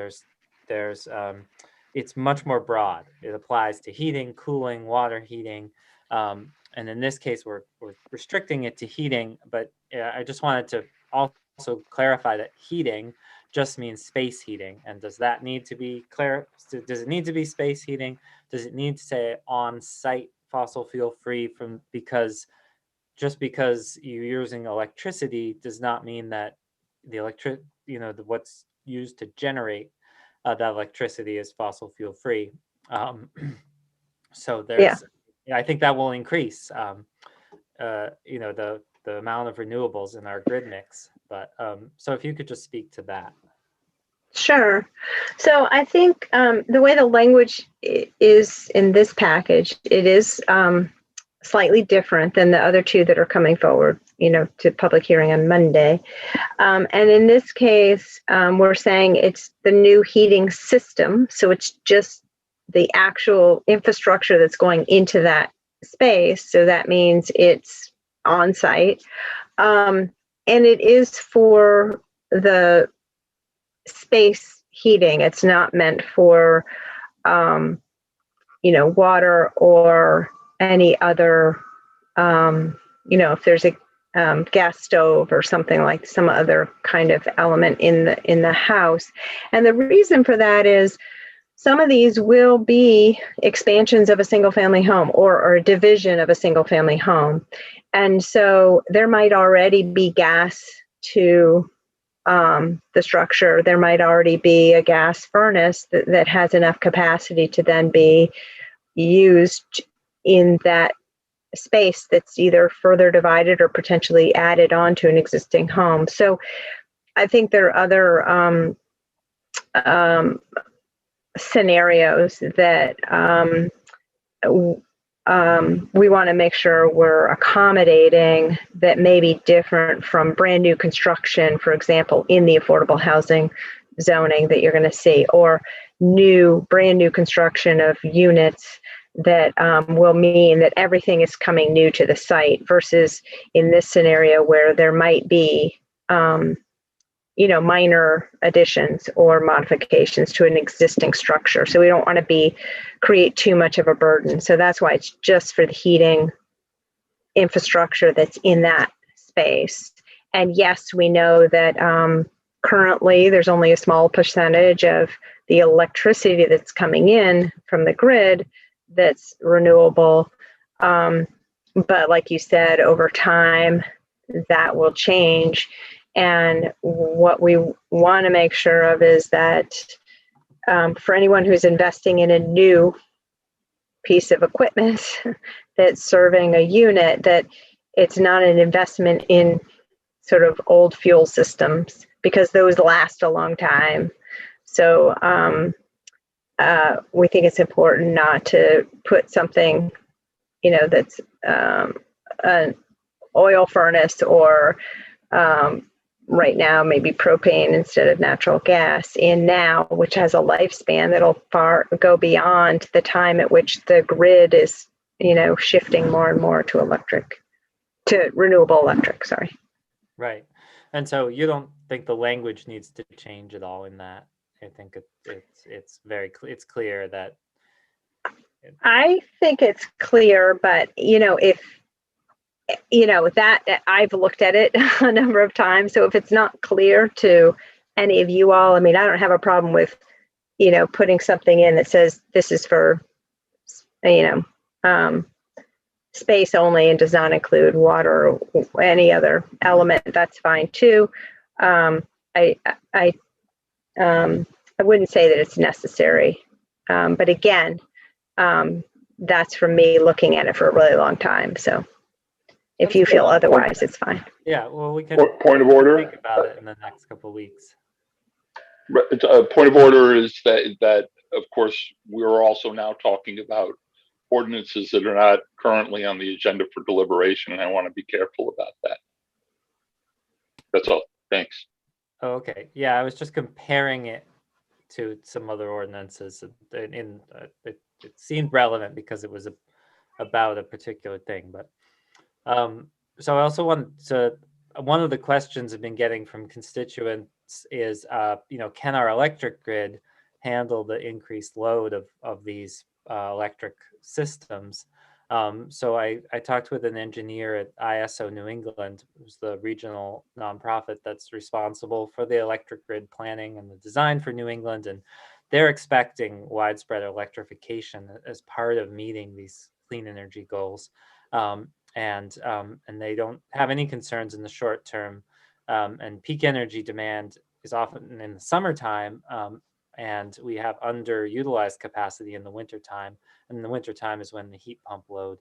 It's much more broad. It applies to heating, cooling, water heating. And in this case, we're restricting it to heating, but I just wanted to also also clarify that heating just means space heating. And does that need to be clear? Does it need to be space heating? Does it need to say on-site fossil fuel free from, because just because you're using electricity does not mean that the what's used to generate that electricity is fossil fuel free. So there's, I think that will increase, the amount of renewables in our grid mix. But so if you could just speak to that. Sure. So I think the way the language is in this package, it is slightly different than the other two that are coming forward, to public hearing on Monday. And in this case, we're saying it's the new heating system. So it's just the actual infrastructure that's going into that space. So that means it's on site. And it is for the space heating. It's not meant for, water or any other, if there's a gas stove or something, like some other kind of element in the house. And the reason for that is some of these will be expansions of a single family home or a division of a single family home. And so there might already be gas to the structure. There might already be a gas furnace that has enough capacity to then be used in that space that's either further divided or potentially added on to an existing home. So I think there are other scenarios that we want to make sure we're accommodating that may be different from brand new construction, for example, in the affordable housing zoning that you're going to see, or brand new construction of units that will mean that everything is coming new to the site, versus in this scenario where there might be minor additions or modifications to an existing structure. So we don't want to create too much of a burden. So that's why it's just for the heating infrastructure that's in that space. And yes, we know that currently there's only a small percentage of the electricity that's coming in from the grid that's renewable. But like you said, over time, that will change. And what we want to make sure of is that for anyone who's investing in a new piece of equipment that's serving a unit, that it's not an investment in sort of old fuel systems, because those last a long time. So we think it's important not to put something, that's an oil furnace or right now maybe propane instead of natural gas in now, which has a lifespan that'll go beyond the time at which the grid is, shifting more and more to renewable electric, sorry. Right. And so you don't think the language needs to change at all in that? I think it's very it's clear that. I think it's clear, but if that I've looked at it a number of times. So if it's not clear to any of you all, I don't have a problem with, putting something in that says this is for, space only and does not include water or any other element. That's fine too. I wouldn't say that it's necessary, but again, that's from me looking at it for a really long time. So. If you feel otherwise, it's fine. Yeah, well, we can Point of order. think about it in the next couple of weeks. Point of order is that of course we're also now talking about ordinances that are not currently on the agenda for deliberation, and I want to be careful about that. That's all. Thanks. Oh, okay. Yeah, I was just comparing it to some other ordinances. It seemed relevant because it was about a particular thing, but. So I also one of the questions I've been getting from constituents is, can our electric grid handle the increased load of these electric systems? So I talked with an engineer at ISO New England, who's the regional nonprofit that's responsible for the electric grid planning and the design for New England. And they're expecting widespread electrification as part of meeting these clean energy goals. And they don't have any concerns in the short term. And peak energy demand is often in the summertime, and we have underutilized capacity in the wintertime. And the wintertime is when the heat pump load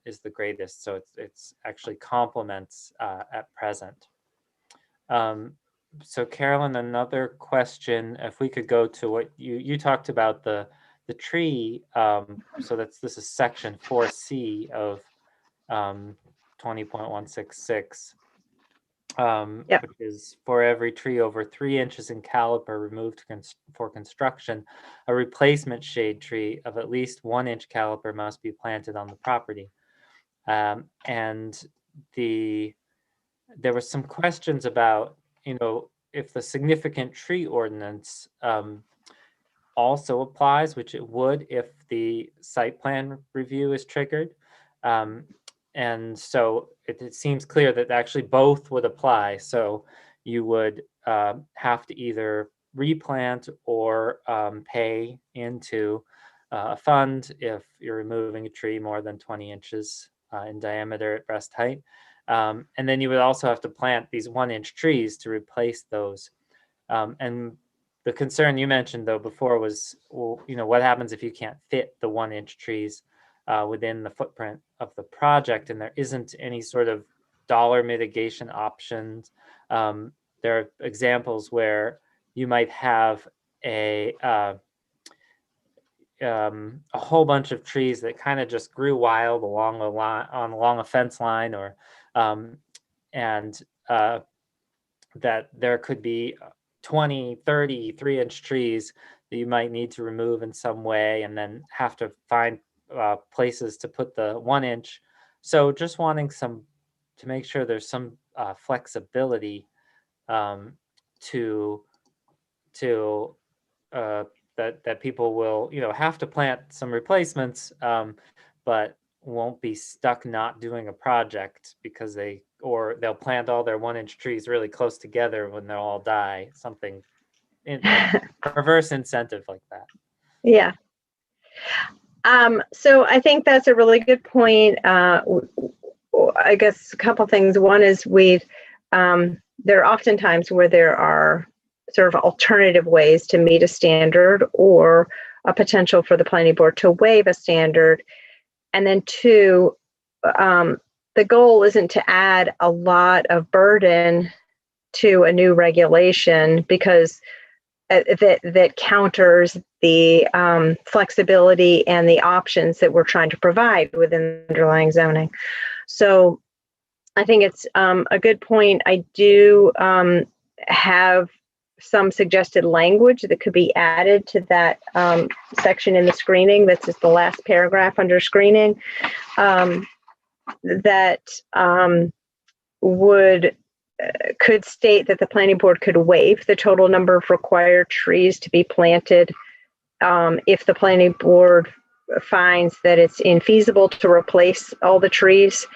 is the greatest. So it's actually complements at present. So Carolyn, another question, if we could go to what you talked about the tree. So this is section 4C of 20.166. Which is for every tree over 3 inches in caliber removed for construction, a replacement shade tree of at least 1 inch caliber must be planted on the property. And there were some questions about, if the significant tree ordinance also applies, which it would if the site plan review is triggered. And so it seems clear that actually both would apply. So you would have to either replant or pay into a fund if you're removing a tree more than 20 inches in diameter at breast height. And then you would also have to plant these 1 inch trees to replace those. And the concern you mentioned though before was, what happens if you can't fit the 1 inch trees within the footprint of the project, and there isn't any sort of dollar mitigation options. There are examples where you might have a whole bunch of trees that kind of just grew wild along a fence line, or that there could be 20, 30, 3 inch trees that you might need to remove in some way, and then have to find places to put the 1 inch. So just wanting to make sure there's some flexibility that people will, have to plant some replacements, but won't be stuck not doing a project because they'll plant all their 1 inch trees really close together when they'll all die. Something reverse incentive like that. Yeah. So I think that's a really good point. I guess a couple things. One is there are often times where there are sort of alternative ways to meet a standard, or a potential for the planning board to waive a standard. And then two, the goal isn't to add a lot of burden to a new regulation, because that counters the flexibility and the options that we're trying to provide within underlying zoning. So I think it's a good point. I do have some suggested language that could be added to that section in the screening. That's just the last paragraph under screening, that could state that the planning board could waive the total number of required trees to be planted if the planning board finds that it's infeasible to replace all the trees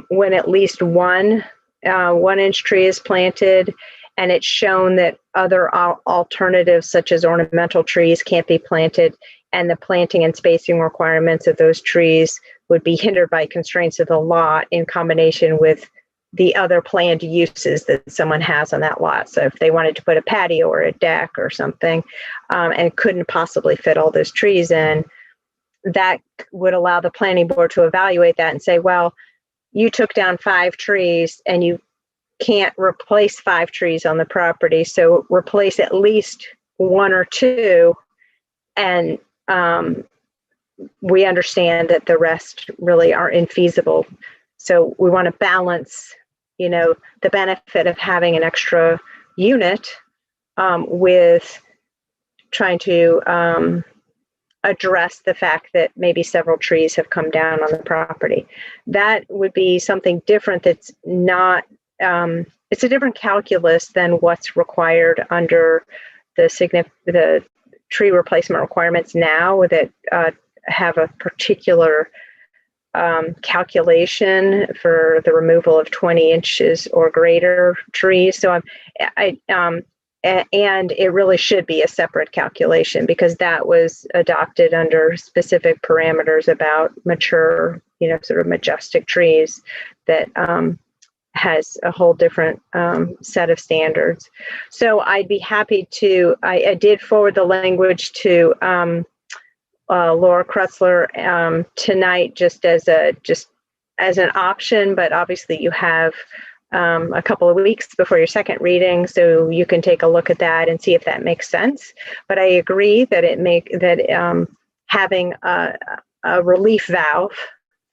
when at least one 1 inch tree is planted, and it's shown that other alternatives such as ornamental trees can't be planted, and the planting and spacing requirements of those trees would be hindered by constraints of the lot in combination with the other planned uses that someone has on that lot. So if they wanted to put a patio or a deck or something, and couldn't possibly fit all those trees in, that would allow the planning board to evaluate that and say, well, you took down 5 trees and you can't replace 5 trees on the property, so replace at least 1 or 2, and we understand that the rest really are infeasible. So we want to balance, the benefit of having an extra unit with trying to address the fact that maybe several trees have come down on the property. That would be something different. That's not, it's a different calculus than what's required under the tree replacement requirements now that have a particular calculation for the removal of 20 inches or greater trees. So and it really should be a separate calculation because that was adopted under specific parameters about mature, sort of majestic trees that has a whole different set of standards. So I'd be happy to, I did forward the language to Laura Kretzler tonight just as an option, but obviously you have a couple of weeks before your second reading, so you can take a look at that and see if that makes sense. But I agree that having a relief valve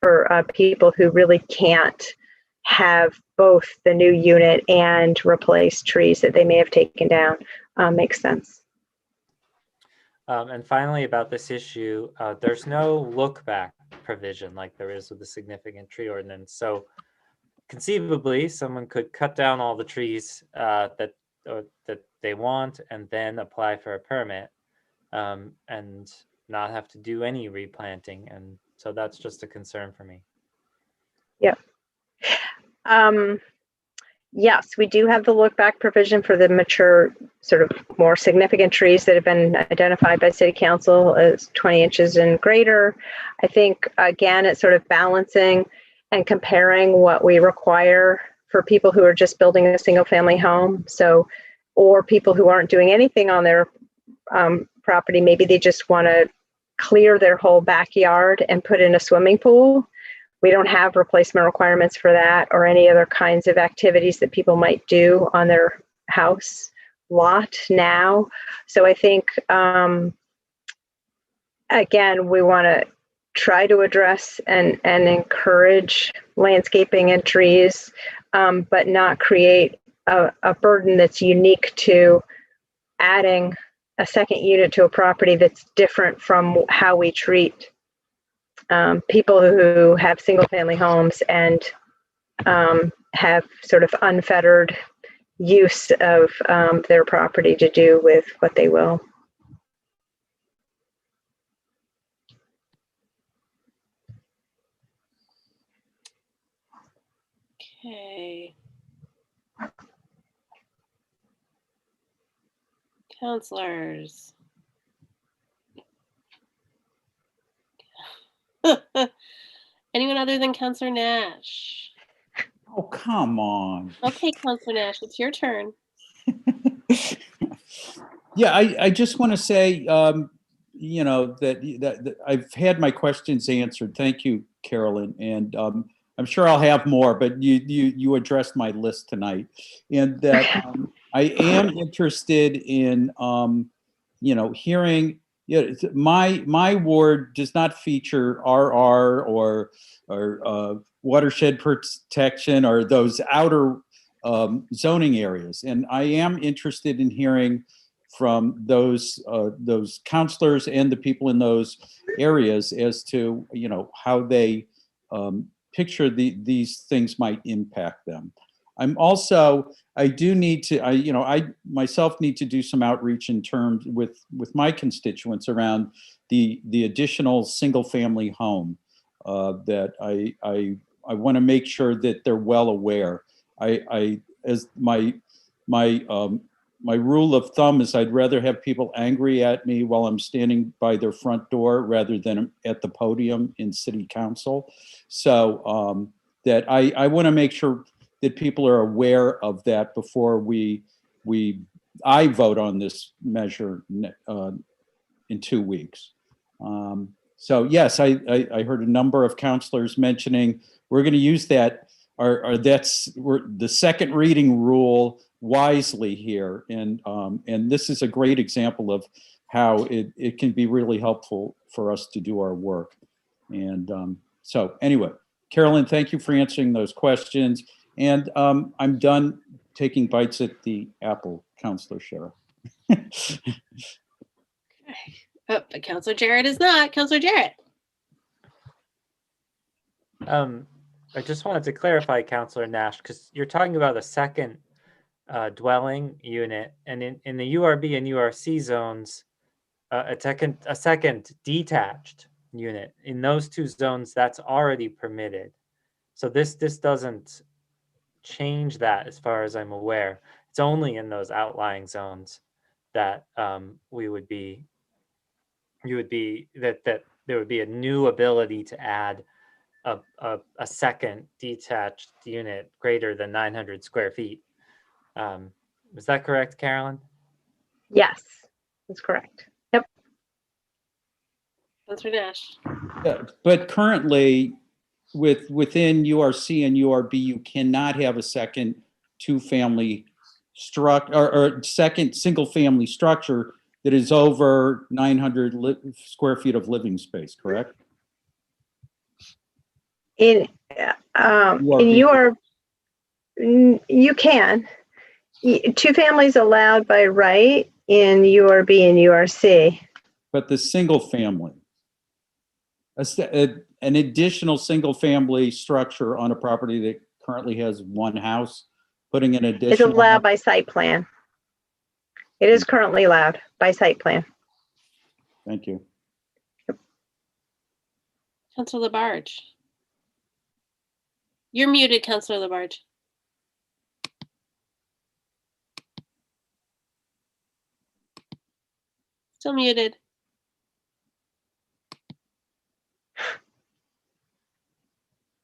for people who really can't have both the new unit and replace trees that they may have taken down makes sense. And finally, about this issue, there's no look back provision like there is with the significant tree ordinance. So conceivably, someone could cut down all the trees that they want and then apply for a permit and not have to do any replanting. And so that's just a concern for me. Yeah. Yes, we do have the look back provision for the mature, sort of more significant trees that have been identified by City Council as 20 inches and greater. I think, again, it's sort of balancing and comparing what we require for people who are just building a single family home. So, or people who aren't doing anything on their property, maybe they just want to clear their whole backyard and put in a swimming pool. We don't have replacement requirements for that or any other kinds of activities that people might do on their house lot now. So I think, again, we want to try to address and encourage landscaping and trees, but not create a burden that's unique to adding a second unit to a property that's different from how we treat people who have single family homes and have sort of unfettered use of their property to do with what they will. Okay. Counselors. Anyone other than Counselor Nash? Oh, come on. Okay, Counselor Nash, it's your turn. Yeah, I just want to say, that I've had my questions answered. Thank you, Carolyn. And I'm sure I'll have more, but you addressed my list tonight. And that I am interested in, hearing. Yeah, my ward does not feature RR or watershed protection or those outer zoning areas, and I am interested in hearing from those counselors and the people in those areas as to how they picture these things might impact them. I myself need to do some outreach in terms with my constituents around the additional single family home that I want to make sure that they're well aware. As my rule of thumb is I'd rather have people angry at me while I'm standing by their front door rather than at the podium in City Council. So that I want to make sure that people are aware of that before I vote on this measure in 2 weeks. So yes, I heard a number of counselors mentioning we're going to use that the second reading rule wisely here, and this is a great example of how it can be really helpful for us to do our work. And so anyway, Carolyn, thank you for answering those questions. And I'm done taking bites at the apple, Counselor Shara. Oh, but Counselor Jarrett is not. Counselor Jarrett. I just wanted to clarify, Counselor Nash, because you're talking about a second dwelling unit, and in the URB and URC zones, a second detached unit. In those two zones, that's already permitted. So this doesn't change that as far as I'm aware. It's only in those outlying zones that you would be that there would be a new ability to add a second detached unit greater than 900 square feet. Was that correct, Carolyn? Yes, that's correct. Yep. Councilor Nash. Yeah, but currently, within URC and URB, you cannot have a second two-family or second single-family structure that is over 900 square feet of living space, correct? In you can. Two families allowed by right in URB and URC. But the single family, an additional single family structure on a property that currently has one house, putting an It's additional. allowed by site plan. It is currently allowed by site plan. Thank you. Councilor Labarge. You're muted, Councilor Labarge. Still muted.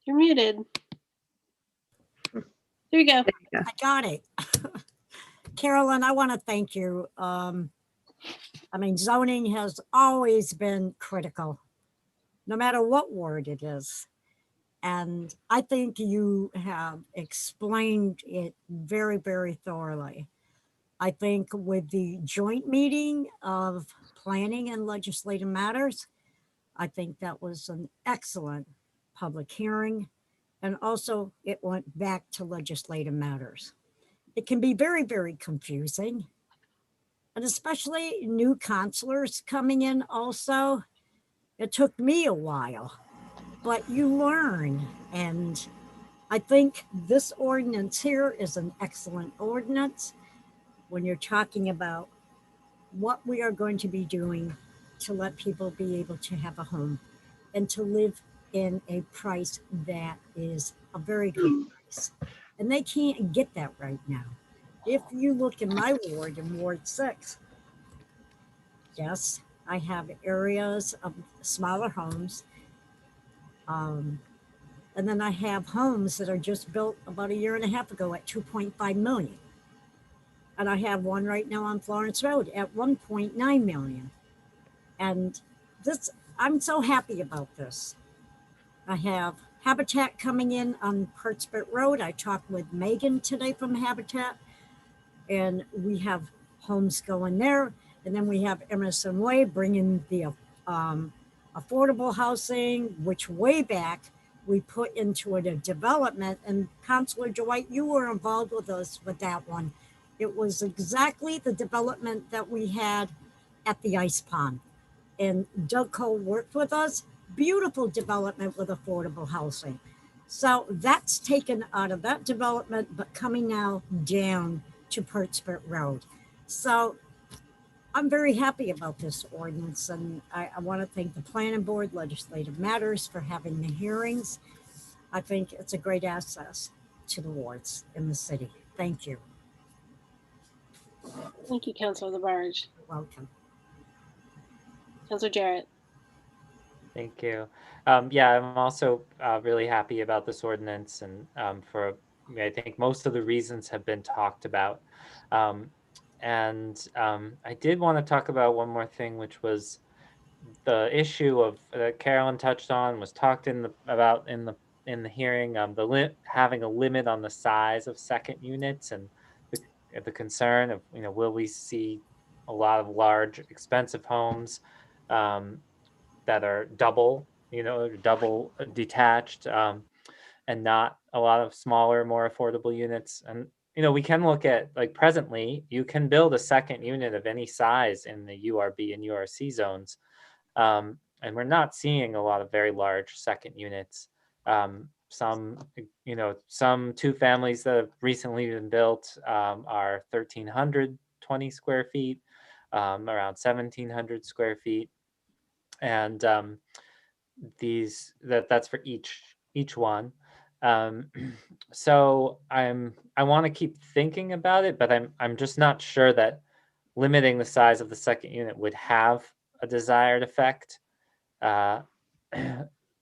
You're muted. There we go. I got it. Carolyn, I want to thank you. I mean, zoning has always been critical, no matter what ward it is. And I think you have explained it very, very thoroughly. I think with the joint meeting of planning and legislative matters, I think that was an excellent public hearing. And also it went back to legislative matters. It can be very, very confusing. And especially new counselors coming in also. It took me a while, but you learn. And I think this ordinance here is an excellent ordinance when you're talking about what we are going to be doing to let people be able to have a home and to live in a price that is a very good price. And they can't get that right now. If you look in my ward, in Ward 6, yes, I have areas of smaller homes. And then I have homes that are just built about a year and a half ago at 2.5 million. And I have one right now on Florence Road at 1.9 million. And this, I'm so happy about this. I have Habitat coming in on Pertsbert Road. I talked with Megan today from Habitat, and we have homes going there. And then we have Emerson Way bringing the affordable housing, which way back we put into a development. And Councilor Dwight, you were involved with us with that one. It was exactly the development that we had at the ice pond. And Doug Cole worked with us. Beautiful development with affordable housing. So that's taken out of that development, but coming now down to Pertsbert Road. So I'm very happy about this ordinance, and I want to thank the Planning Board, Legislative Matters for having the hearings. I think it's a great asset to the wards in the city. Thank you. Thank you, Councilor Labarge. Welcome. Councilor Jarrett. Thank you. Yeah, I'm also really happy about this ordinance, and I think most of the reasons have been talked about. And I did want to talk about one more thing, which was the issue of that Carolyn touched on, was talked about in the hearing, having a limit on the size of second units, and the concern of, will we see a lot of large, expensive homes that are double detached, and not a lot of smaller, more affordable units. And we can look at, like, presently you can build a second unit of any size in the URB and URC zones, and we're not seeing a lot of very large second units. Some two families that have recently been built are 1,320 square feet, around 1,700 square feet. And that's for each one. So I want to keep thinking about it, but I'm just not sure that limiting the size of the second unit would have a desired effect,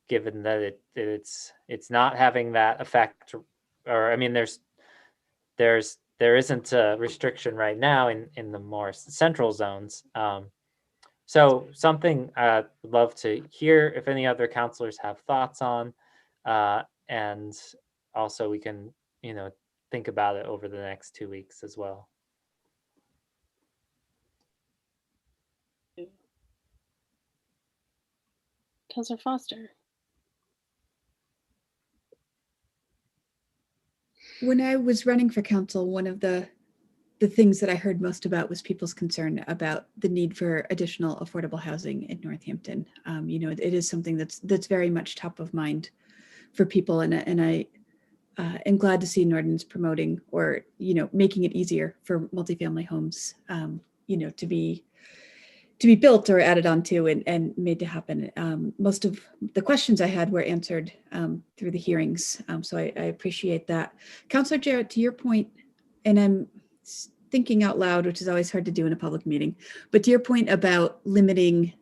given that it's not having that effect. Or I mean, there isn't a restriction right now in the more central zones. So something I'd love to hear if any other counselors have thoughts on, and also we can, think about it over the next 2 weeks as well. Councillor Foster. When I was running for council, one of the things that I heard most about was people's concern about the need for additional affordable housing in Northampton. It is something that's very much top of mind for people, and I am glad to see an ordinance promoting or making it easier for multifamily homes to be built or added onto and made to happen. Most of the questions I had were answered through the hearings, so I appreciate that. Councillor Jarrett, to your point, and I'm thinking out loud, which is always hard to do in a public meeting, but to your point about limiting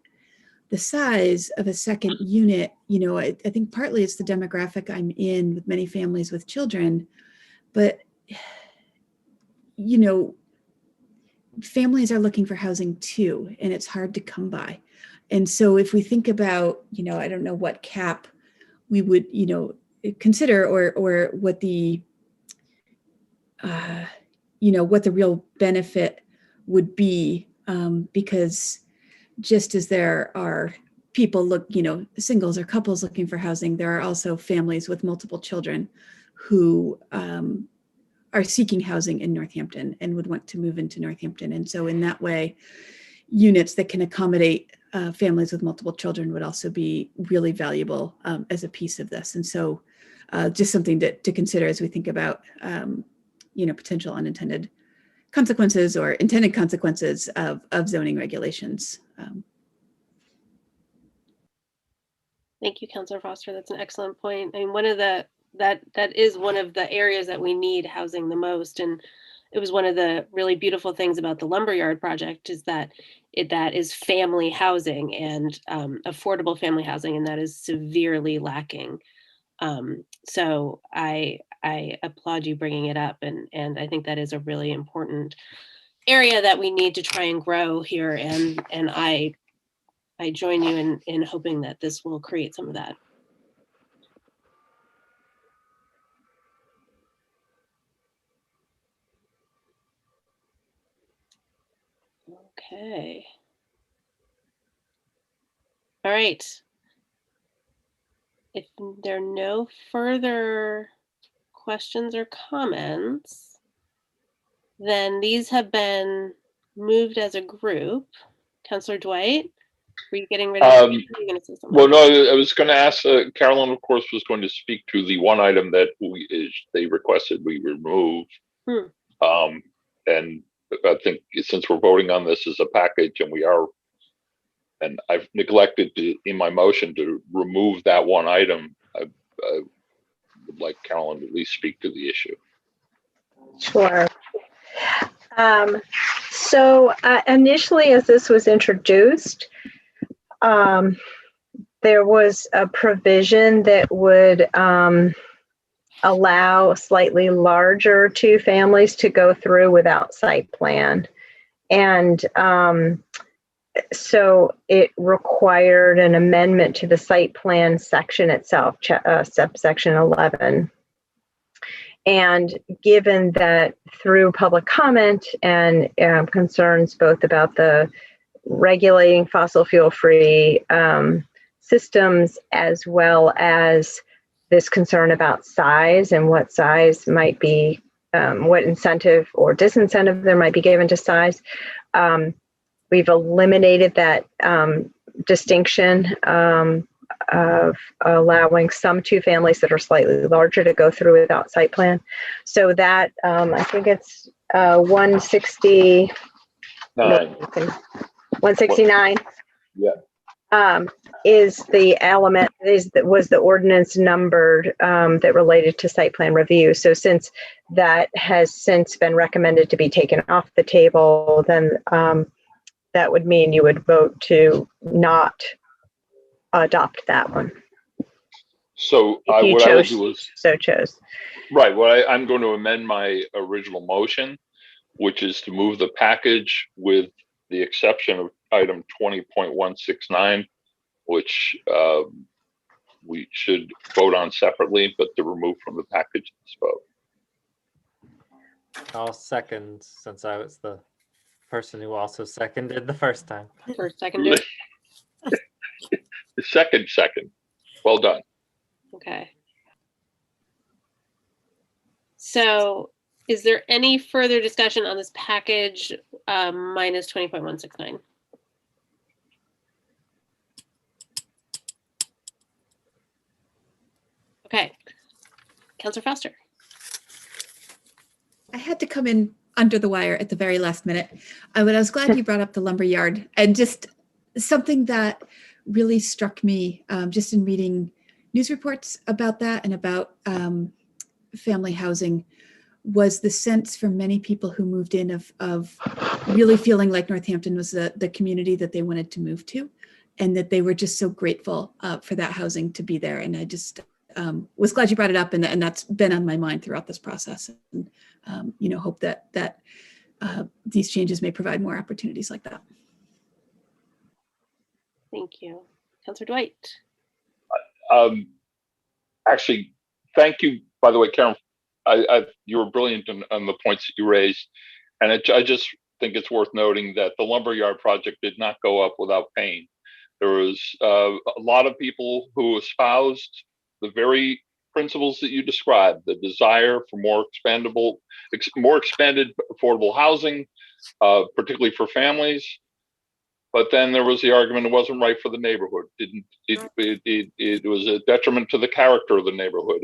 the size of a second unit, I think partly it's the demographic I'm in with many families with children, but families are looking for housing too, and it's hard to come by. And so if we think about, I don't know what cap we would, consider or what the, what the real benefit would be, because just as there are people singles or couples looking for housing, there are also families with multiple children who are seeking housing in Northampton and would want to move into Northampton. And so in that way, units that can accommodate families with multiple children would also be really valuable as a piece of this. And so just something to consider as we think about, potential unintended consequences or intended consequences of zoning regulations. Thank you, Councillor Foster. That's an excellent point. I mean, that is one of the areas that we need housing the most. And it was one of the really beautiful things about the Lumberyard project is that that is family housing and affordable family housing, and that is severely lacking. So I applaud you bringing it up, and I think that is a really important area that we need to try and grow here. And I join you in hoping that this will create some of that. Okay. All right. If there are no further questions or comments, then these have been moved as a group. Councillor Dwight, were you getting ready? Were you gonna say something? Well, no, I was going to ask, Carolyn, of course, was going to speak to the one item that they requested we remove. And I think since we're voting on this as a package and I've neglected in my motion to remove that one item, I would like Carolyn to at least speak to the issue. Sure. So initially, as this was introduced, there was a provision that would allow slightly larger two families to go through without site plan. And so it required an amendment to the site plan section itself, subsection 11. And given that through public comment and concerns both about the regulating fossil fuel-free systems, as well as this concern about size and what size might be, what incentive or disincentive there might be given to size, we've eliminated that distinction of allowing some two families that are slightly larger to go through without site plan. So that I think it's 169. 169. Yeah. is the element, was the ordinance numbered that related to site plan review. So since that has since been recommended to be taken off the table, then that would mean you would vote to not adopt that one. So If you what I will chose, do is, so chose. right, what I'm going to amend my original motion, which is to move the package with the exception of item 20.169, which we should vote on separately, but to remove from the package this vote. I'll second, since I was the person who also seconded the first time. First, second. Second. Well done. Okay. So is there any further discussion on this package minus 20.169? Okay. Councilor Foster. I had to come in under the wire at the very last minute. But I was glad you brought up the lumberyard, and just something that really struck me just in reading news reports about that and about family housing was the sense for many people who moved in of really feeling like Northampton was the community that they wanted to move to, and that they were just so grateful for that housing to be there. And I just was glad you brought it up, and that's been on my mind throughout this process. And hope that these changes may provide more opportunities like that. Thank you. Councilor Dwight. Actually, thank you, by the way, Karen. You were brilliant on the points that you raised. And I just think it's worth noting that the lumberyard project did not go up without pain. There was a lot of people who espoused the very principles that you described, the desire for more expanded affordable housing, particularly for families. But then there was the argument it wasn't right for the neighborhood. It was a detriment to the character of the neighborhood.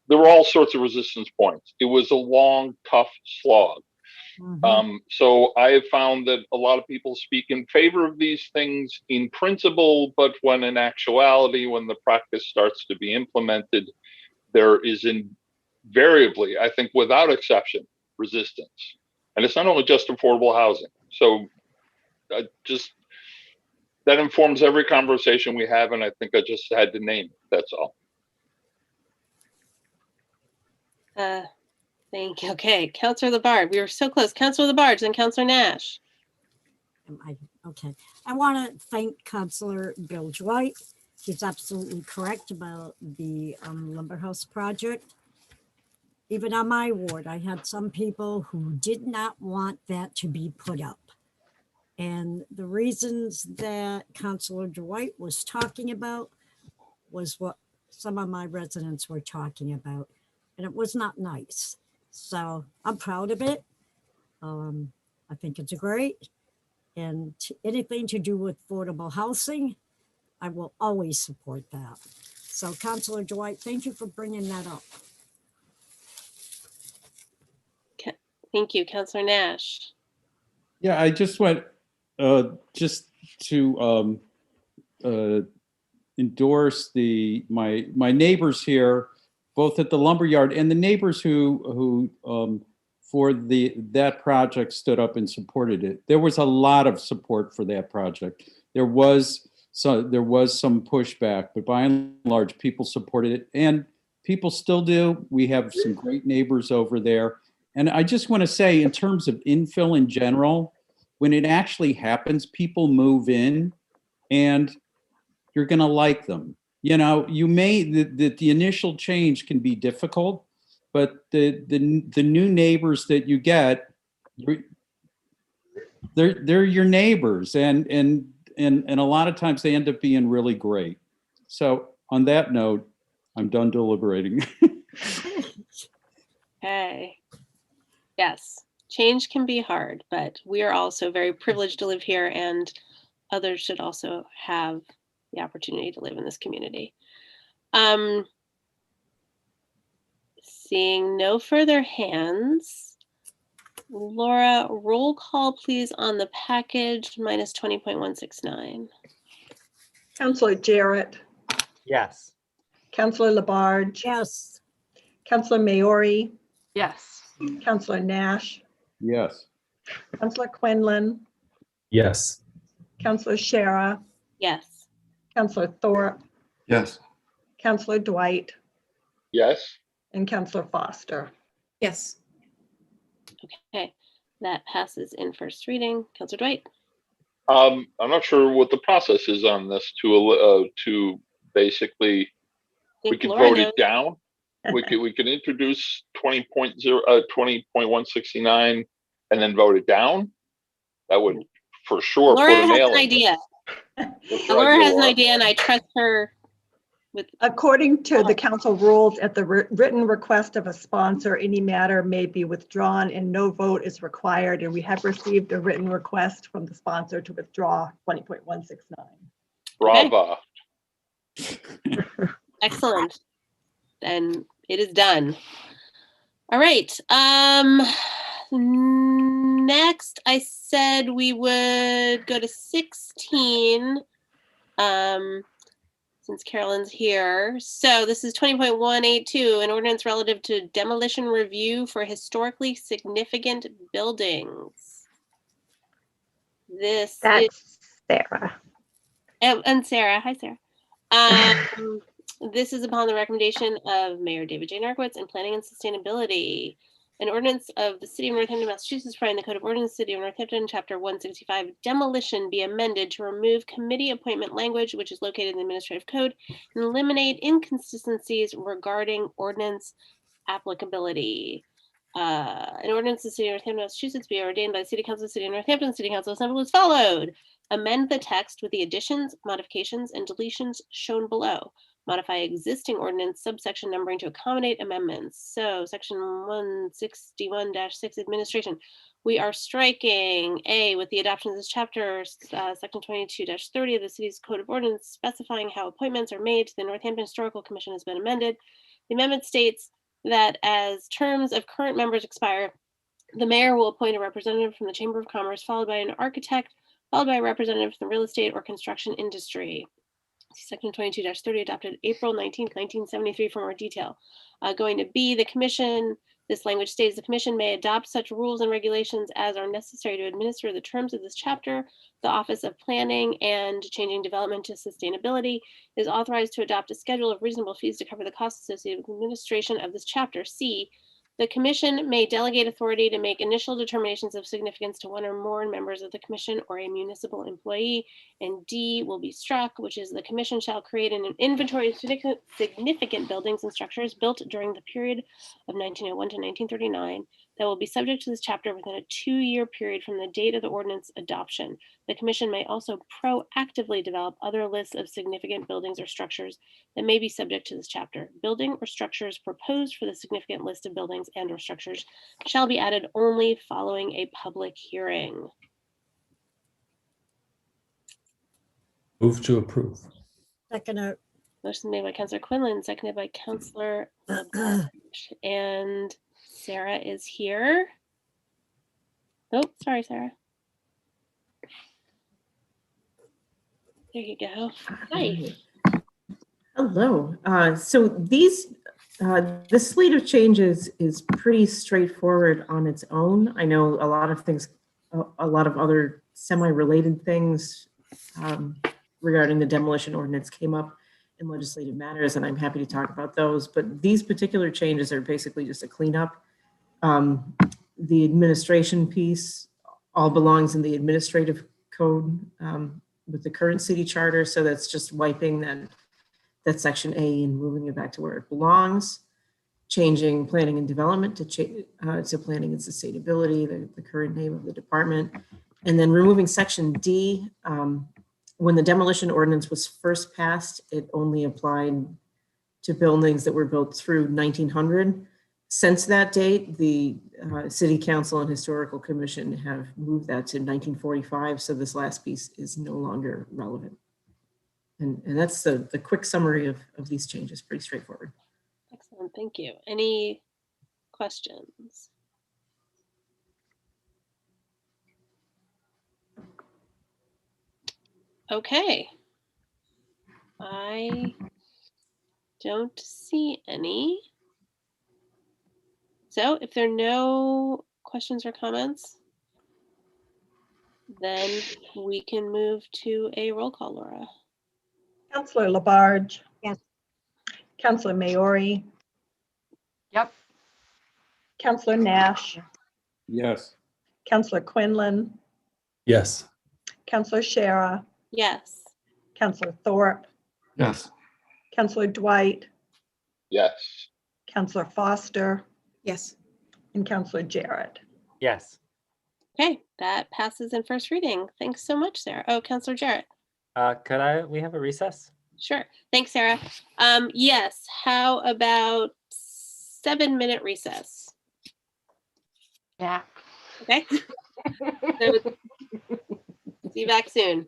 There were all sorts of resistance points. It was a long, tough slog. So I have found that a lot of people speak in favor of these things in principle, but when in actuality, when the practice starts to be implemented, there is invariably, I think without exception, resistance. And it's not only just affordable housing. So that informs every conversation we have, and I think I just had to name it, that's all. Thank you. Okay, Councilor Labarge. We were so close. Councilor Labarge, then Councilor Nash. Okay. I want to thank Councilor Bill Dwight. He's absolutely correct about the lumber house project. Even on my ward, I had some people who did not want that to be put up. And the reasons that Councilor Dwight was talking about was what some of my residents were talking about. And it was not nice. So I'm proud of it. I think it's great. And anything to do with affordable housing, I will always support that. So Councilor Dwight, thank you for bringing that up. Thank you, Councilor Nash. Yeah, I just went just to endorse my neighbors here, both at the lumberyard and the neighbors who for that project stood up and supported it. There was a lot of support for that project. There was some pushback, but by and large, people supported it, and people still do. We have some great neighbors over there. And I just want to say, in terms of infill in general, when it actually happens, people move in and you're going to like them. You know, the initial change can be difficult, but the new neighbors that you get, they're your neighbors, and a lot of times they end up being really great. So on that note, I'm done deliberating. Okay. Yes, change can be hard, but we are also very privileged to live here, and others should also have the opportunity to live in this community. Seeing no further hands, Laura, roll call please on the package minus 20.169. Counselor Jarrett, Yes. Counselor Labarge, Yes. Counselor Maori, Yes. Counselor Nash, Yes. Counselor Quinlan, Yes. Counselor Shara, Yes. Counselor Thorpe, Yes. Counselor Dwight, Yes. and Counselor Foster. Yes. Okay, that passes in first reading. Counselor Dwight? I'm not sure what the process is on this to basically, we Think could Laura vote knows. it down. We could introduce 20.169 and then vote it down. That would for sure Laura put a has nail an in it. idea. What's your Laura idea, has an Laura? idea and I trust her with. According to the council rules, at the written request of a sponsor, any matter may be withdrawn and no vote is required. And we have received a written request from the sponsor to withdraw 20.169. Brava. Excellent. Then it is done. All right. Next, I said we would go to 16. Since Carolyn's here. So this is 20.182, an ordinance relative to demolition review for historically significant buildings. This That's is Sarah. and Sarah. Hi, Sarah. This is upon the recommendation of Mayor David J. Narkowitz and Planning and Sustainability. An ordinance of the City of Northampton, Massachusetts, providing the Code of Ordinance, City of Northampton, Chapter 165, demolition be amended to remove committee appointment language, which is located in the Administrative Code, and eliminate inconsistencies regarding ordinance applicability. An ordinance of the City of Northampton, Massachusetts, be ordained by the City Council of the City of Northampton. City Council Assembly as followed. Amend the text with the additions, modifications, and deletions shown below. Modify existing ordinance subsection numbering to accommodate amendments. So section 161-6 administration. We are striking A with the adoption of this chapter, section 22-30 of the city's code of ordinance specifying how appointments are made to the Northampton Historical Commission has been amended. The amendment states that as terms of current members expire, the mayor will appoint a representative from the Chamber of Commerce, followed by an architect, followed by a representative from the real estate or construction industry. Section 22-30 adopted April 19th, 1973 for more detail. Going to B, the commission, this language states the commission may adopt such rules and regulations as are necessary to administer the terms of this chapter. The Office of Planning and Changing Development to Sustainability is authorized to adopt a schedule of reasonable fees to cover the costs associated with administration of this chapter. C, the commission may delegate authority to make initial determinations of significance to one or more members of the commission or a municipal employee. And D will be struck, which is the commission shall create an inventory of significant buildings and structures built during the period of 1901 to 1939 that will be subject to this chapter within a 2-year period from the date of the ordinance adoption. The commission may also proactively develop other lists of significant buildings or structures that may be subject to this chapter. Building or structures proposed for the significant list of buildings and or structures shall be added only following a public hearing. Move to approve. Second. Motion made by Councillor Quinlan, seconded by Councillor Labarge. And Sarah is here. Oh, sorry, Sarah. There you go. Hi. Hello. So this slate of changes is pretty straightforward on its own. I know a lot of things, a lot of other semi-related things regarding the demolition ordinance came up in legislative matters, and I'm happy to talk about those. But these particular changes are basically just a cleanup. The administration piece all belongs in the administrative code with the current city charter. So that's just wiping that section A and moving it back to where it belongs, changing planning and development to planning and sustainability, the current name of the department, and then removing section D. When the demolition ordinance was first passed, it only applied to buildings that were built through 1900. Since that date, the City Council and Historical Commission have moved that to 1945. So this last piece is no longer relevant. And that's the quick summary of these changes, pretty straightforward. Excellent, thank you. Any questions? Okay. I don't see any. So if there are no questions or comments, then we can move to a roll call, Laura. Counselor Labarge. Yes. Counselor Maori. Yep. Counselor Nash. Yes. Counselor Quinlan. Yes. Counselor Shara. Yes. Counselor Thorpe. Yes. Counselor Dwight. Yes. Counselor Foster. Yes. And Counselor Jarrett. Yes. Okay, that passes in first reading. Thanks so much, Sarah. Oh, Counselor Jarrett. We have a recess? Sure. Thanks, Sarah. Yes, how about 7-minute recess? Yeah. Okay. So, see you back soon.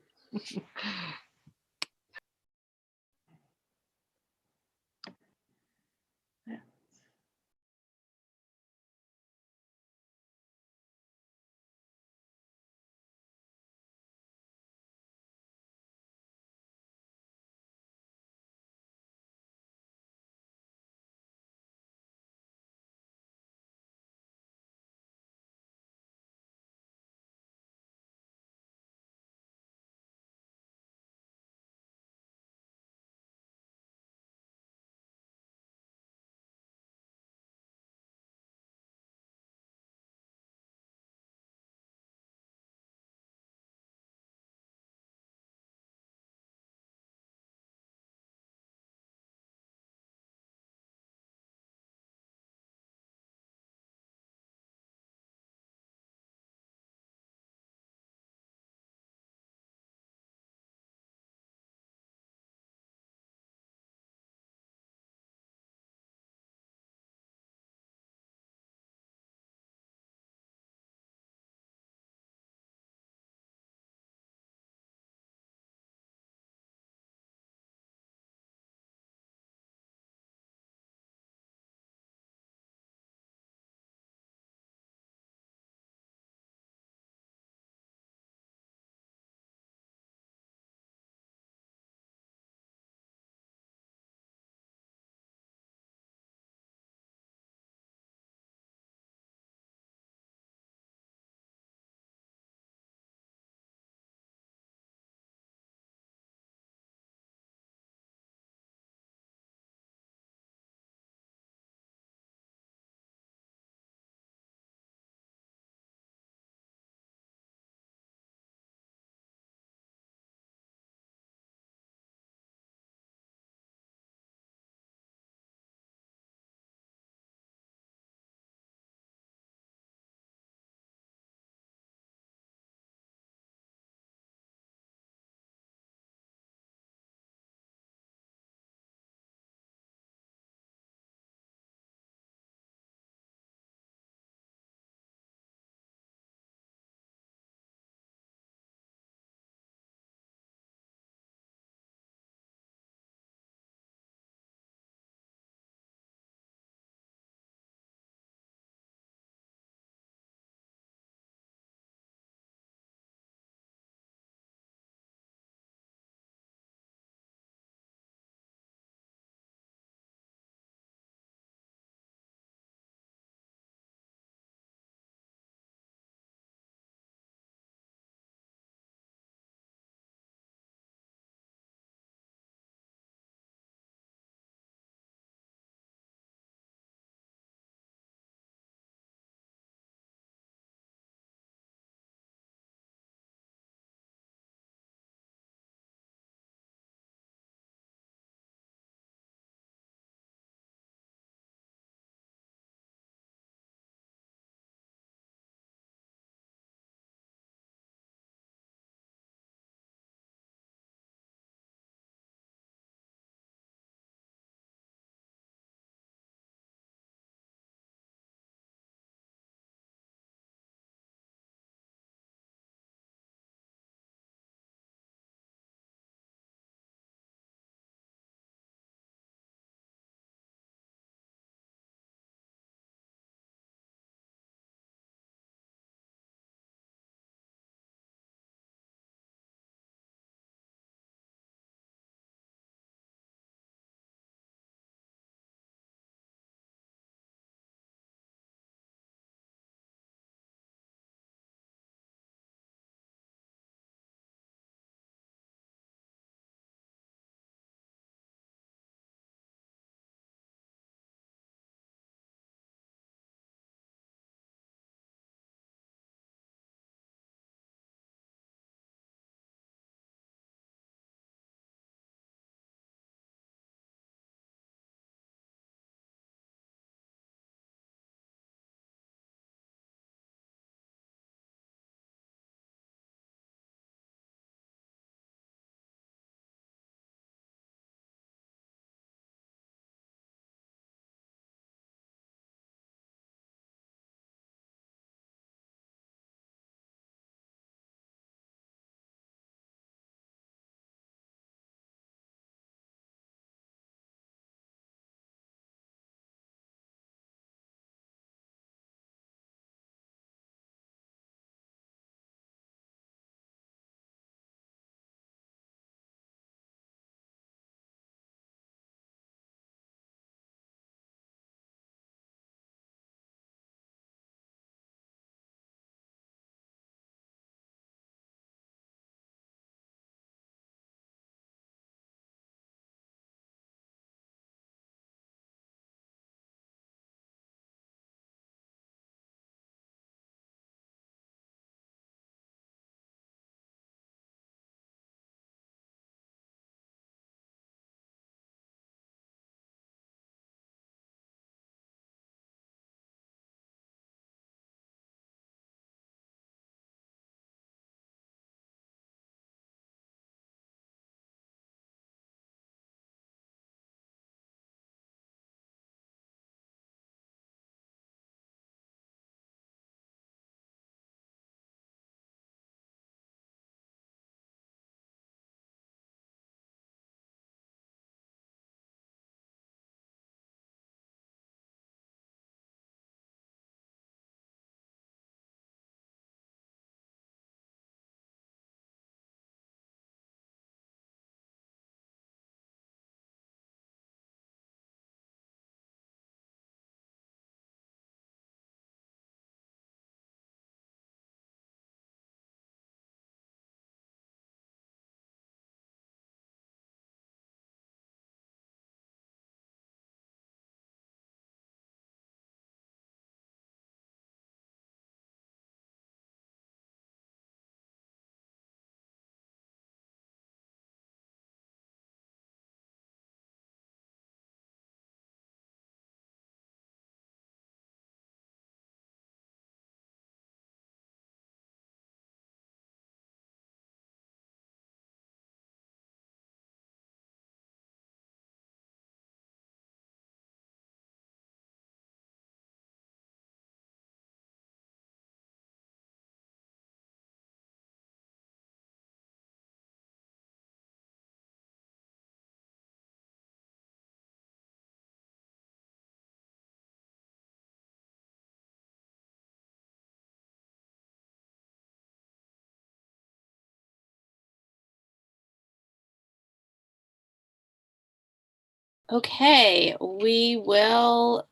Okay, we will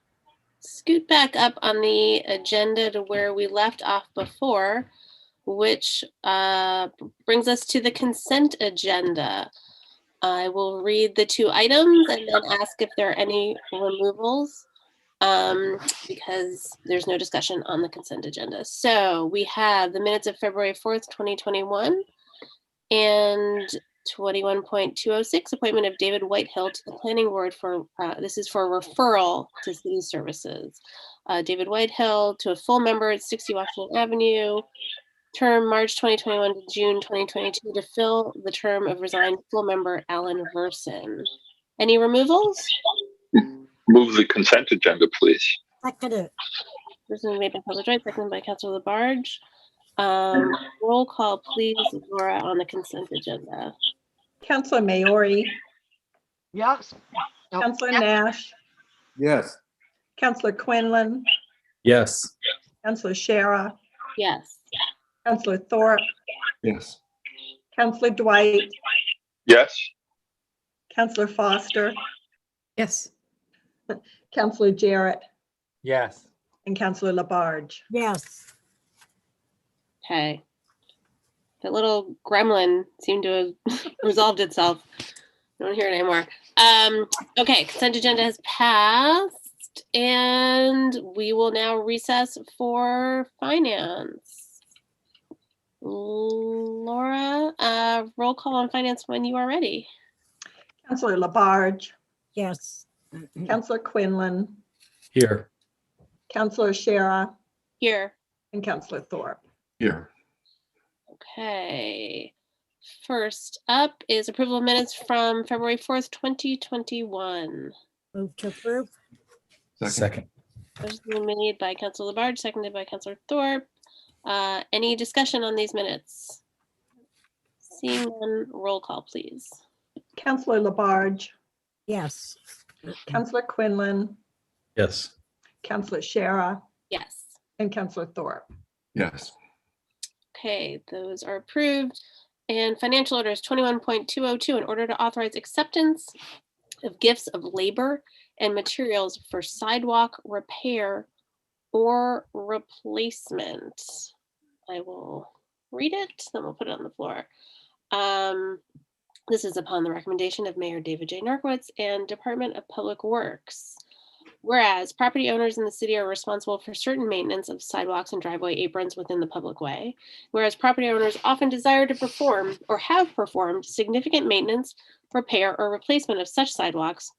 scoot back up on the agenda to where we left off before, which brings us to the consent agenda. I will read the two items and then ask if there are any removals because there's no discussion on the consent agenda. So we have the minutes of February 4th, 2021 and 21.206, appointment of David Whitehill to the planning board for, this is for referral to city services. David Whitehill to a full member at 60 Washington Avenue, term March 2021 to June 2022 to fill the term of resigned full member Alan Verson. Any removals? Move the consent agenda, please. Second. First one made by Councilor Dwight, seconded by Councilor Labarge. Roll call, please, Laura, on the consent agenda. Councilor Maori, Yes. Councilor Nash, Yes. Councilor Quinlan, Yes. Councilor Shara, Yes. Councilor Thorpe, Yes. Councilor Dwight, Yes. Councilor Foster, Yes. Councilor Jarrett, Yes. and Councilor Labarge. Yes. Okay. That little gremlin seemed to have resolved itself. I don't hear it anymore. Okay, consent agenda has passed, and we will now recess for finance. Laura, roll call on finance when you are ready. Councilor Labarge, Yes. Councilor Quinlan, Here. Councilor Shara, Here. and Councilor Thorpe. Here. Okay. First up is approval of minutes from February 4th, 2021. Move to approve. Second. Motion been made by Councilor Labarge, seconded by Councilor Thorpe. Any discussion on these minutes? Seeing none, roll call, please. Councilor Labarge, Yes. Councilor Quinlan, Yes. Councilor Shara, Yes. and Councilor Thorpe. Yes. Okay, those are approved. And financial orders 21.202, in order to authorize acceptance of gifts of labor and materials for sidewalk repair or replacement. I will read it, then we'll put it on the floor. This is upon the recommendation of Mayor David J. Narcoitz and Department of Public Works. Whereas property owners in the city are responsible for certain maintenance of sidewalks and driveway aprons within the public way, whereas property owners often desire to perform or have performed significant maintenance, repair, or replacement of such sidewalks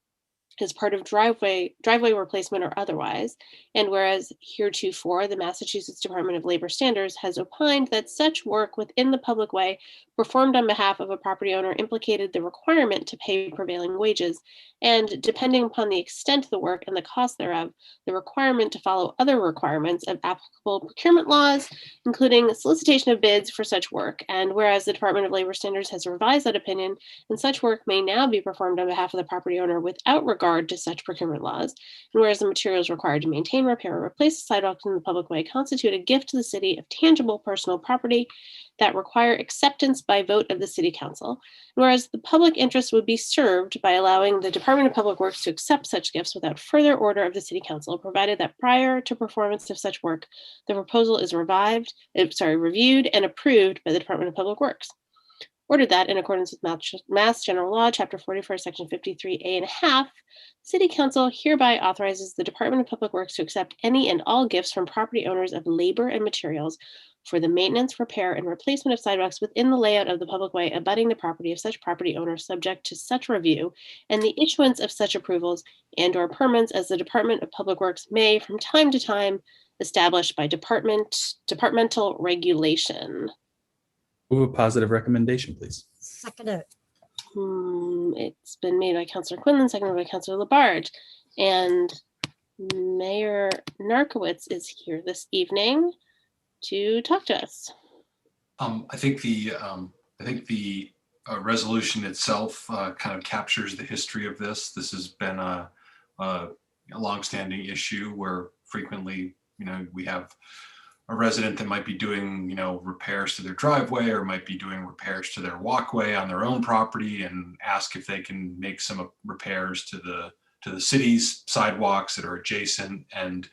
as part of driveway replacement or otherwise, and whereas heretofore the Massachusetts Department of Labor Standards has opined that such work within the public way performed on behalf of a property owner implicated the requirement to pay prevailing wages, and depending upon the extent of the work and the cost thereof, the requirement to follow other requirements of applicable procurement laws, including solicitation of bids for such work, and whereas the Department of Labor Standards has revised that opinion, and such work may now be performed on behalf of the property owner without regard to such procurement laws, and whereas the materials required to maintain, repair, or replace the sidewalks in the public way constitute a gift to the city of tangible personal property that require acceptance by vote of the city council, and whereas the public interest would be served by allowing the Department of Public Works to accept such gifts without further order of the city council, provided that prior to performance of such work, the proposal is reviewed and approved by the Department of Public Works. Ordered that in accordance with Mass General Law, Chapter 44, Section 53A and a half, City Council hereby authorizes the Department of Public Works to accept any and all gifts from property owners of labor and materials for the maintenance, repair, and replacement of sidewalks within the layout of the public way abutting the property of such property owner, subject to such review and the issuance of such approvals and/or permits as the Department of Public Works may, from time to time, establish by departmental regulation. Move a positive recommendation, please. Second it. It's been made by Councilor Quinlan, seconded by Councilor Labarge, and Mayor Narcoitz is here this evening to talk to us. I think the resolution itself kind of captures the history of this. This has been a longstanding issue where frequently, we have a resident that might be doing, repairs to their driveway or might be doing repairs to their walkway on their own property, and ask if they can make some repairs to the city's sidewalks that are adjacent. And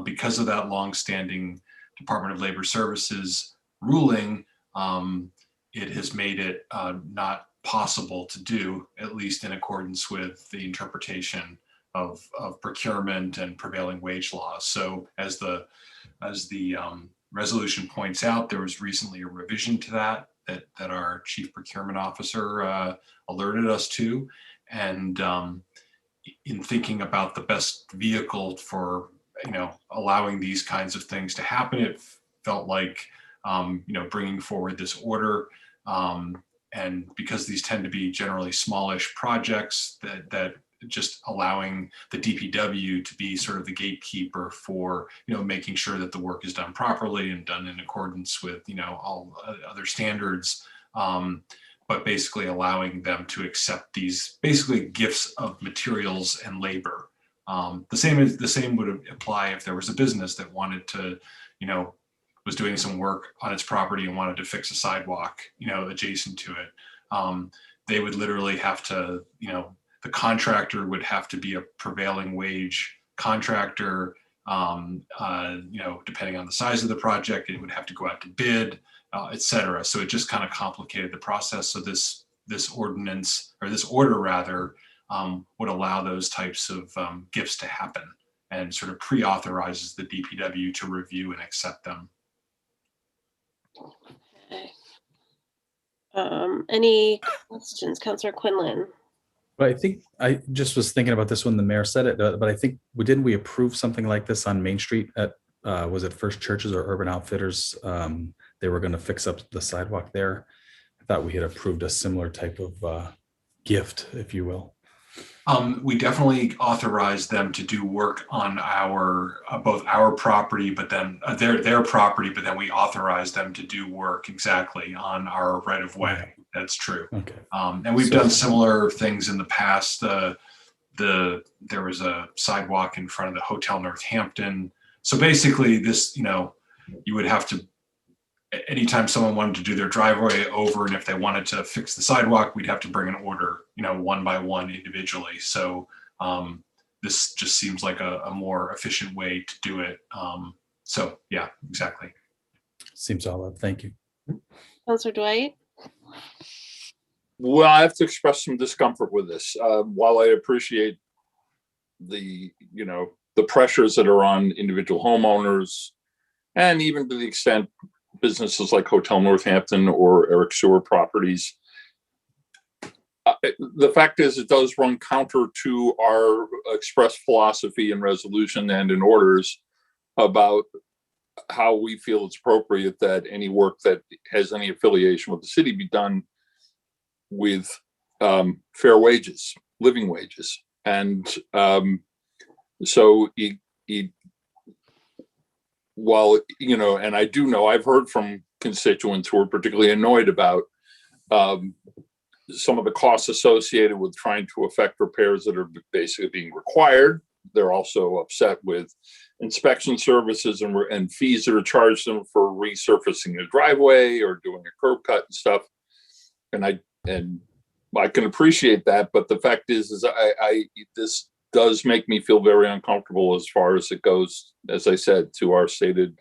because of that longstanding Department of Labor Services ruling, it has made it not possible to do, at least in accordance with the interpretation of procurement and prevailing wage laws. So as the resolution points out, there was recently a revision to that our chief procurement officer alerted us to. And in thinking about the best vehicle for allowing these kinds of things to happen, it felt like bringing forward this order. And because these tend to be generally smallish projects, that just allowing the DPW to be sort of the gatekeeper for making sure that the work is done properly and done in accordance with all other standards, but basically allowing them to accept these basically gifts of materials and labor. The same would apply if there was a business that wanted to was doing some work on its property and wanted to fix a sidewalk adjacent to it. They would literally have to the contractor would have to be a prevailing wage contractor. Depending on the size of the project, it would have to go out to bid, et cetera. So it just kind of complicated the process. So this ordinance, or this order rather, would allow those types of gifts to happen, and sort of pre-authorizes the DPW to review and accept them. Okay. Any questions, Councillor Quinlan? But I think I just was thinking about this when the mayor said it, but I think didn't we approve something like this on Main Street at was it First Churches or Urban Outfitters? They were going to fix up the sidewalk there. I thought we had approved a similar type of gift, if you will. We definitely authorized them to do work on our both our property, but then their property. But then we authorized them to do work exactly on our right of way. That's true. Okay. And we've done similar things in the past. There was a sidewalk in front of the Hotel Northampton. So basically, this you would have to. Anytime someone wanted to do their driveway over, and if they wanted to fix the sidewalk, we'd have to bring an order, one by one individually. So this just seems like a more efficient way to do it. So yeah, exactly. Seems all up. Thank you. Councillor Dwight? Well, I have to express some discomfort with this. While I appreciate the pressures that are on individual homeowners, and even to the extent businesses like Hotel Northampton or Eric Sewer Properties, the fact is it does run counter to our expressed philosophy and resolution and in orders about how we feel it's appropriate that any work that has any affiliation with the city be done with fair wages, living wages. And so while, and I do know, I've heard from constituents who are particularly annoyed about some of the costs associated with trying to effect repairs that are basically being required. They're also upset with inspection services and fees that are charged them for resurfacing a driveway or doing a curb cut and stuff. And I can appreciate that, but the fact is this does make me feel very uncomfortable as far as it goes, as I said, to our stated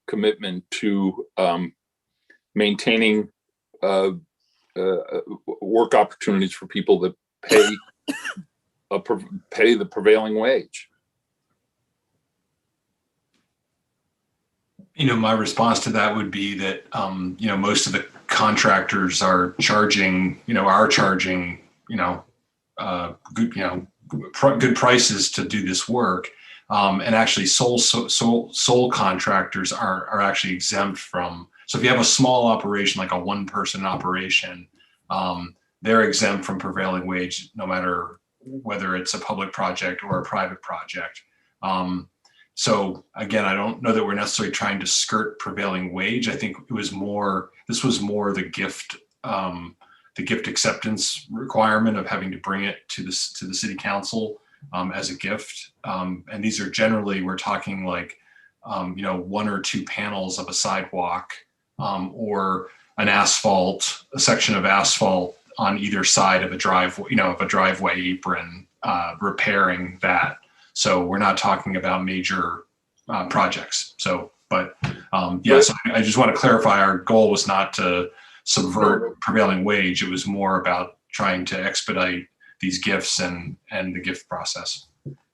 commitment to maintaining work opportunities for people that pay the prevailing wage. My response to that would be that most of the contractors are charging good prices to do this work, and actually sole contractors are actually exempt from. So if you have a small operation, like a one-person operation, they're exempt from prevailing wage, no matter whether it's a public project or a private project. So again, I don't know that we're necessarily trying to skirt prevailing wage. I think this was more the gift acceptance requirement of having to bring it to the city council as a gift. And these are generally, we're talking like one or two panels of a sidewalk, or a section of asphalt on either side of a driveway apron, repairing that. So we're not talking about major projects. So, but yes, I just want to clarify, our goal was not to subvert prevailing wage. It was more about trying to expedite these gifts and the gift process.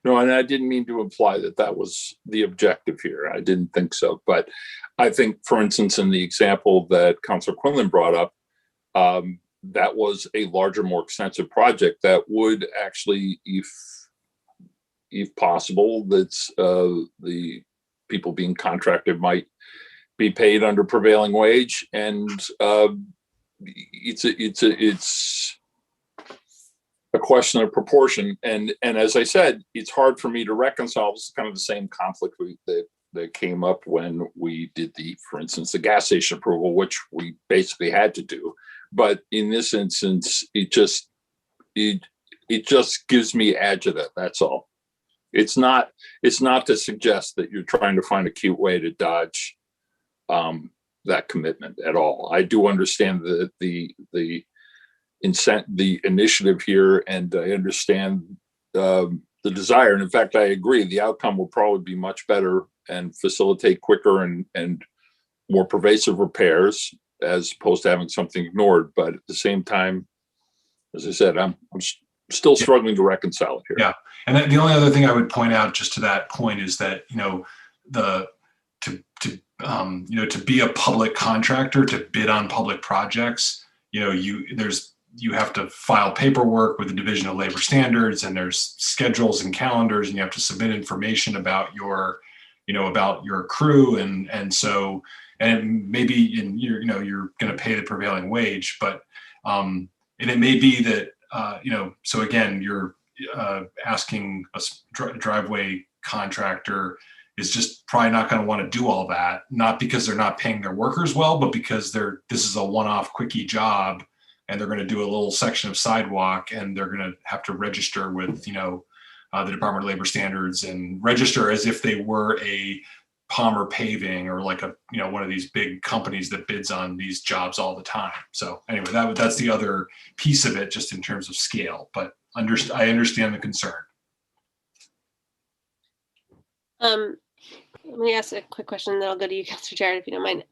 No, and I didn't mean to imply that that was the objective here. I didn't think so. But I think, for instance, in the example that Councilor Quinlan brought up, that was a larger, more extensive project that would actually, if possible, that's the people being contracted might be paid under prevailing wage, and it's a question of proportion. And as I said, it's hard for me to reconcile. It's kind of the same conflict that came up when we did for instance, the gas station approval, which we basically had to do. But in this instance, it just gives me agita. That's all. It's not to suggest that you're trying to find a cute way to dodge that commitment at all. I do understand the initiative here, and I understand the desire. And in fact, I agree. The outcome will probably be much better and facilitate quicker and more pervasive repairs, as opposed to having something ignored. But at the same time, as I said, I'm still struggling to reconcile it here. Yeah, and the only other thing I would point out, just to that point, is that to be a public contractor, to bid on public projects, you have to file paperwork with the Division of Labor Standards, and there's schedules and calendars, and you have to submit information about your crew, and maybe you're going to pay the prevailing wage, but and it may be that so again, you're asking a driveway contractor is just probably not going to want to do all that, not because they're not paying their workers well, but because this is a one-off quickie job, and they're going to do a little section of sidewalk, and they're going to have to register with the Department of Labor Standards, and register as if they were a Palmer Paving or like one of these big companies that bids on these jobs all the time. So anyway, that's the other piece of it, just in terms of scale. But I understand the concern. Let me ask a quick question, then I'll go to you, Councilor Jarrett, if you don't mind.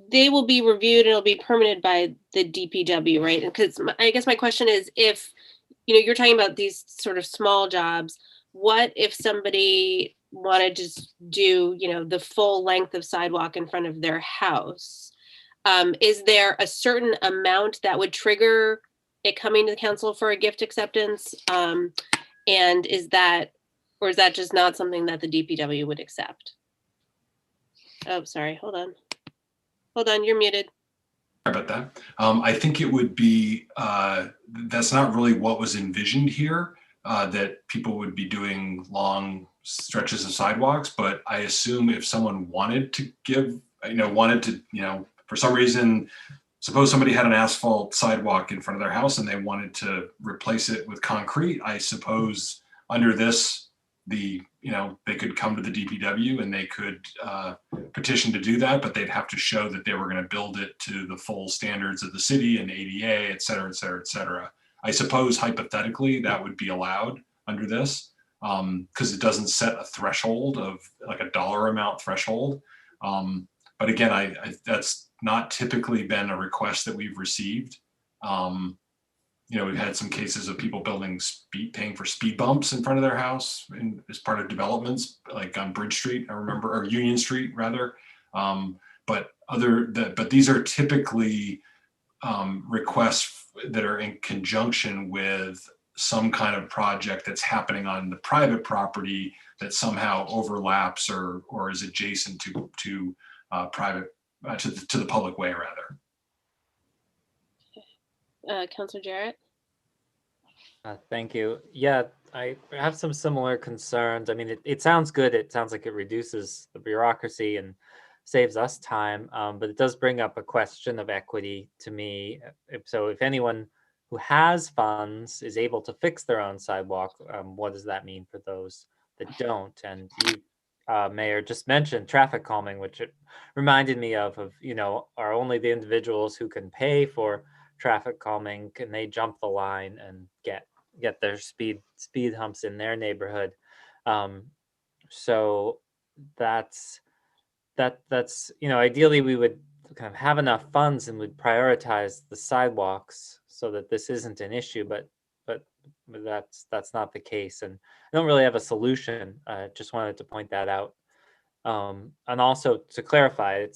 They will be reviewed and it'll be permitted by the DPW, right? Because I guess my question is, if you're talking about these sort of small jobs, what if somebody wanted to do the full length of sidewalk in front of their house? Is there a certain amount that would trigger it coming to the council for a gift acceptance? And is that just not something that the DPW would accept? Oh, sorry. Hold on. You're muted. Sorry about that. I think it would be, that's not really what was envisioned here, that people would be doing long stretches of sidewalks. But I assume if someone wanted to for some reason, suppose somebody had an asphalt sidewalk in front of their house and they wanted to replace it with concrete, I suppose under this, they could come to the DPW and they could petition to do that, but they'd have to show that they were going to build it to the full standards of the city and ADA, et cetera, et cetera, et cetera. I suppose hypothetically that would be allowed under this, because it doesn't set a threshold of like a dollar amount threshold. But again, that's not typically been a request that we've received. We've had some cases of people paying for speed bumps in front of their house as part of developments, like on Bridge Street, I remember, or Union Street rather. But these are typically requests that are in conjunction with some kind of project that's happening on the private property that somehow overlaps or is adjacent to private to the public way rather. Councilor Jarrett? Thank you. Yeah, I have some similar concerns. I mean, it sounds good. It sounds like it reduces the bureaucracy and saves us time, but it does bring up a question of equity to me. So if anyone who has funds is able to fix their own sidewalk, what does that mean for those that don't. And you, Mayor, just mentioned traffic calming, which it reminded me of, are only the individuals who can pay for traffic calming, can they jump the line and get their speed humps in their neighborhood? So that's ideally we would kind of have enough funds and would prioritize the sidewalks so that this isn't an issue, but that's not the case, and I don't really have a solution. Just wanted to point that out. And also to clarify,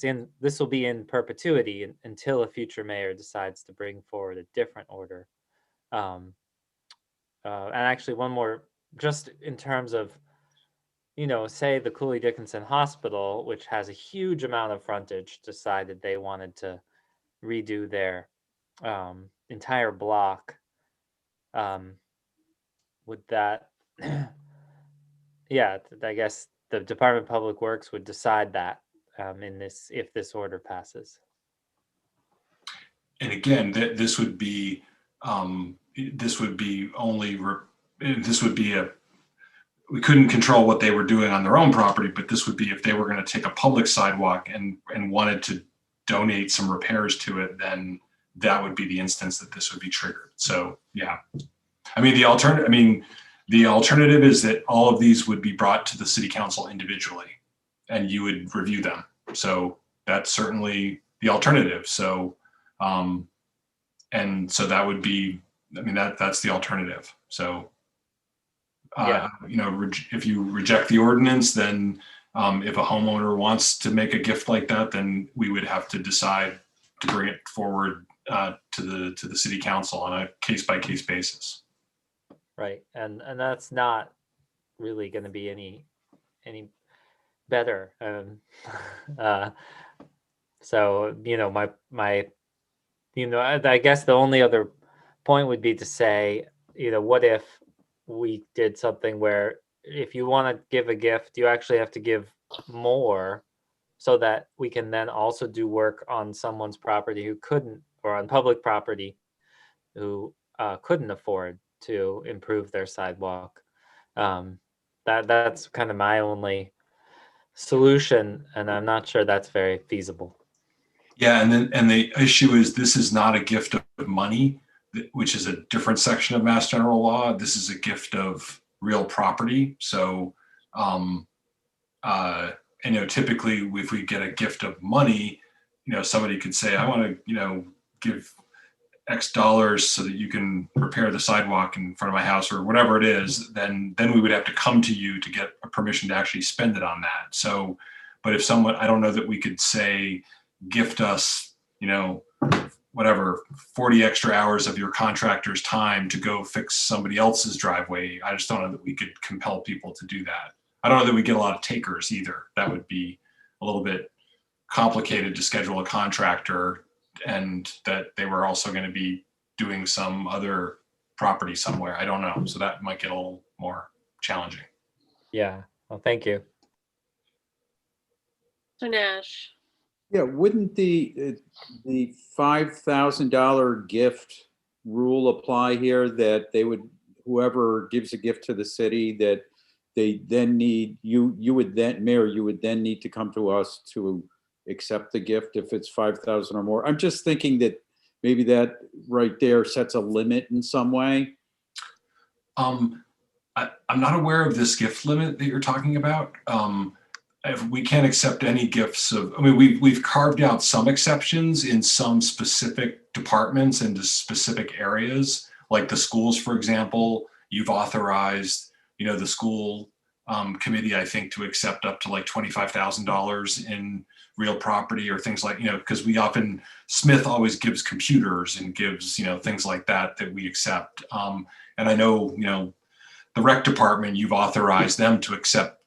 this will be in perpetuity until a future mayor decides to bring forward a different order. And actually one more, just in terms of, say the Cooley Dickinson Hospital, which has a huge amount of frontage, decided they wanted to redo their entire block. Would that, yeah, I guess the Department of Public Works would decide that if this order passes. And again, this would be we couldn't control what they were doing on their own property, but this would be if they were going to take a public sidewalk and wanted to donate some repairs to it, then that would be the instance that this would be triggered. So yeah, the alternative is that all of these would be brought to the city council individually and you would review them. So that's certainly the alternative. So, and so that would be, that's the alternative. So, if you reject the ordinance, then if a homeowner wants to make a gift like that, then we would have to decide to bring it forward to the city council on a case-by-case basis. Right, and that's not really going to be any better. So I guess the only other point would be to say, what if we did something where if you want to give a gift, you actually have to give more, so that we can then also do work on someone's property who couldn't, or on public property who couldn't afford to improve their sidewalk. That's kind of my only solution, and I'm not sure that's very feasible. Yeah, and the issue is this is not a gift of money, which is a different section of Mass General Law. This is a gift of real property. So, typically if we get a gift of money, somebody could say, I want to, give X dollars so that you can repair the sidewalk in front of my house or whatever it is, then we would have to come to you to get a permission to actually spend it on that. So, but if someone, I don't know that we could say, gift us, whatever, 40 extra hours of your contractor's time to go fix somebody else's driveway. I just don't know that we could compel people to do that. I don't know that we get a lot of takers either. That would be a little bit complicated to schedule a contractor, and that they were also going to be doing some other property somewhere. I don't know. So that might get a little more challenging. Yeah. Well, thank you. So Nash. Yeah, wouldn't the $5,000 gift rule apply here, that whoever gives a gift to the city, that they then need, Mayor, you would then need to come to us to accept the gift if it's 5,000 or more? I'm just thinking that maybe that right there sets a limit in some way. I'm not aware of this gift limit that you're talking about. If we can't accept any gifts of, we've carved out some exceptions in some specific departments and specific areas, like the schools, for example. You've authorized, the school committee, I think, to accept up to like $25,000 in real property or things like, because Smith always gives computers and gives, things like that we accept. And I know, the rec department, you've authorized them to accept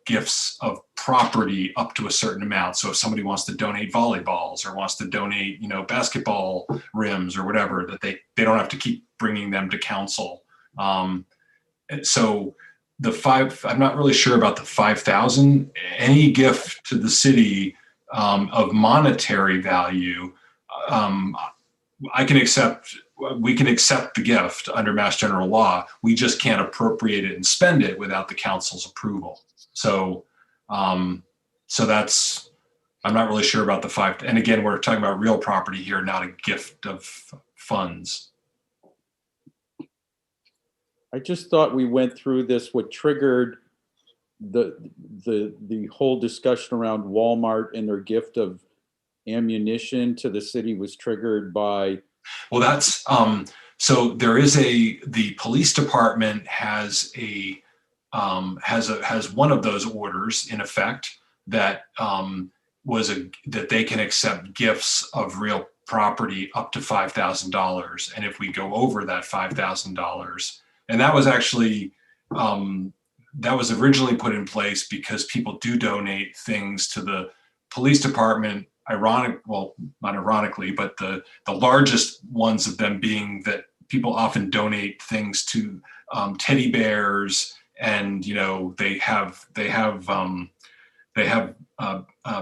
gifts of property up to a certain amount. So if somebody wants to donate volleyballs or wants to donate, basketball rims or whatever, that they don't have to keep bringing them to council. So I'm not really sure about the 5,000. Any gift to the city of monetary value, I can accept we can accept the gift under Mass General Law. We just can't appropriate it and spend it without the council's approval. So, so that's, I'm not really sure about the five. And again, we're talking about real property here, not a gift of funds. I just thought we went through this, what triggered the whole discussion around Walmart and their gift of ammunition to the city was triggered by. Well, that's, so there is the police department has one of those orders in effect that that they can accept gifts of real property up to $5,000. And if we go over that $5,000, and that was actually, that was originally put in place because people do donate things to the police department. Well, not ironically, but the largest ones of them being that people often donate things to teddy bears, and they have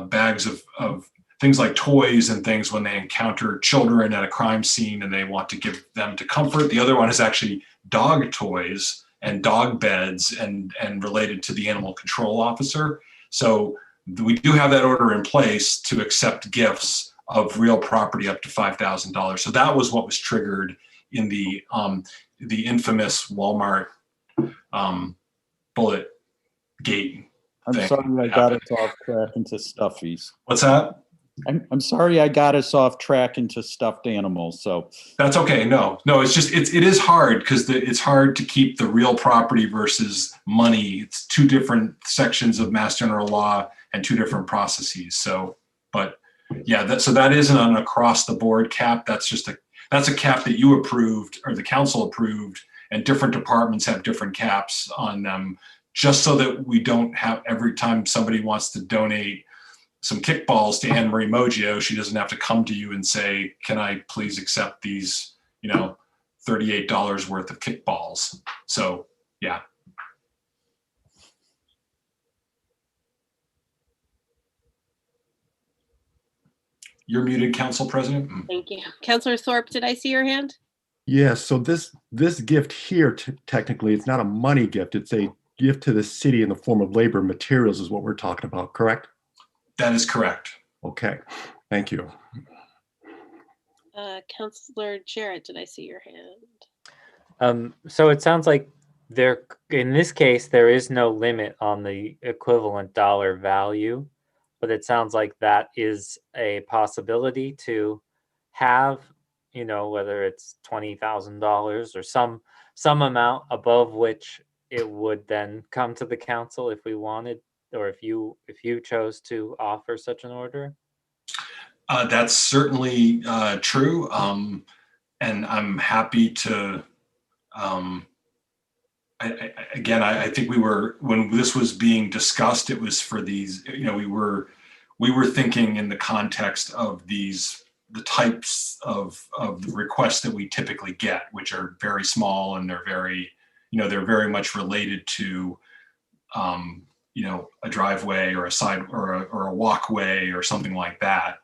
bags of things like toys and things when they encounter children at a crime scene and they want to give them to comfort. The other one is actually dog toys and dog beds and related to the animal control officer. So we do have that order in place to accept gifts of real property up to $5,000. So that was what was triggered in the infamous Walmart bullet gate. I'm sorry I got us off track into stuffies. What's that? I'm sorry I got us off track into stuffed animals. So that's okay. No, it's just it is hard because it's hard to keep the real property versus money. It's two different sections of Mass General Law and two different processes. So, but yeah, so that isn't an across the board cap. That's just that's a cap that you approved or the council approved, and different departments have different caps on them, just so that we don't have every time somebody wants to donate some kickballs to Anne Marie Moggio, she doesn't have to come to you and say, can I please accept these, $38 worth of kickballs. So, yeah. You're muted, Council President. Thank you. Councilor Thorpe, did I see your hand? Yes, so this gift here, technically, it's not a money gift. It's a gift to the city in the form of labor materials is what we're talking about, correct? That is correct. Okay, thank you. Councilor Jarrett, did I see your hand? So it sounds like in this case, there is no limit on the equivalent dollar value, but it sounds like that is a possibility to have, whether it's $20,000 or some amount above which it would then come to the council if we wanted, or if you chose to offer such an order? That's certainly true. And I'm happy to, I think when this was being discussed, it was for these, we were thinking in the context of the types of the requests that we typically get, which are very small and they're very much related to, a driveway or a side or a walkway or something like that.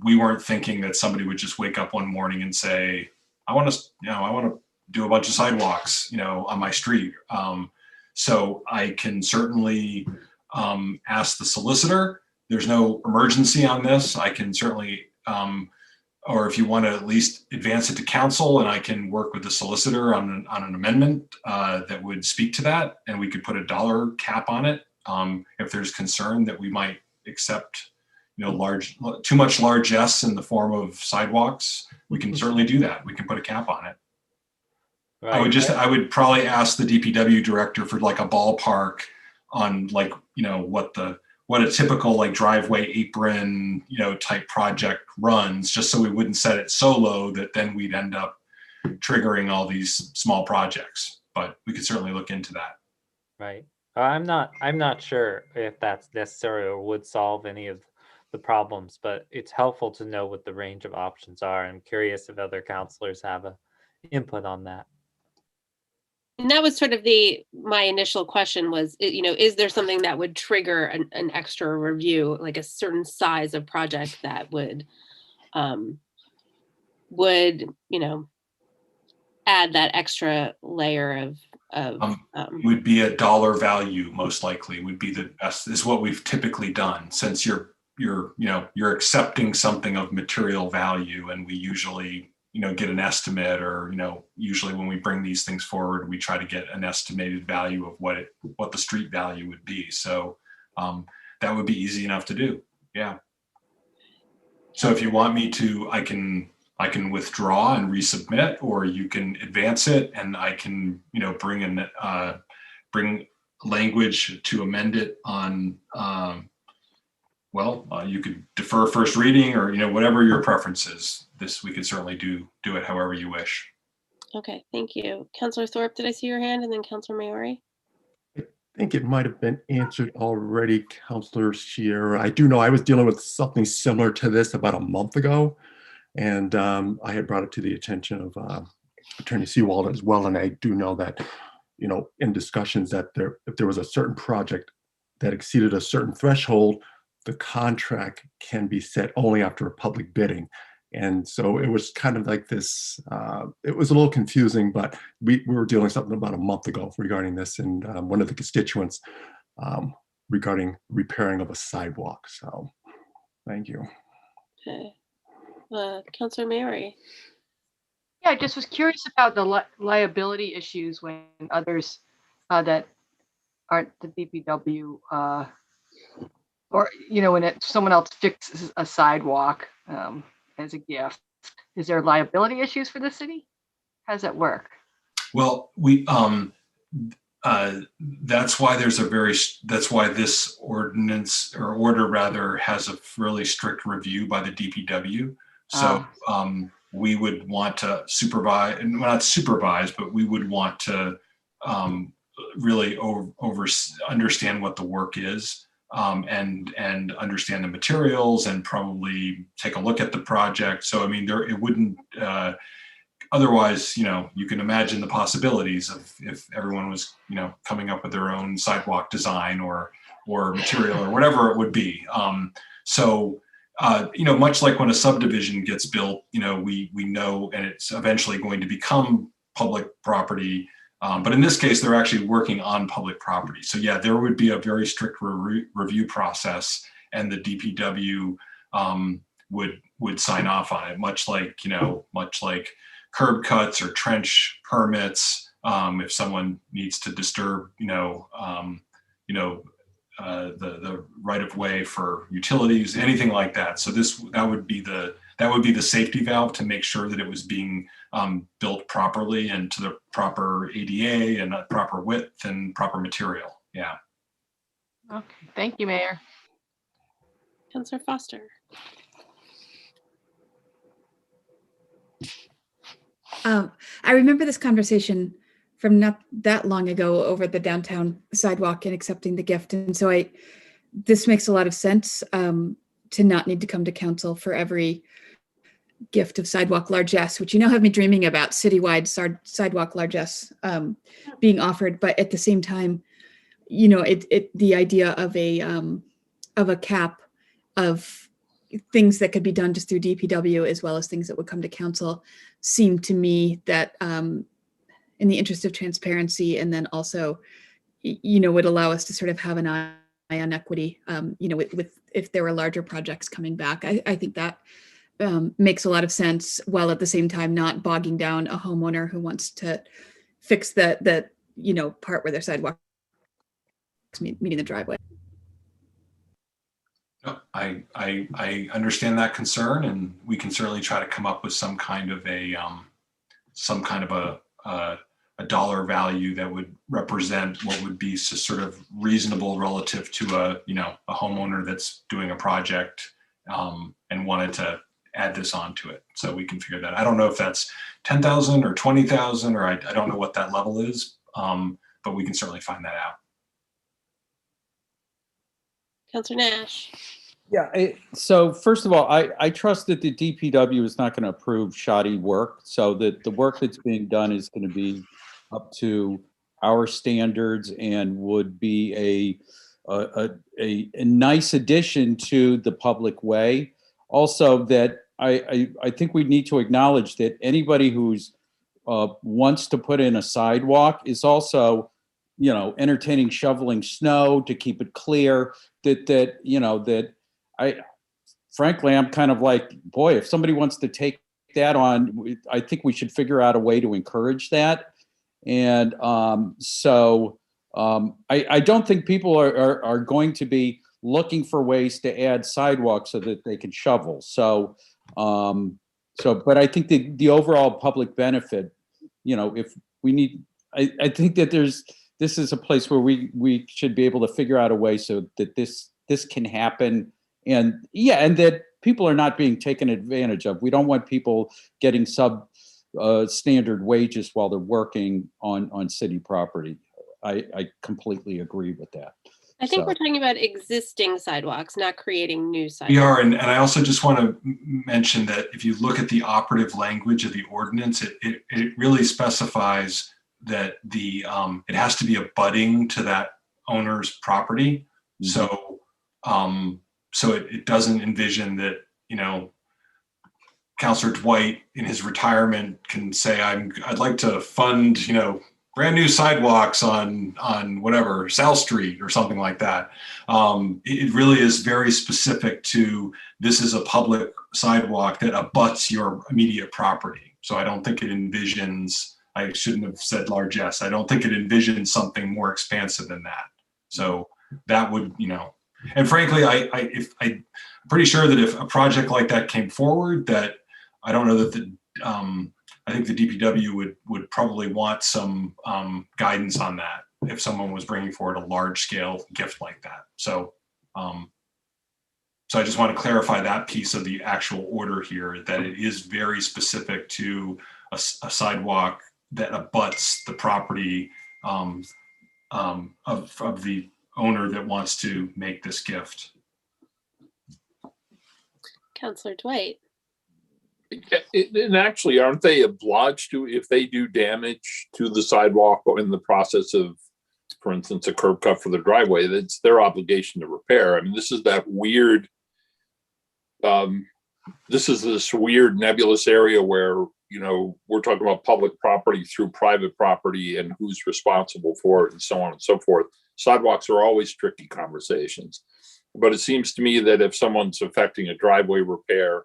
We weren't thinking that somebody would just wake up one morning and say, I want to do a bunch of sidewalks, on my street. So I can certainly ask the solicitor. There's no emergency on this. I can certainly, or if you want to at least advance it to council, and I can work with the solicitor on an amendment that would speak to that, and we could put a dollar cap on it. If there's concern that we might accept, too much largesse in the form of sidewalks, we can certainly do that. We can put a cap on it. Right. I would probably ask the DPW director for like a ballpark on what a typical driveway apron, type project runs, just so we wouldn't set it so low that then we'd end up triggering all these small projects. But we could certainly look into that. Right. I'm not sure if that's necessary or would solve any of the problems, but it's helpful to know what the range of options are. I'm curious if other counselors have a input on that. And that was sort of my initial question was, is there something that would trigger an extra review, like a certain size of project that would add that extra layer of Would be a dollar value, most likely would be the best, is what we've typically done, since you're accepting something of material value, and we usually get an estimate, or usually when we bring these things forward, we try to get an estimated value of what the street value would be. So that would be easy enough to do. Yeah. So if you want me to, I can withdraw and resubmit, or you can advance it, and I can bring language to amend it on. You could defer first reading, or whatever your preference is. This, we could certainly do it however you wish. Okay, thank you. Councilor Thorpe, did I see your hand? And then Councilor Maori? I think it might have been answered already, Councilor Sierra. I do know I was dealing with something similar to this about a month ago, and I had brought it to the attention of Attorney Seawald as well. And I do know that, in discussions, that if there was a certain project that exceeded a certain threshold, the contract can be set only after a public bidding. And so it was kind of like this, it was a little confusing, but we were dealing with something about a month ago regarding this, and one of the constituents regarding repairing of a sidewalk. So thank you. Okay. Councilor Maori? Yeah, I just was curious about the liability issues when others that aren't the DPW, or when someone else fixes a sidewalk as a gift. Is there liability issues for the city? How does that work? Well, that's why this ordinance, or order rather, has a really strict review by the DPW. So we would want to supervise, and not supervise, but we would want to really understand what the work is. And understand the materials, and probably take a look at the project. So, it wouldn't, otherwise, you can imagine the possibilities of if everyone was, coming up with their own sidewalk design or material or whatever it would be. Much like when a subdivision gets built, we know, and it's eventually going to become public property. But in this case, they're actually working on public property. So yeah, there would be a very strict review process, and the DPW would sign off on it, much like curb cuts or trench permits. If someone needs to disturb, the right of way for utilities, anything like that. So that would be the safety valve to make sure that it was being built properly and to the proper ADA and proper width and proper material. Yeah. Okay, thank you, Mayor. Councilor Foster. I remember this conversation from not that long ago over the downtown sidewalk and accepting the gift. And so this makes a lot of sense to not need to come to council for every gift of sidewalk largesse, which have me dreaming about citywide sidewalk largesse being offered. But at the same time, the idea of a cap of things that could be done just through DPW as well as things that would come to council seemed to me that in the interest of transparency, and then also, would allow us to sort of have an eye on equity, with if there were larger projects coming back. I think that makes a lot of sense, while at the same time not bogging down a homeowner who wants to fix that part where their sidewalk is meeting the driveway. No, I understand that concern, and we can certainly try to come up with some kind of a dollar value that would represent what would be sort of reasonable relative to a homeowner that's doing a project and wanted to add this onto it. So we can figure that. I don't know if that's 10,000 or 20,000, or I don't know what that level is, but we can certainly find that out. Councilor Nash. Yeah, so first of all, I trust that the DPW is not going to approve shoddy work, so that the work that's being done is going to be up to our standards and would be a nice addition to the public way. Also, that I think we need to acknowledge that anybody who's wants to put in a sidewalk is also, entertaining shoveling snow to keep it clear, that frankly, I'm kind of like, boy, if somebody wants to take that on, I think we should figure out a way to encourage that. And I don't think people are going to be looking for ways to add sidewalks so that they can shovel. But I think the overall public benefit, if we need, I think that this is a place where we should be able to figure out a way so that this can happen. And that people are not being taken advantage of. We don't want people getting standard wages while they're working on city property. I completely agree with that. I think we're talking about existing sidewalks, not creating new sidewalks. We are, and I also just want to mention that if you look at the operative language of the ordinance, it really specifies that it has to be abutting to that owner's property. Mm-hmm. So it doesn't envision that, Councilor Dwight in his retirement can say, I'd like to fund, brand new sidewalks on whatever, South Street or something like that. It really is very specific to, this is a public sidewalk that abuts your immediate property. So I don't think it envisions, I shouldn't have said largesse. I don't think it envisions something more expansive than that. So that would, and frankly, I'm pretty sure that if a project like that came forward, that I don't know that I think the DPW would probably want some guidance on that if someone was bringing forward a large scale gift like that. So I just want to clarify that piece of the actual order here, that it is very specific to a sidewalk that abuts the property of the owner that wants to make this gift. Councilor Dwight. And actually, aren't they obliged to, if they do damage to the sidewalk or in the process of, for instance, a curb cut for the driveway, that's their obligation to repair? I mean, this is that weird, this weird nebulous area where, we're talking about public property through private property and who's responsible for it and so on and so forth. Sidewalks are always tricky conversations. But it seems to me that if someone's affecting a driveway repair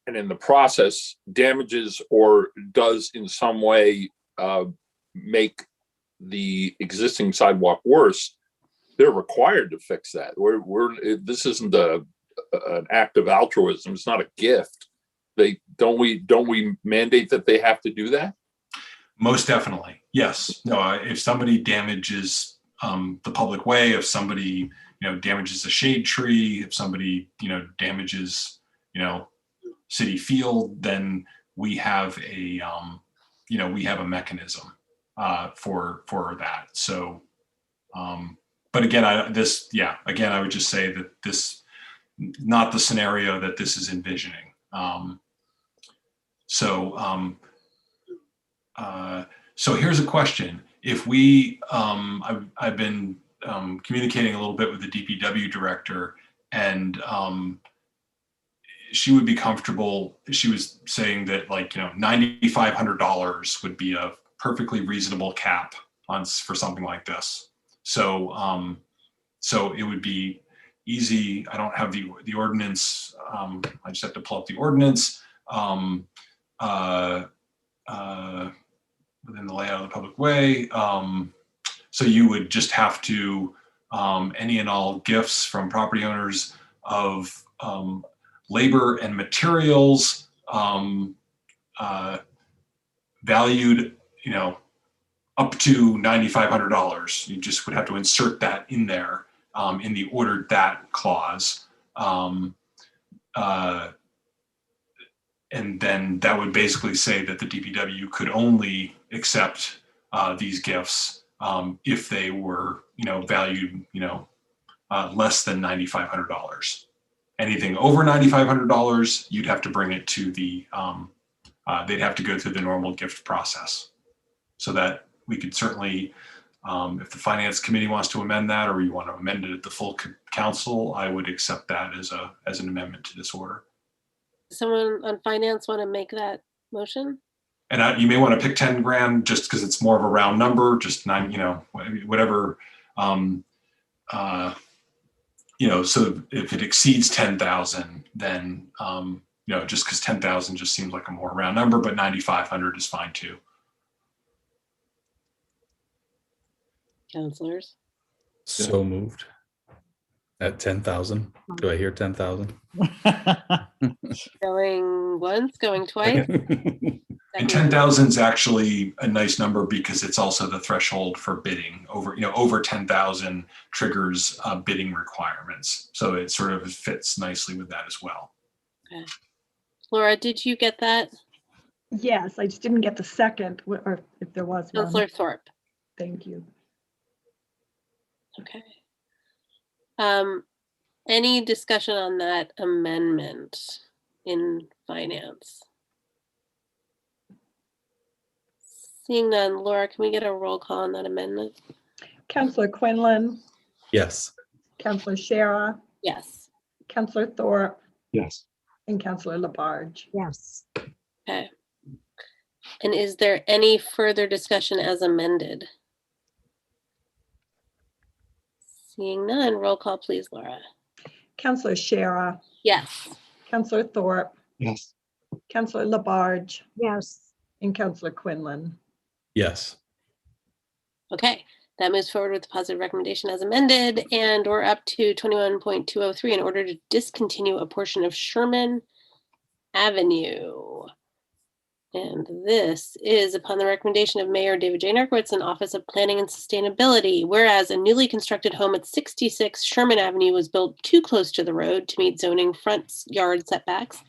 and in the process damages or does in some way make the existing sidewalk worse, they're required to fix that. This isn't an act of altruism. It's not a gift. Don't we mandate that they have to do that? Most definitely, yes. No, if somebody damages the public way, if somebody damages a shade tree, if somebody damages City Field, then we have a mechanism for that. So, but again, I would just say that this not the scenario that this is envisioning. So here's a question: if we, I've been communicating a little bit with the DPW director, and she would be comfortable. She was saying that $9,500 would be a perfectly reasonable cap for something like this. So so it would be easy. I don't have the ordinance. I just have to pull up the ordinance within the layout of the public way. So you would just have to any and all gifts from property owners of labor and materials valued, up to $9,500. You just would have to insert that in there in the ordered that clause. And then that would basically say that the DPW could only accept these gifts if they were, valued, less than $9,500. Anything over $9,500, you'd have to bring it to the, they'd have to go through the normal gift process. So that we could certainly, if the finance committee wants to amend that, or you want to amend it at the full council, I would accept that as an amendment to this order. Someone on finance want to make that motion? and you may want to pick 10 grand just because it's more of a round number, just nine, whatever. So if it exceeds 10,000, then, just because 10,000 just seems like a more round number, but 9,500 is fine too. Counselors? So moved. At 10,000. Do I hear 10,000? Going once, going twice? And 10,000 is actually a nice number because it's also the threshold for bidding. Over 10,000 triggers bidding requirements. So it sort of fits nicely with that as well. Okay. Laura, did you get that? Yes, I just didn't get the second, or if there was one. Councilor Thorpe. Thank you. Okay. Any discussion on that amendment in finance? Seeing none, Laura, can we get a roll call on that amendment? Councilor Quinlan, Yes. Councilor Shara, Yes. Councilor Thorpe, Yes. and Councilor Labarge. Yes. Okay. And is there any further discussion as amended? Seeing none, roll call please, Laura. Councilor Shara, Yes. Councilor Thorpe, Yes. Councilor Labarge, Yes. and Councilor Quinlan. Yes. Okay, that moves forward with the positive recommendation as amended, and we're up to 21.203 in order to discontinue a portion of Sherman Avenue. And this is upon the recommendation of Mayor David J. Narkowitz and Office of Planning and Sustainability. Whereas a newly constructed home at 66 Sherman Avenue was built too close to the road to meet zoning front yard setbacks,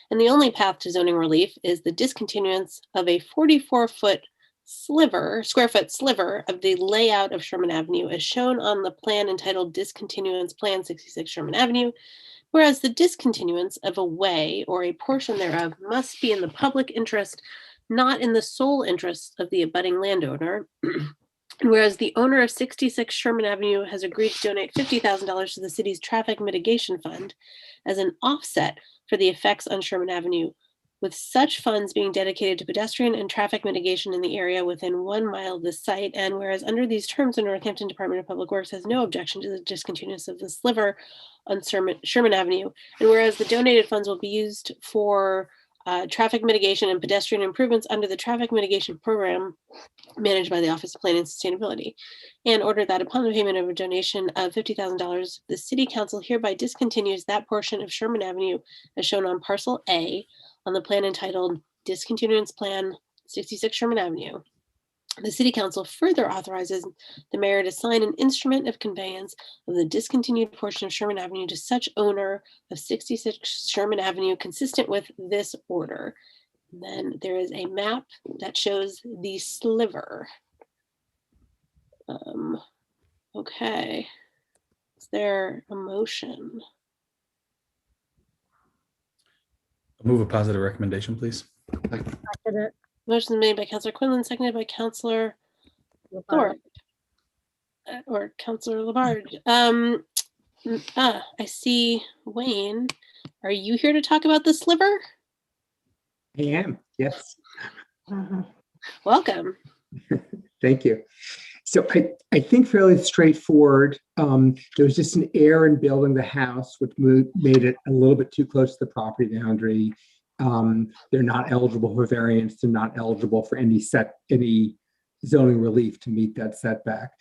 and the only path to zoning relief is the discontinuance of a 44-foot square foot sliver of the layout of Sherman Avenue as shown on the plan entitled Discontinuance Plan 66 Sherman Avenue. Whereas the discontinuance of a way or a portion thereof must be in the public interest, not in the sole interest of the abutting landowner. And whereas the owner of 66 Sherman Avenue has agreed to donate $50,000 to the city's traffic mitigation fund as an offset for the effects on Sherman Avenue, with such funds being dedicated to pedestrian and traffic mitigation in the area within 1 mile of the site. And whereas under these terms, the Northampton Department of Public Works has no objection to the discontinuance of the sliver on Sherman Avenue. And whereas the donated funds will be used for traffic mitigation and pedestrian improvements under the traffic mitigation program managed by the Office of Planning and Sustainability, and order that upon the payment of a donation of $50,000, the City Council hereby discontinues that portion of Sherman Avenue as shown on Parcel A on the plan entitled Discontinuance Plan 66 Sherman Avenue. The City Council further authorizes the mayor to sign an instrument of conveyance of the discontinued portion of Sherman Avenue to such owner of 66 Sherman Avenue consistent with this order. And then there is a map that shows the sliver. Okay. Is there a motion? Move a positive recommendation, please. Motion made by Councilor Quinlan, seconded by Councilor Thorpe or Councilor Labarge. I see Wayne. Are you here to talk about the sliver? I am, yes. Welcome. Thank you. So I think fairly straightforward. There was just an error in building the house, which made it a little bit too close to the property boundary. They're not eligible for variance. They're not eligible for any zoning relief to meet that setback.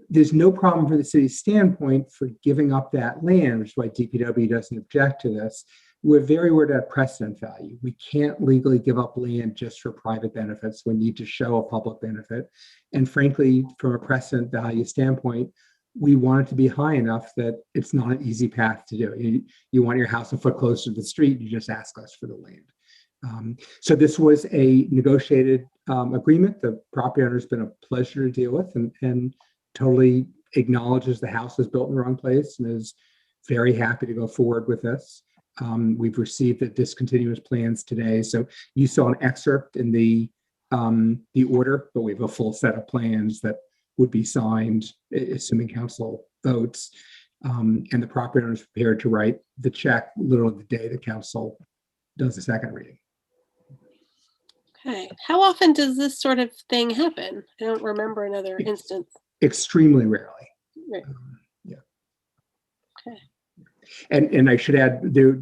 There's no problem from the city's standpoint for giving up that land, which is why DPW doesn't object to this. We're very worried about precedent value. We can't legally give up land just for private benefits. We need to show a public benefit. And frankly, from a precedent value standpoint, we want it to be high enough that it's not an easy path to do. You want your house a foot closer to the street, you just ask us for the land. So this was a negotiated agreement. The property owner has been a pleasure to deal with and totally acknowledges the house was built in the wrong place and is very happy to go forward with this. We've received the discontinuous plans today. So you saw an excerpt in the order, but we have a full set of plans that would be signed, assuming council votes. And the property owner is prepared to write the check literally the day the council does the second reading. Okay. How often does this sort of thing happen? I don't remember another instance. Extremely rarely. Right. Yeah. Okay. And I should add, the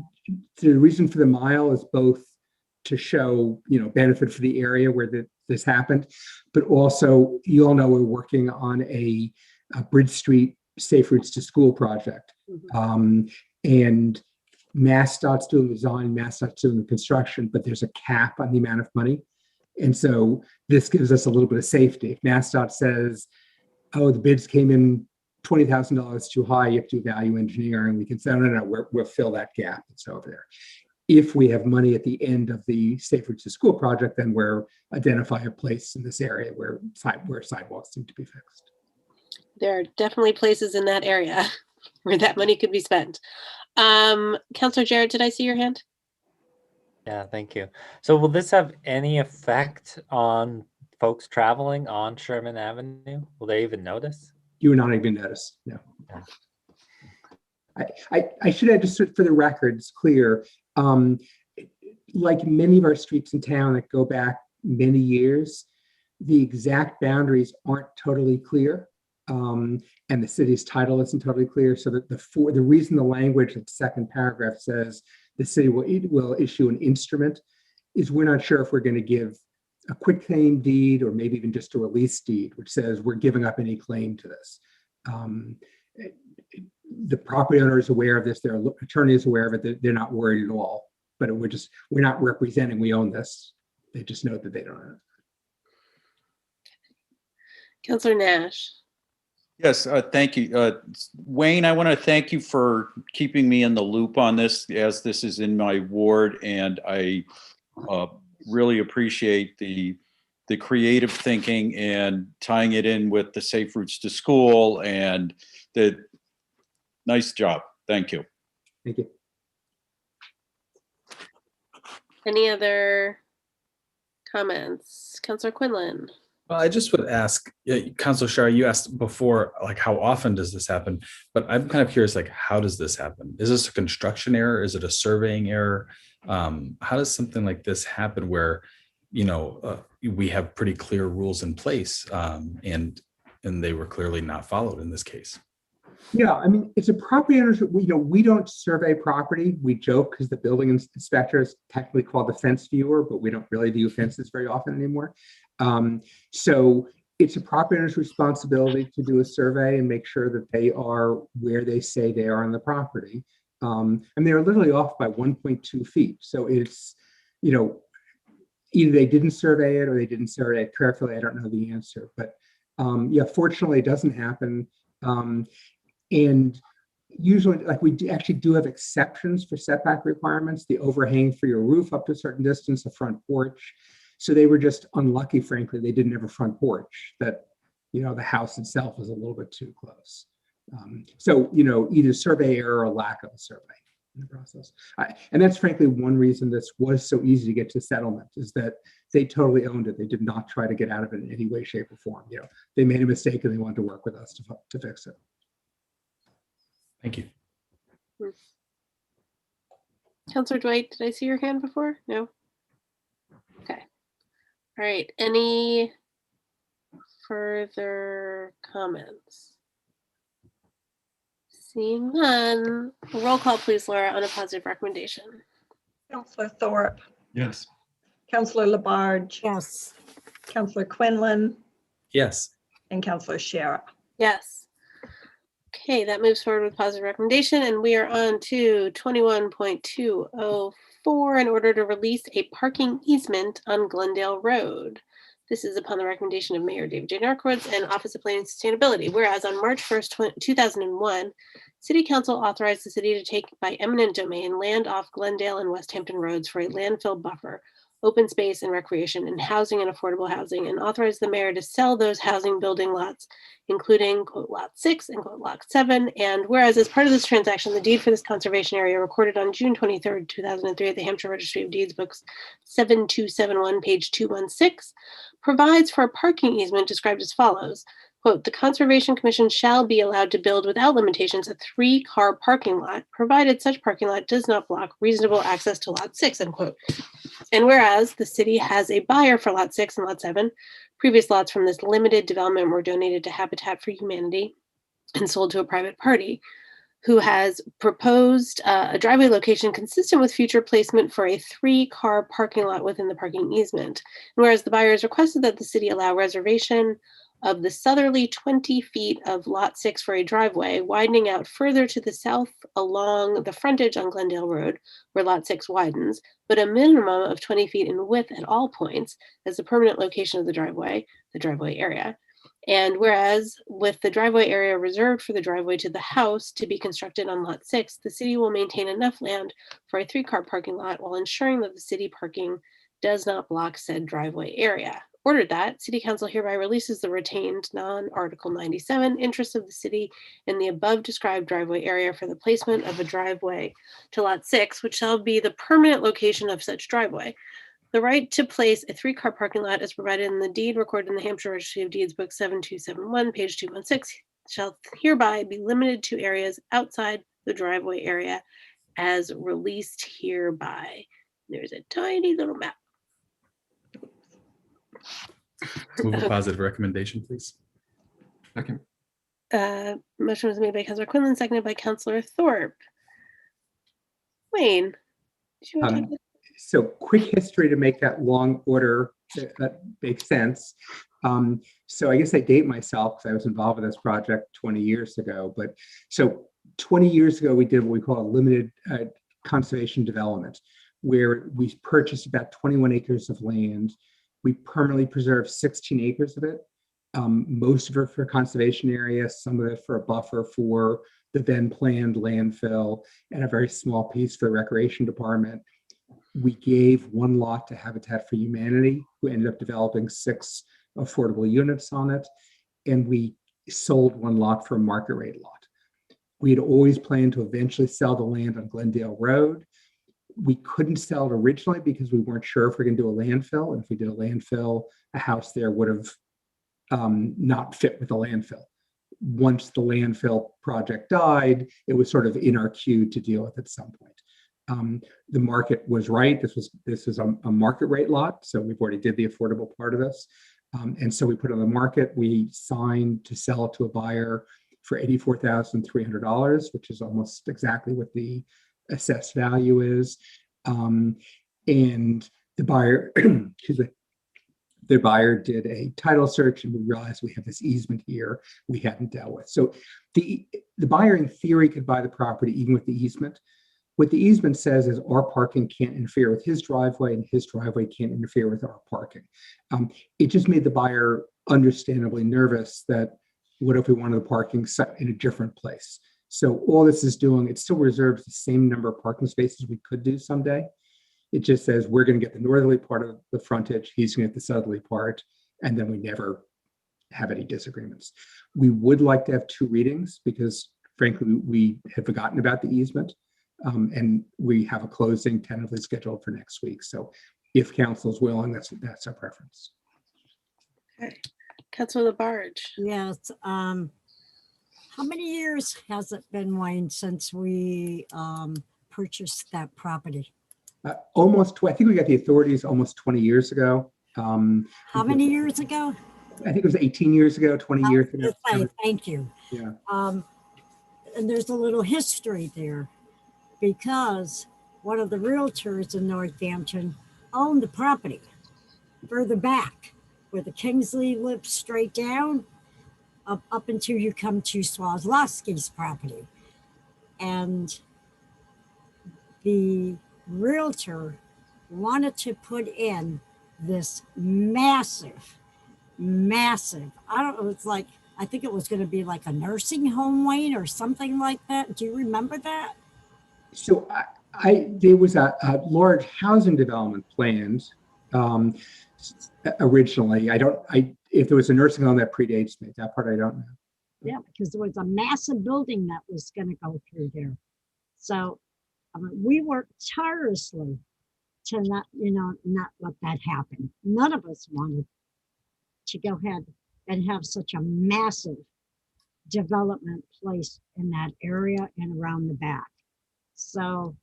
reason for the mile is both to show, benefit for the area where this happened, but also, you all know we're working on a Bridge Street Safe Routes to School project. And MassDOT's doing the design, MassDOT's doing the construction, but there's a cap on the amount of money. And so this gives us a little bit of safety. If MassDOT says, oh, the bids came in $20,000 too high, you have to do value engineering, we can say, no, we'll fill that gap that's over there. If we have money at the end of the Safe Routes to School project, then we're identify a place in this area where sidewalks need to be fixed. There are definitely places in that area where that money could be spent. Councilor Jarrett, did I see your hand? Yeah, thank you. So will this have any effect on folks traveling on Sherman Avenue? Will they even notice? You will not even notice, no. I should add, just for the record, it's clear, like many of our streets in town that go back many years, the exact boundaries aren't totally clear. And the city's title isn't totally clear. So that the reason the language of the second paragraph says the city will issue an instrument is we're not sure if we're going to give a quitclaim deed or maybe even just a release deed, which says we're giving up any claim to this. The property owner is aware of this. Their attorney is aware of it. They're not worried at all. But we're not representing we own this. They just know that they don't own it. Councilor Nash. Yes, thank you. Wayne, I want to thank you for keeping me in the loop on this, as this is in my ward, and I really appreciate the creative thinking and tying it in with the Safe Routes to School, and the nice job. Thank you. Thank you. Any other comments? Councilor Quinlan. Well, I just would ask, Councilor Shara, you asked before, like, how often does this happen? But I'm kind of curious, like, how does this happen? Is this a construction error? Is it a surveying error? How does something like this happen where, we have pretty clear rules in place and they were clearly not followed in this case? Yeah, I mean, it's a property owner's, we don't survey property. We joke because the building inspector is technically called the fence viewer, but we don't really do fences very often anymore. So it's a property owner's responsibility to do a survey and make sure that they are where they say they are on the property. And they're literally off by 1.2 feet. So it's, either they didn't survey it or they didn't survey it carefully. I don't know the answer, but yeah, fortunately it doesn't happen. And usually, like, we actually do have exceptions for setback requirements, the overhang for your roof up to a certain distance, the front porch. So they were just unlucky, frankly, they didn't have a front porch, that, the house itself was a little bit too close. So, either survey error or lack of a survey in the process. And that's frankly one reason this was so easy to get to settlement, is that they totally owned it. They did not try to get out of it in any way, shape, or form. They made a mistake and they wanted to work with us to fix it. Thank you. Councilor Dwight, did I see your hand before? No? Okay. All right. Any further comments? Seeing none. Roll call, please, Laura, on a positive recommendation. Councilor Thorpe, Yes. Councilor Labarge. Yes. Councilor Quinlan, Yes. and Councilor Shara. Yes. Okay, that moves forward with positive recommendation, and we are on to 21.204 in order to release a parking easement on Glendale Road. This is upon the recommendation of Mayor David J. Narkowitz and Office of Planning and Sustainability, whereas on March 1st, 2001, City Council authorized the city to take by eminent domain land off Glendale and West Hampton roads for a landfill buffer, open space and recreation, and housing and affordable housing, and authorized the mayor to sell those housing building lots, including quote lot 6 and quote lot 7. And whereas as part of this transaction, the deed for this conservation area recorded on June 23rd, 2003 at the Hampshire Registry of Deeds books 7271, page 216, provides for a parking easement described as follows. quote, "The Conservation Commission shall be allowed to build without limitations a 3-car parking lot, provided such parking lot does not block reasonable access to lot 6, unquote. And whereas the city has a buyer for lot 6 and lot 7, previous lots from this limited development were donated to Habitat for Humanity and sold to a private party who has proposed a driveway location consistent with future placement for a 3-car parking lot within the parking easement. And whereas the buyers requested that the city allow reservation of the southerly 20 feet of lot 6 for a driveway, widening out further to the south along the frontage on Glendale Road, where lot 6 widens, but a minimum of 20 feet in width at all points as the permanent location of the driveway area. And whereas with the driveway area reserved for the driveway to the house to be constructed on lot 6, the city will maintain enough land for a 3-car parking lot while ensuring that the city parking does not block said driveway area. Ordered that, City Council hereby releases the retained non-Article 97 interest of the city in the above described driveway area for the placement of a driveway to lot 6, which shall be the permanent location of such driveway. The right to place a 3-car parking lot is provided in the deed recorded in the Hampshire Registry of Deeds, Book 7271, page 216, shall hereby be limited to areas outside the driveway area as released hereby. There's a tiny little map. Move a positive recommendation, please. Second. Motion was made by Councilor Quinlan, seconded by Councilor Thorpe. Wayne, do you want to take it? So quick history to make that long order that makes sense. So I guess I date myself because I was involved with this project 20 years ago. But so 20 years ago, we did what we call a limited conservation development, where we purchased about 21 acres of land. We permanently preserved 16 acres of it, most of it for conservation area, some of it for a buffer for the then planned landfill, and a very small piece for the recreation department. We gave 1 lot to Habitat for Humanity, who ended up developing 6 affordable units on it. And we sold 1 lot for a market rate lot. We had always planned to eventually sell the land on Glendale Road. We couldn't sell it originally because we weren't sure if we're going to do a landfill. And if we did a landfill, a house there would have not fit with the landfill. Once the landfill project died, it was sort of in our queue to deal with at some point. The market was right. This was a market rate lot. So we've already did the affordable part of this. And so we put it on the market. We signed to sell it to a buyer for $84,300, which is almost exactly what the assessed value is. And the buyer, excuse me, the buyer did a title search, and we realized we have this easement here we hadn't dealt with. So the buyer in theory could buy the property even with the easement. What the easement says is our parking can't interfere with his driveway and his driveway can't interfere with our parking. It just made the buyer understandably nervous that what if we wanted the parking set in a different place? So all this is doing, it still reserves the same number of parking spaces we could do someday. It just says we're going to get the northerly part of the frontage, he's going to get the southerly part, and then we never have any disagreements. We would like to have 2 readings because frankly, we had forgotten about the easement. And we have a closing tentatively scheduled for next week. So if council is willing, that's our preference. Okay. Councilor Labarge. Yes. How many years has it been, Wayne, since we purchased that property? I think we got the authorities almost 20 years ago. How many years ago? I think it was 18 years ago, 20 years ago. Thank you. Yeah. And there's a little history there, because one of the realtors in Northampton owned the property further back where the Kingsley lives straight down up until you come to Swazlowski's property. And the realtor wanted to put in this massive, I think it was going to be like a nursing home, Wayne, or something like that. Do you remember that? So there was a large housing development planned originally. If there was a nursing home that predates me, that part I don't know. Yeah, because there was a massive building that was going to go through there. So we worked tirelessly to not let that happen. None of us wanted to go ahead and have such a massive development place in that area and around the back. So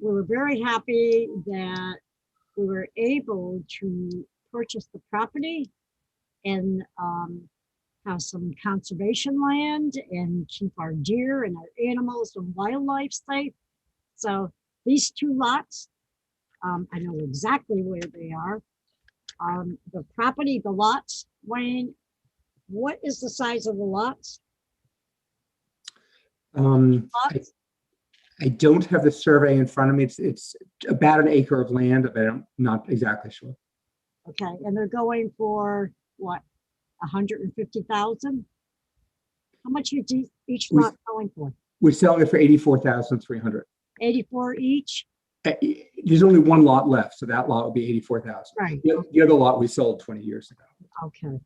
we were very happy that we were able to purchase the property and have some conservation land and keep our deer and our animals and wildlife safe. So these two lots, I know exactly where they are. The property, the lots, Wayne, what is the size of the lots? I don't have the survey in front of me. It's about an acre of land, but I'm not exactly sure. Okay, and they're going for what, 150,000? How much is each lot going for? We're selling it for 84,300. 84 each? There's only one lot left, so that lot would be 84,000. Right. The other lot we sold 20 years ago. Okay.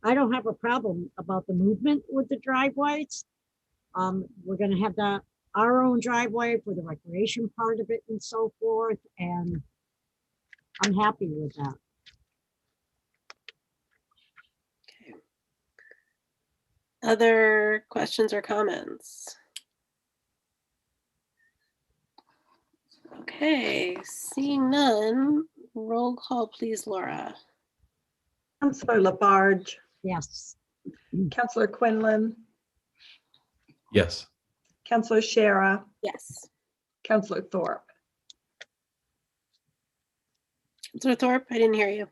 I don't have a problem about the movement with the driveways. We're gonna have our own driveway for the recreation part of it and so forth, and I'm happy with that. Other questions or comments? Okay, seeing none, roll call please, Laura. Councillor Labarge, Yes. Councillor Quinlan, Yes. Councillor Shara, Yes. Councillor Thorpe. Councillor Thorpe, I didn't hear you.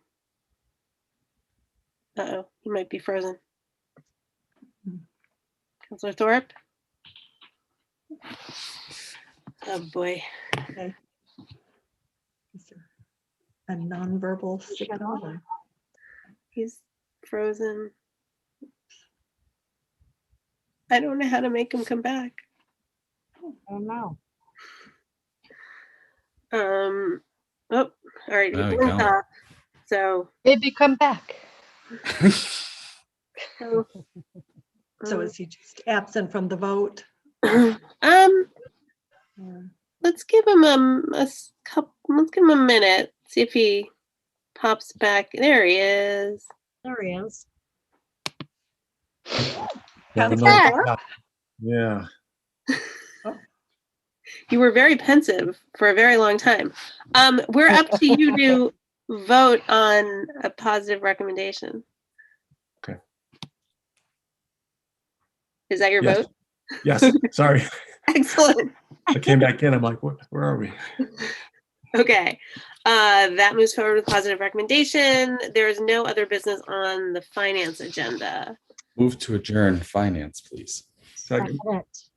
Uh-oh, he might be frozen. Councillor Thorpe? Oh, boy. Okay. Is there a nonverbal signal? He's frozen. I don't know how to make him come back. I don't know. Oh, all right. There we Blinked go. off. So, Baby, come back. So is he just absent from the vote? let's give him let's give him a minute. See if he pops back. There he is. There he is. Yeah. You were very pensive for a very long time. We're up to you to vote on a positive recommendation. Okay. Is that your Yes. vote? Yes, sorry. Excellent. I came back in, I'm like, where are we? Okay, that moves forward with positive recommendation. There is no other business on the finance agenda. Move to adjourn finance, please. Second.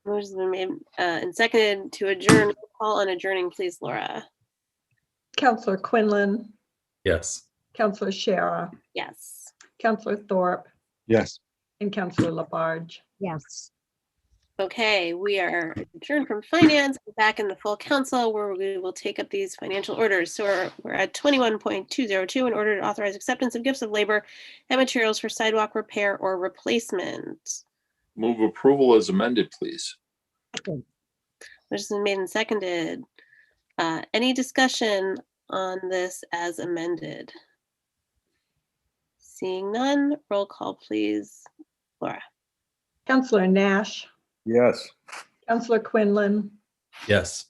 Motion's been made and seconded to adjourn. Call on adjourning, please, Laura. Councillor Quinlan, Yes. Councillor Shara, Yes. Councillor Thorpe, Yes. and Councillor Labarge. Yes. Okay, we are adjourned from finance, back in the full council where we will take up these financial orders. So we're at 21.202 in order to authorize acceptance of gifts of labor and materials for sidewalk repair or replacement. Move approval as amended, please. Which has been made and seconded. Any discussion on this as amended? Seeing none, roll call please. Laura. Councillor Nash, Yes. Councillor Quinlan, Yes.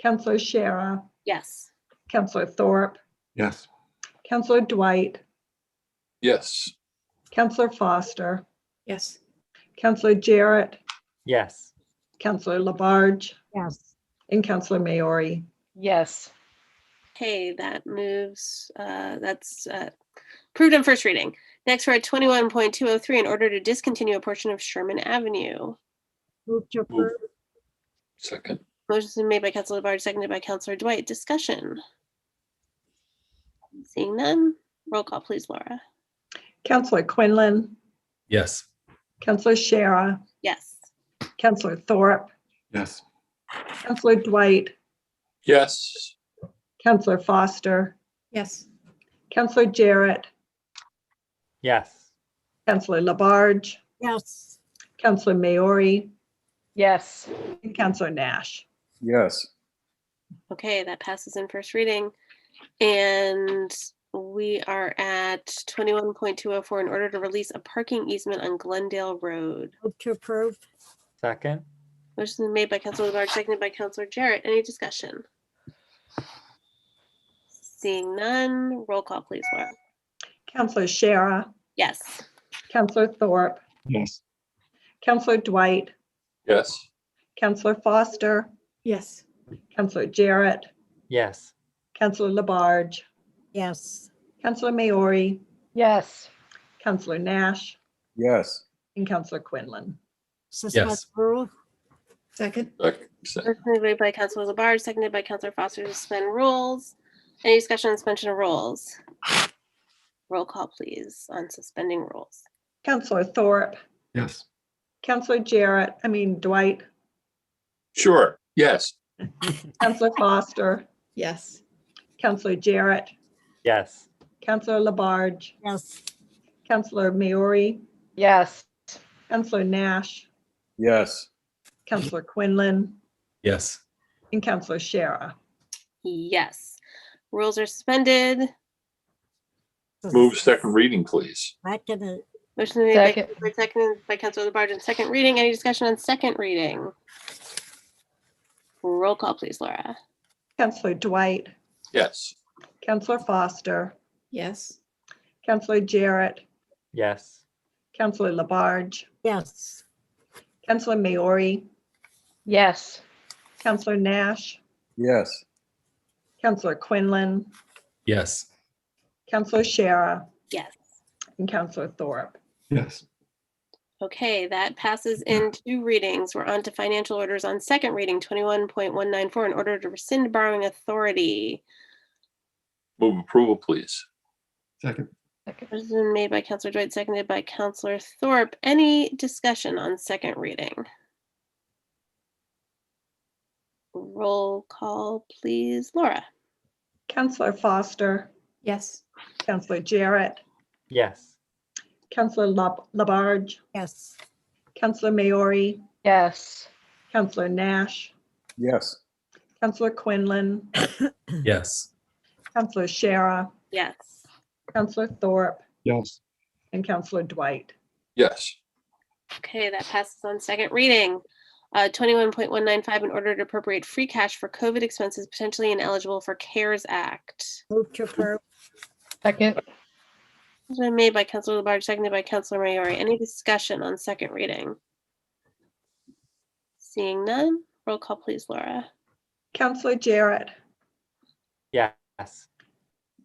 Councillor Shara, Yes. Councillor Thorpe, Yes. Councillor Dwight, Yes. Councillor Foster, Yes. Councillor Jarrett, Yes. Councillor Labarge, Yes. and Councillor Maori. Yes. Okay, that moves, that's approved on first reading. Next, we're at 21.203 in order to discontinue a portion of Sherman Avenue. Move to approve. Second. Motion's been made by Councilor Labarge, seconded by Councilor Dwight. Discussion. Seeing none, roll call please, Laura. Councillor Quinlan, Yes. Councillor Shara, Yes. Councillor Thorpe, Yes. Councillor Dwight, Yes. Councillor Foster, Yes. Councillor Jarrett, Yes. Councillor Labarge, Yes. Councillor Maori, Yes. and Councillor Nash. Yes. Okay, that passes in first reading. And We are at 21.204 in order to release a parking easement on Glendale Road. Move to approve. Second. Motion is made by Councilor Labarge, seconded by Councilor Jarrett. Any discussion? Seeing none, roll call please, Laura. Counselor Shara, Yes. Counselor Thorpe, Yes. Counselor Dwight, Yes. Counselor Foster, Yes. Counselor Jarrett, Yes. Counselor Labarge, Yes. Counselor Maori, Yes. Counselor Nash, Yes. and Counselor Quinlan. Suspend Yes. rule. Second. Motion is made by Councilor Labarge, seconded by Councilor Foster to suspend rules. Any discussion on suspension of rules? Roll call please on suspending rules. Counselor Thorpe, Yes. Counselor Dwight, Sure. Yes. Counselor Foster, Yes. Counselor Jarrett, Yes. Counselor Labarge, Yes. Counselor Maori, Yes. Counselor Nash, Yes. Counselor Quinlan, Yes. and Counselor Shara. Yes. Rules are suspended. Move second reading, please. Motion is made by Second. Councilor, seconded by Councilor Labarge on second reading. Any discussion on second reading? Roll call please, Laura. Counselor Dwight, Yes. Counselor Foster, Yes. Counselor Jarrett, Yes. Counselor Labarge, Yes. Counselor Maori, Yes. Counselor Nash, Yes. Counselor Quinlan, Yes. Counselor Shara, Yes. and Counselor Thorpe. Yes. Okay, that passes in two readings. We're on to financial orders on second reading, 21.194, in order to rescind borrowing authority. Move approval, please. Second. Motion made by Councilor Dwight, seconded by Councilor Thorpe. Any discussion on second reading? Roll call, please. Laura. Counselor Foster, Yes. Counselor Jarrett, Yes. Counselor Labarge, Yes. Counselor Maori, Yes. Counselor Nash, Yes. Counselor Quinlan, Yes. Counselor Shara, Yes. Counselor Thorpe, Yes. and Counselor Dwight. Yes. Okay, that passes on second reading. 21.195, in order to appropriate free cash for COVID expenses potentially ineligible for CARES Act. Move to approve. Second. It's been made by Councilor Labarge, seconded by Councilor Maori. Any discussion on second reading? Seeing none, roll call please, Laura. Counselor Jarrett, Yes.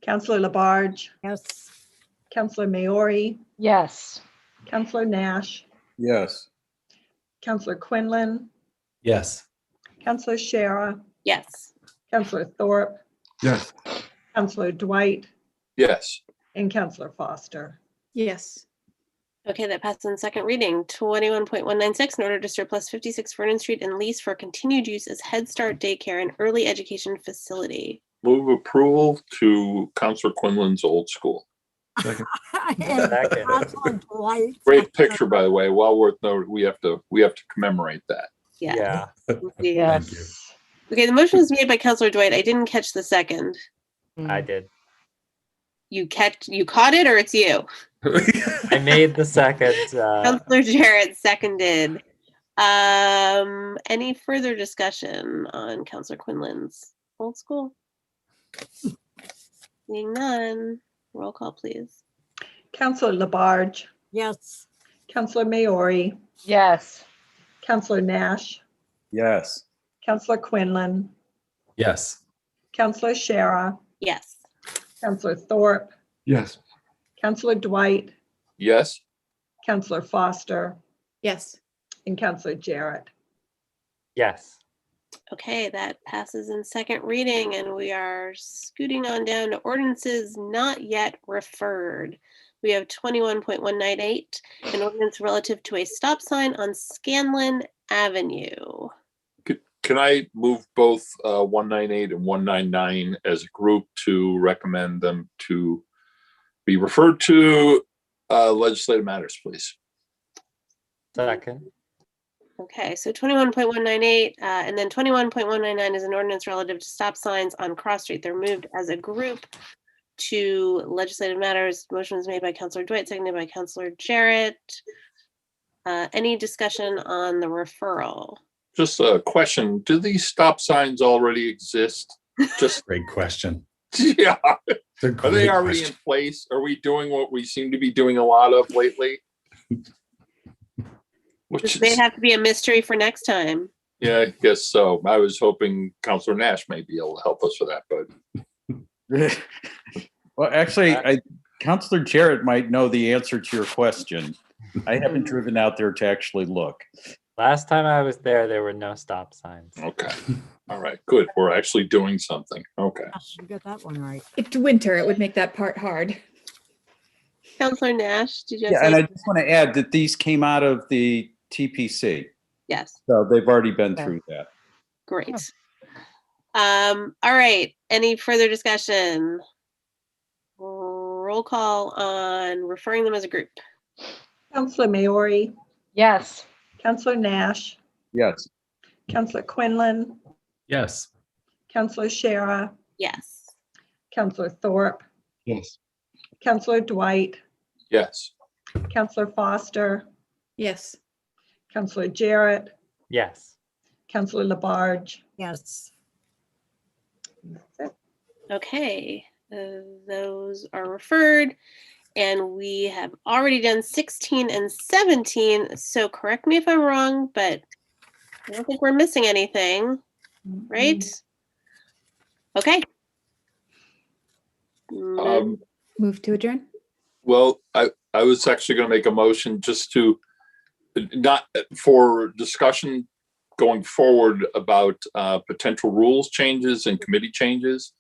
Counselor Labarge, Yes. Counselor Maori, Yes. Counselor Nash, Yes. Counselor Quinlan, Yes. Counselor Shara, Yes. Counselor Thorpe, Yes. Counselor Dwight, Yes. and Counselor Foster. Yes. Okay, that passes on second reading. 21.196, in order to surplus 56 Vernon Street and lease for continued use as Head Start daycare and early education facility. Move approval to Counselor Quinlan's old school. Second. Second. Counselor Dwight. Great picture, by the way. Well worth noting. We have to commemorate that. Yeah. Yeah. Yes. Okay, the motion was made by Councilor Dwight. I didn't catch the second. I did. You caught it, or it's you? I made the second. Councilor Jarrett seconded. Any further discussion on Councilor Quinlan's old school? Seeing none, roll call please. Counselor Labarge, Yes. Counselor Maori, Yes. Counselor Nash, Yes. Counselor Quinlan, Yes. Counselor Shara, Yes. Counselor Thorpe, Yes. Counselor Dwight, Yes. Counselor Foster, Yes. and Counselor Jarrett. Yes. Okay, that passes in second reading, and we are scooting on down to ordinances not yet referred. We have 21.198, an ordinance relative to a stop sign on Scanlon Avenue. Can I move both 198 and 199 as a group to recommend them to be referred to legislative matters, please? Second. Okay, so 21.198 and then 21.199 is an ordinance relative to stop signs on Cross Street. They're moved as a group. to legislative matters. Motion was made by Counselor Dwight, seconded by Counselor Jarrett. Any discussion on the referral? Just a question. Do these stop signs already exist? Just Great question. yeah. It's a Are great they already question. in place? Are we doing what we seem to be doing a lot of lately? Which This may is, have to be a mystery for next time. yeah, I guess so. I was hoping Counselor Nash may be able to help us with that, but Well, actually, Counselor Jarrett might know the answer to your question. I haven't driven out there to actually look. Last time I was there, there were no stop signs. okay. All right, good. We're actually doing something. Okay. Yes, you got that one right. It's winter. It would make that part hard. Counselor Nash, did you have Yeah, and I something? just want to add that these came out of the TPC. Yes, So they've already been through that. great. All right, any further discussion? Roll call on referring them as a group. Counselor Maori, Yes. Counselor Nash, Yes. Counselor Quinlan, Yes. Counselor Shara, Yes. Counselor Thorpe, Yes. Counselor Dwight, Yes. Counselor Foster, Yes. Counselor Jarrett, Yes. Counselor Labarge. Yes. Okay, those are referred. And we have already done 16 and 17. So correct me if I'm wrong, but I don't think we're missing anything, right? Okay. Move to adjourn. Well, I was actually going to make a motion just to not for discussion going forward about potential rules changes and committee changes.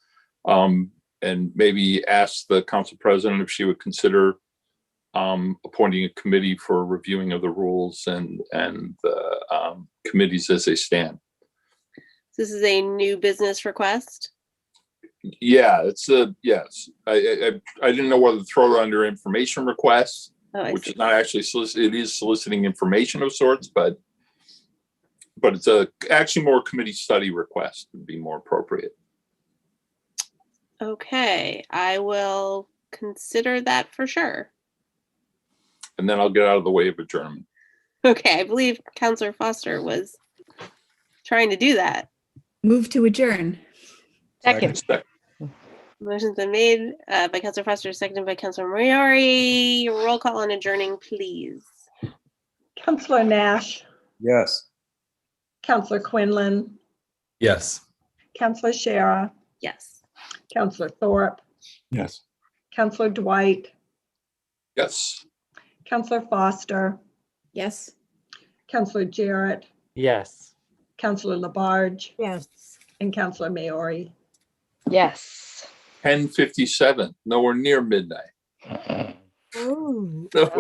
And maybe ask the council president if she would consider appointing a committee for reviewing of the rules and the committees as they stand. This is a new business request. Yeah, it's a yes. I didn't know whether to throw it under information requests, Oh, I which see. is not actually it is soliciting information of sorts, but it's actually more committee study request would be more appropriate. Okay, I will consider that for sure. And then I'll get out of the way of adjournment. Okay, I believe Counselor Foster was trying to do that. Move to adjourn. Second. Motion's been made by Counselor Foster, seconded by Counselor Moriarty. Roll call on adjourning, please. Counselor Nash, Yes. Counselor Quinlan, Yes. Counselor Shara, Yes. Counselor Thorpe, Yes. Counselor Dwight, Yes. Counselor Foster, Yes. Counselor Jarrett, Yes. Counselor Labarge, Yes. and Counselor Maori. Yes. 10:57, nowhere near midnight. Ooh. Nowhere